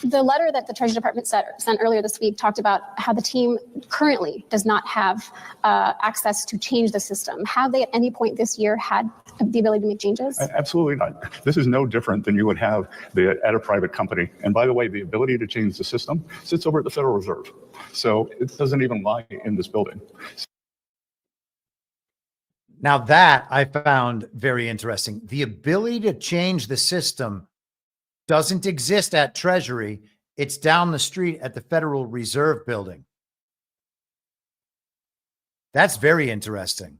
The letter that the Treasury Department sent earlier this week talked about how the team currently does not have access to change the system. Have they at any point this year had the ability to make changes? Absolutely not. This is no different than you would have at a private company. And by the way, the ability to change the system sits over at the Federal Reserve. So it doesn't even lie in this building. Now that I found very interesting. The ability to change the system doesn't exist at Treasury. It's down the street at the Federal Reserve building. That's very interesting.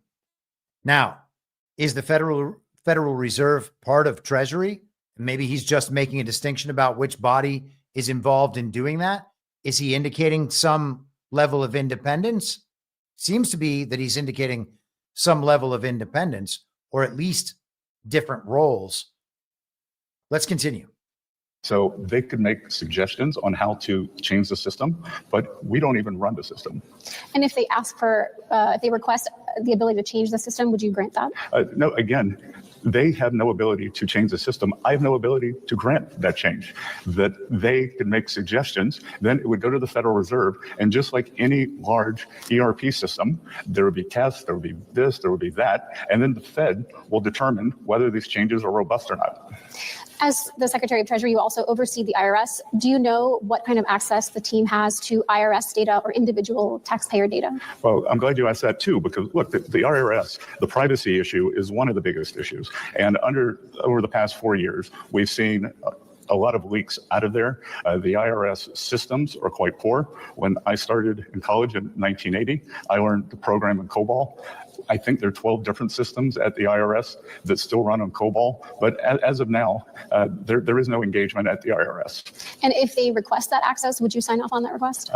Now, is the Federal Reserve part of Treasury? Maybe he's just making a distinction about which body is involved in doing that. Is he indicating some level of independence? Seems to be that he's indicating some level of independence, or at least different roles. Let's continue. So they could make suggestions on how to change the system, but we don't even run the system. And if they ask for, if they request the ability to change the system, would you grant that? No, again, they have no ability to change the system. I have no ability to grant that change. That they could make suggestions, then it would go to the Federal Reserve, and just like any large ERP system, there would be tests, there would be this, there would be that, and then the Fed will determine whether these changes are robust or not. As the Secretary of Treasury, you also oversee the IRS. Do you know what kind of access the team has to IRS data or individual taxpayer data? Well, I'm glad you asked that too, because look, the IRS, the privacy issue is one of the biggest issues. And over the past 4 years, we've seen a lot of leaks out of there. The IRS systems are quite poor. When I started in college in 1980, I learned the program in COBOL. I think there are 12 different systems at the IRS that still run on COBOL. But as of now, there is no engagement at the IRS. And if they request that access, would you sign off on that request?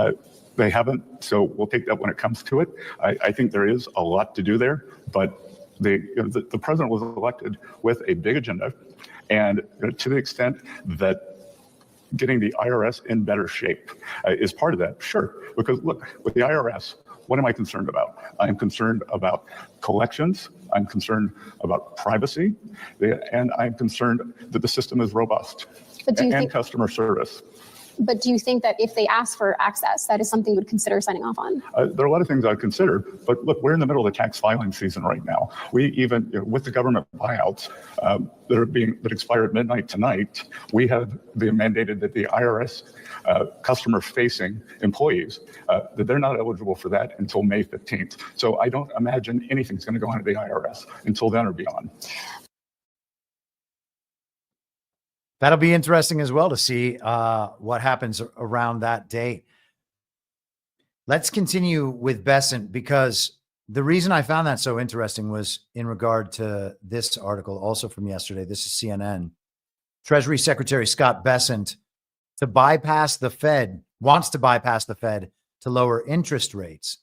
They haven't, so we'll take that when it comes to it. I think there is a lot to do there, but the president was elected with a big agenda. And to the extent that getting the IRS in better shape is part of that, sure. Because look, with the IRS, what am I concerned about? I am concerned about collections. I'm concerned about privacy. And I'm concerned that the system is robust and customer service. But do you think that if they ask for access, that is something you would consider signing off on? There are a lot of things I'd consider, but look, we're in the middle of the tax filing season right now. We even, with the government buyouts that expire at midnight tonight, we have been mandated that the IRS customer-facing employees, that they're not eligible for that until May 15th. So I don't imagine anything's going to go on to the IRS until then or beyond. That'll be interesting as well to see what happens around that date. Let's continue with Bessent, because the reason I found that so interesting was in regard to this article, also from yesterday. This is CNN. Treasury Secretary Scott Bessent wants to bypass the Fed to lower interest rates.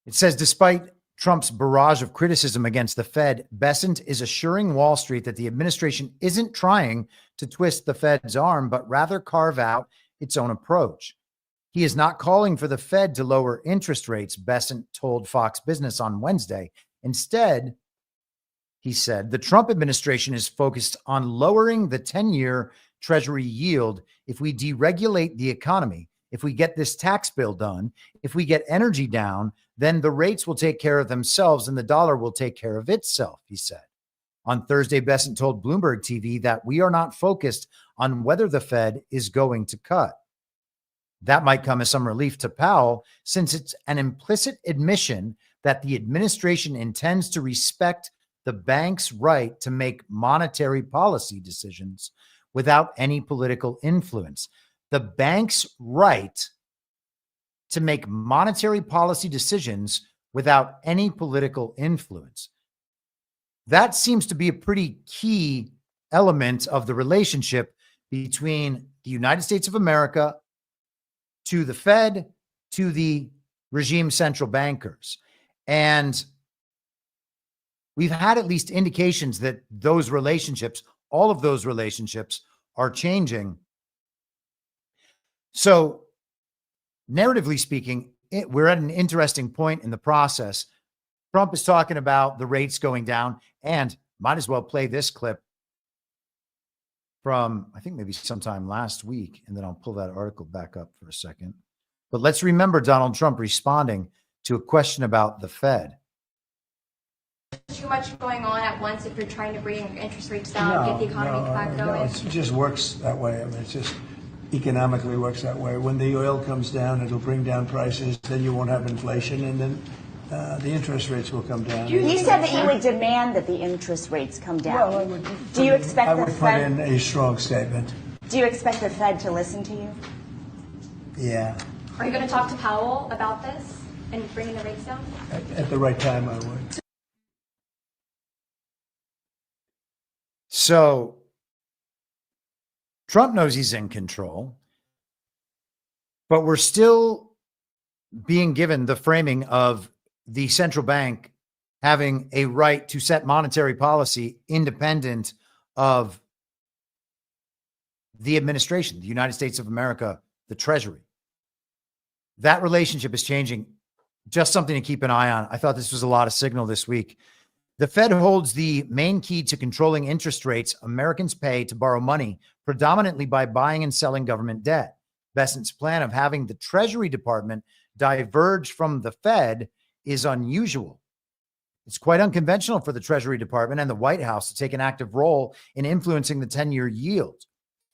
It says, despite Trump's barrage of criticism against the Fed, Bessent is assuring Wall Street that the administration isn't trying to twist the Fed's arm, but rather carve out its own approach. He is not calling for the Fed to lower interest rates, Bessent told Fox Business on Wednesday. Instead, he said, the Trump administration is focused on lowering the 10-year Treasury yield if we deregulate the economy, If we get this tax bill done, if we get energy down, then the rates will take care of themselves and the dollar will take care of itself, he said. On Thursday, Bessent told Bloomberg TV that we are not focused on whether the Fed is going to cut. That might come as some relief to Powell, since it's an implicit admission that the administration intends to respect the bank's right to make monetary policy decisions without any political influence. The bank's right to make monetary policy decisions without any political influence. That seems to be a pretty key element of the relationship between the United States of America to the Fed, to the regime central bankers. And we've had at least indications that those relationships, all of those relationships, are changing. So, narratively speaking, we're at an interesting point in the process. Trump is talking about the rates going down, and might as well play this clip from, I think maybe sometime last week, and then I'll pull that article back up for a second. But let's remember Donald Trump responding to a question about the Fed. Too much going on at once if you're trying to bring interest rates down, get the economy back going? It just works that way. I mean, it just economically works that way. When the oil comes down, it'll bring down prices, then you won't have inflation, and then the interest rates will come down. You said that you would demand that the interest rates come down. Well, do you expect the Fed? I would put in a strong statement. Do you expect the Fed to listen to you? Yeah. Are you going to talk to Powell about this and bringing the rates down? At the right time, I would. So Trump knows he's in control, but we're still being given the framing of the central bank having a right to set monetary policy independent of the administration, the United States of America, the Treasury. That relationship is changing. Just something to keep an eye on. I thought this was a lot of signal this week. The Fed holds the main key to controlling interest rates Americans pay to borrow money, predominantly by buying and selling government debt. Bessent's plan of having the Treasury Department diverge from the Fed is unusual. It's quite unconventional for the Treasury Department and the White House to take an active role in influencing the 10-year yield.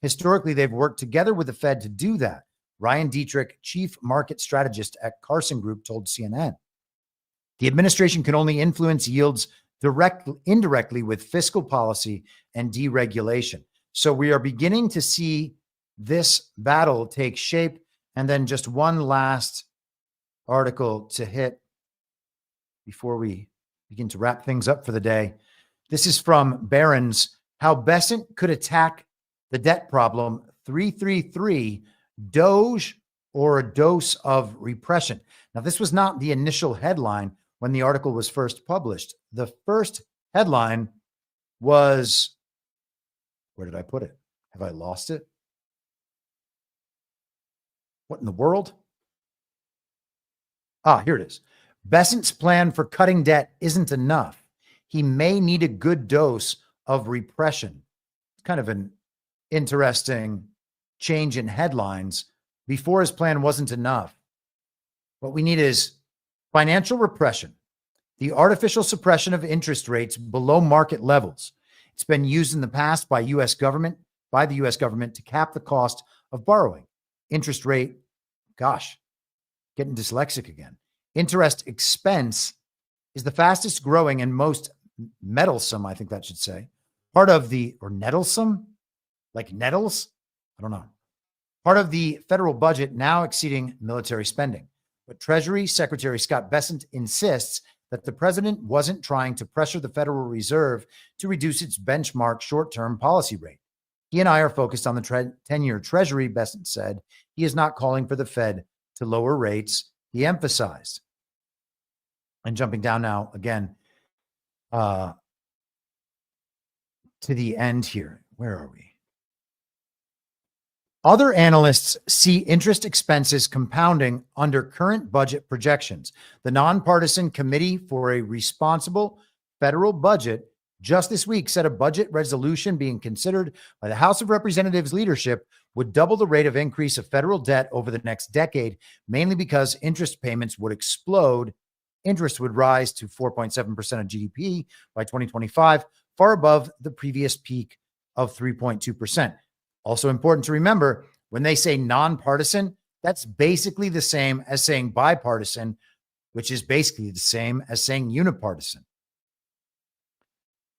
Historically, they've worked together with the Fed to do that. Ryan Dietrich, chief market strategist at Carson Group, told CNN. The administration can only influence yields indirectly with fiscal policy and deregulation. So we are beginning to see this battle take shape. And then just one last article to hit before we begin to wrap things up for the day. This is from Barron's, How Bessent Could Attack the Debt Problem, 333, Doge or a Dose of Repression. Now, this was not the initial headline when the article was first published. The first headline was, where did I put it? Have I lost it? What in the world? Here it is. Bessent's plan for cutting debt isn't enough. He may need a good dose of repression. It's kind of an interesting change in headlines. Before, his plan wasn't enough. What we need is financial repression, the artificial suppression of interest rates below market levels. It's been used in the past by the U.S. government to cap the cost of borrowing. Interest rate, getting dyslexic again. Interest expense is the fastest growing and most meddlesome, I think that should say, part of the, or nettlesome, like nettles? I don't know. Part of the federal budget now exceeding military spending. But Treasury Secretary Scott Bessent insists that the president wasn't trying to pressure the Federal Reserve to reduce its benchmark short-term policy rate. He and I are focused on the 10-year Treasury, Bessent said. He is not calling for the Fed to lower rates, he emphasized. And jumping down now again to the end here. Where are we? Other analysts see interest expenses compounding under current budget projections. The nonpartisan Committee for a Responsible Federal Budget just this week said a budget resolution being considered by the House of Representatives leadership would double the rate of increase of federal debt over the next decade, mainly because interest payments would explode. Interest would rise to 4.7% of GDP by 2025, far above the previous peak of 3.2%. Also important to remember, when they say nonpartisan, that's basically the same as saying bipartisan, which is basically the same as saying unipartisan.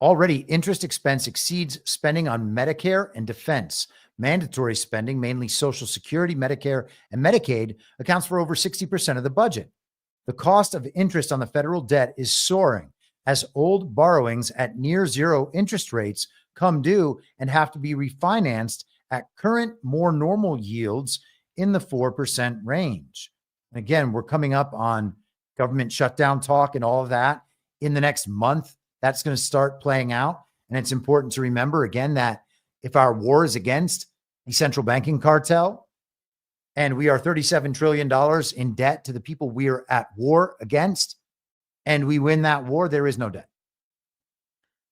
Already, interest expense exceeds spending on Medicare and defense. Mandatory spending, mainly Social Security, Medicare, and Medicaid, accounts for over 60% of the budget. The cost of interest on the federal debt is soaring as old borrowings at near zero interest rates come due and have to be refinanced at current, more normal yields in the 4% range. And again, we're coming up on government shutdown talk and all of that in the next month. That's going to start playing out. And it's important to remember, again, that if our war is against the central banking cartel and we are $37 trillion in debt to the people we are at war against, and we win that war, there is no debt.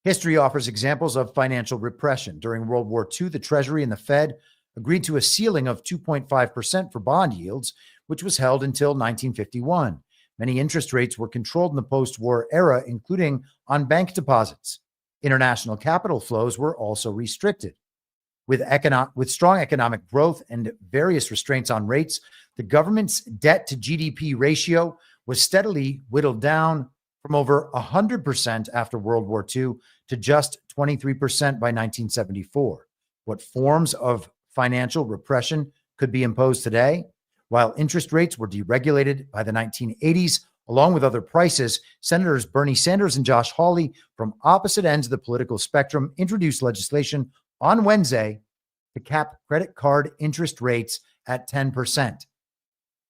History offers examples of financial repression. During World War II, the Treasury and the Fed agreed to a ceiling of 2.5% for bond yields, which was held until 1951. Many interest rates were controlled in the post-war era, including on bank deposits. International capital flows were also restricted. With strong economic growth and various restraints on rates, the government's debt to GDP ratio was steadily whittled down from over 100% after World War II to just 23% by 1974. What forms of financial repression could be imposed today? While interest rates were deregulated by the 1980s, along with other prices, Senators Bernie Sanders and Josh Hawley from opposite ends of the political spectrum introduced legislation on Wednesday to cap credit card interest rates at 10%.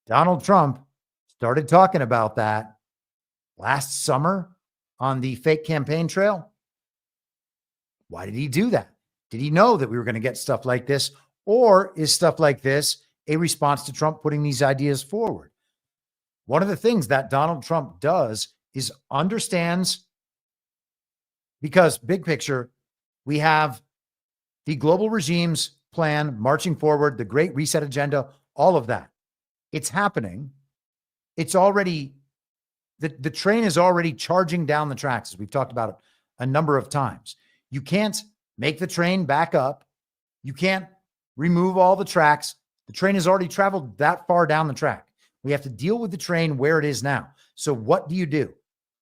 Donald Trump started talking about that last summer on the fake campaign trail. Why did he do that? Did he know that we were going to get stuff like this? Or is stuff like this a response to Trump putting these ideas forward? One of the things that Donald Trump does is understands, because big picture, we have the global regime's plan marching forward, the Great Reset agenda, all of that. It's happening. It's already, the train is already charging down the tracks, as we've talked about it a number of times. You can't make the train back up. You can't remove all the tracks. The train has already traveled that far down the track. We have to deal with the train where it is now. So what do you do?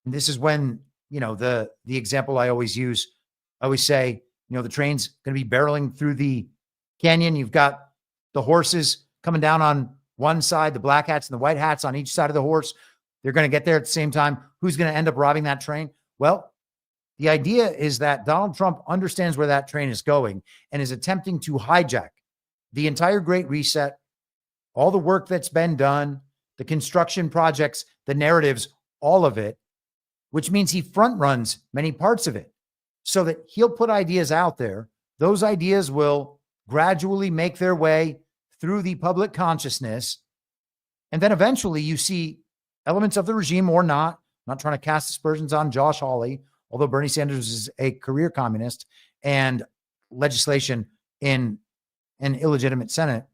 And this is when, the example I always use, I always say, the train's going to be barreling through the canyon. You've got the horses coming down on one side, the black hats and the white hats on each side of the horse. They're going to get there at the same time. Who's going to end up robbing that train? Well, the idea is that Donald Trump understands where that train is going and is attempting to hijack the entire Great Reset, all the work that's been done, the construction projects, the narratives, all of it, which means he front runs many parts of it so that he'll put ideas out there. Those ideas will gradually make their way through the public consciousness. And then eventually you see elements of the regime or not. I'm not trying to cast aspersions on Josh Hawley, although Bernie Sanders is a career communist and legislation in an illegitimate Senate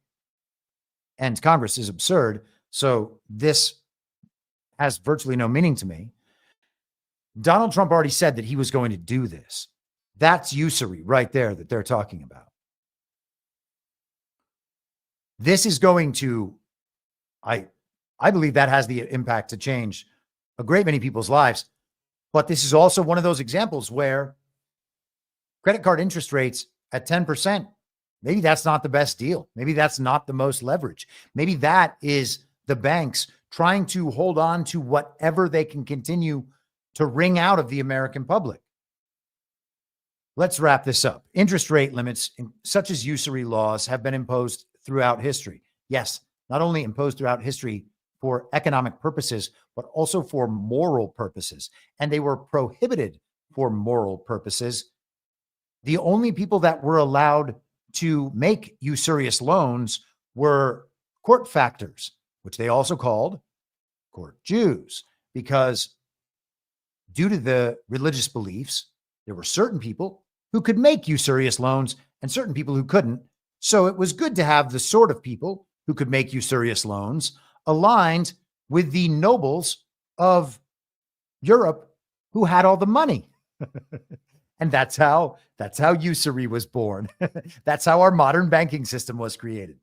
and Congress is absurd. So this has virtually no meaning to me. Donald Trump already said that he was going to do this. That's usury right there that they're talking about. This is going to, I believe that has the impact to change a great many people's lives. But this is also one of those examples where credit card interest rates at 10%, maybe that's not the best deal. Maybe that's not the most leverage. Maybe that is the banks trying to hold on to whatever they can continue to wring out of the American public. Let's wrap this up. Interest rate limits, such as usury laws, have been imposed throughout history. Yes, not only imposed throughout history for economic purposes, but also for moral purposes. And they were prohibited for moral purposes. The only people that were allowed to make usurious loans were court factors, which they also called court Jews, because due to the religious beliefs There were certain people who could make usurious loans and certain people who couldn't. So it was good to have the sort of people who could make usurious loans aligned with the nobles of Europe who had all the money. And that's how usury was born. That's how our modern banking system was created.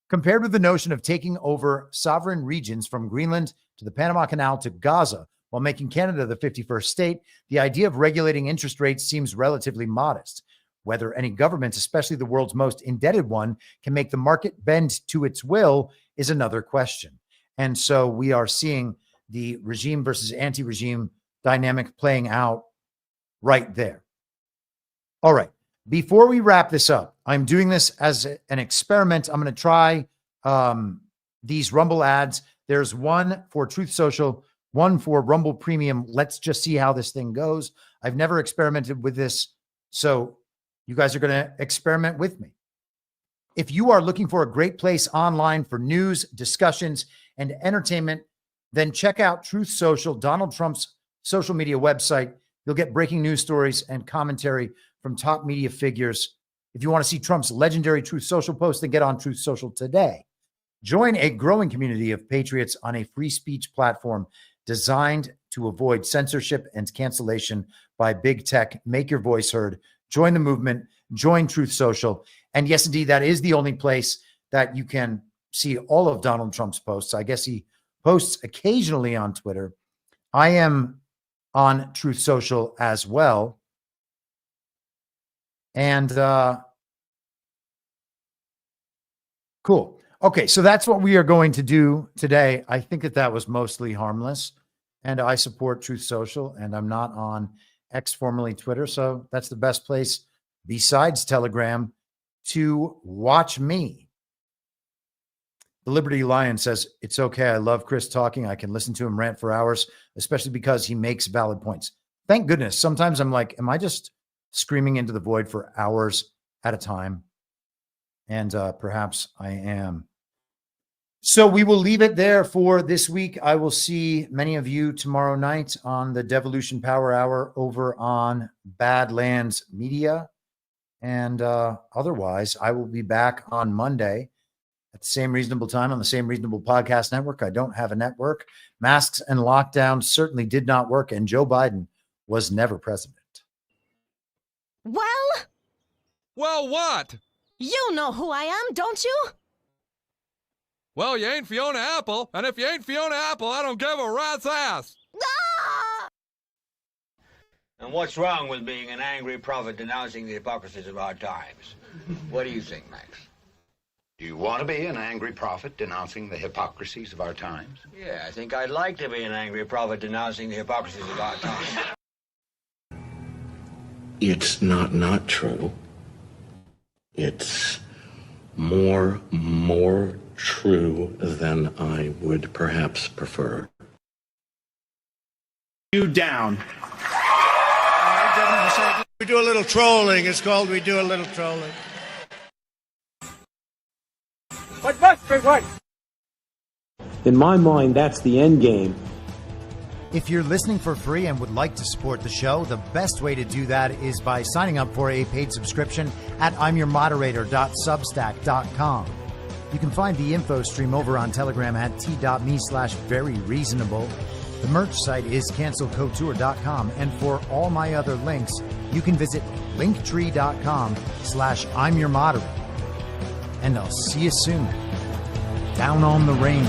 Compared with the notion of taking over sovereign regions from Greenland to the Panama Canal to Gaza while making Canada the 51st state, the idea of regulating interest rates seems relatively modest. Whether any government, especially the world's most indebted one, can make the market bend to its will is another question. And so we are seeing the regime versus anti-regime dynamic playing out right there. All right. Before we wrap this up, I'm doing this as an experiment. I'm going to try these Rumble ads. There's one for Truth Social, one for Rumble Premium. Let's just see how this thing goes. I've never experimented with this, so you guys are going to experiment with me. If you are looking for a great place online for news, discussions, and entertainment, then check out Truth Social, Donald Trump's social media website. You'll get breaking news stories and commentary from top media figures. If you want to see Trump's legendary Truth Social post, then get on Truth Social today. Join a growing community of patriots on a free speech platform designed to avoid censorship and cancellation by big tech. Make your voice heard. Join the movement. Join Truth Social. And yes, indeed, that is the only place that you can see all of Donald Trump's posts. I guess he posts occasionally on Twitter. I am on Truth Social as well. And cool. Okay, so that's what we are going to do today. I think that was mostly harmless, and I support Truth Social, and I'm not on X, formerly Twitter, so that's the best place besides Telegram to watch me. The Liberty Lion says, it's okay. I love Chris talking. I can listen to him rant for hours, especially because he makes valid points. Thank goodness. Sometimes I'm like, am I just screaming into the void for hours at a time? And perhaps I am. So we will leave it there for this week. I will see many of you tomorrow night on the Devolution Power Hour over on Badlands Media. And otherwise, I will be back on Monday at the same reasonable time on the same reasonable podcast network. I don't have a network. Masks and lockdowns certainly did not work, and Joe Biden was never president. Well, what? You know who I am, don't you? Well, you ain't Fiona Apple, and if you ain't Fiona Apple, I don't give a rat's ass. Ah! And what's wrong with being an angry prophet denouncing the hypocrisies of our times? What do you think, Max? Do you want to be an angry prophet denouncing the hypocrisies of our times? Yeah, I think I'd like to be an angry prophet denouncing the hypocrisies of our times. It's not true. It's more true than I would perhaps prefer. You down. We do a little trolling. It's called We Do a Little Trolling. In my mind, that's the end game. If you're listening for free and would like to support the show, the best way to do that is by signing up for a paid subscription at imyourmoderator.substack.com. You can find the info stream over on Telegram at t.me/veryreasonable. The merch site is cancelcouture.com. And for all my other links, you can visit linktree.com/imyourmoderator. And I'll see you soon. Down on the range.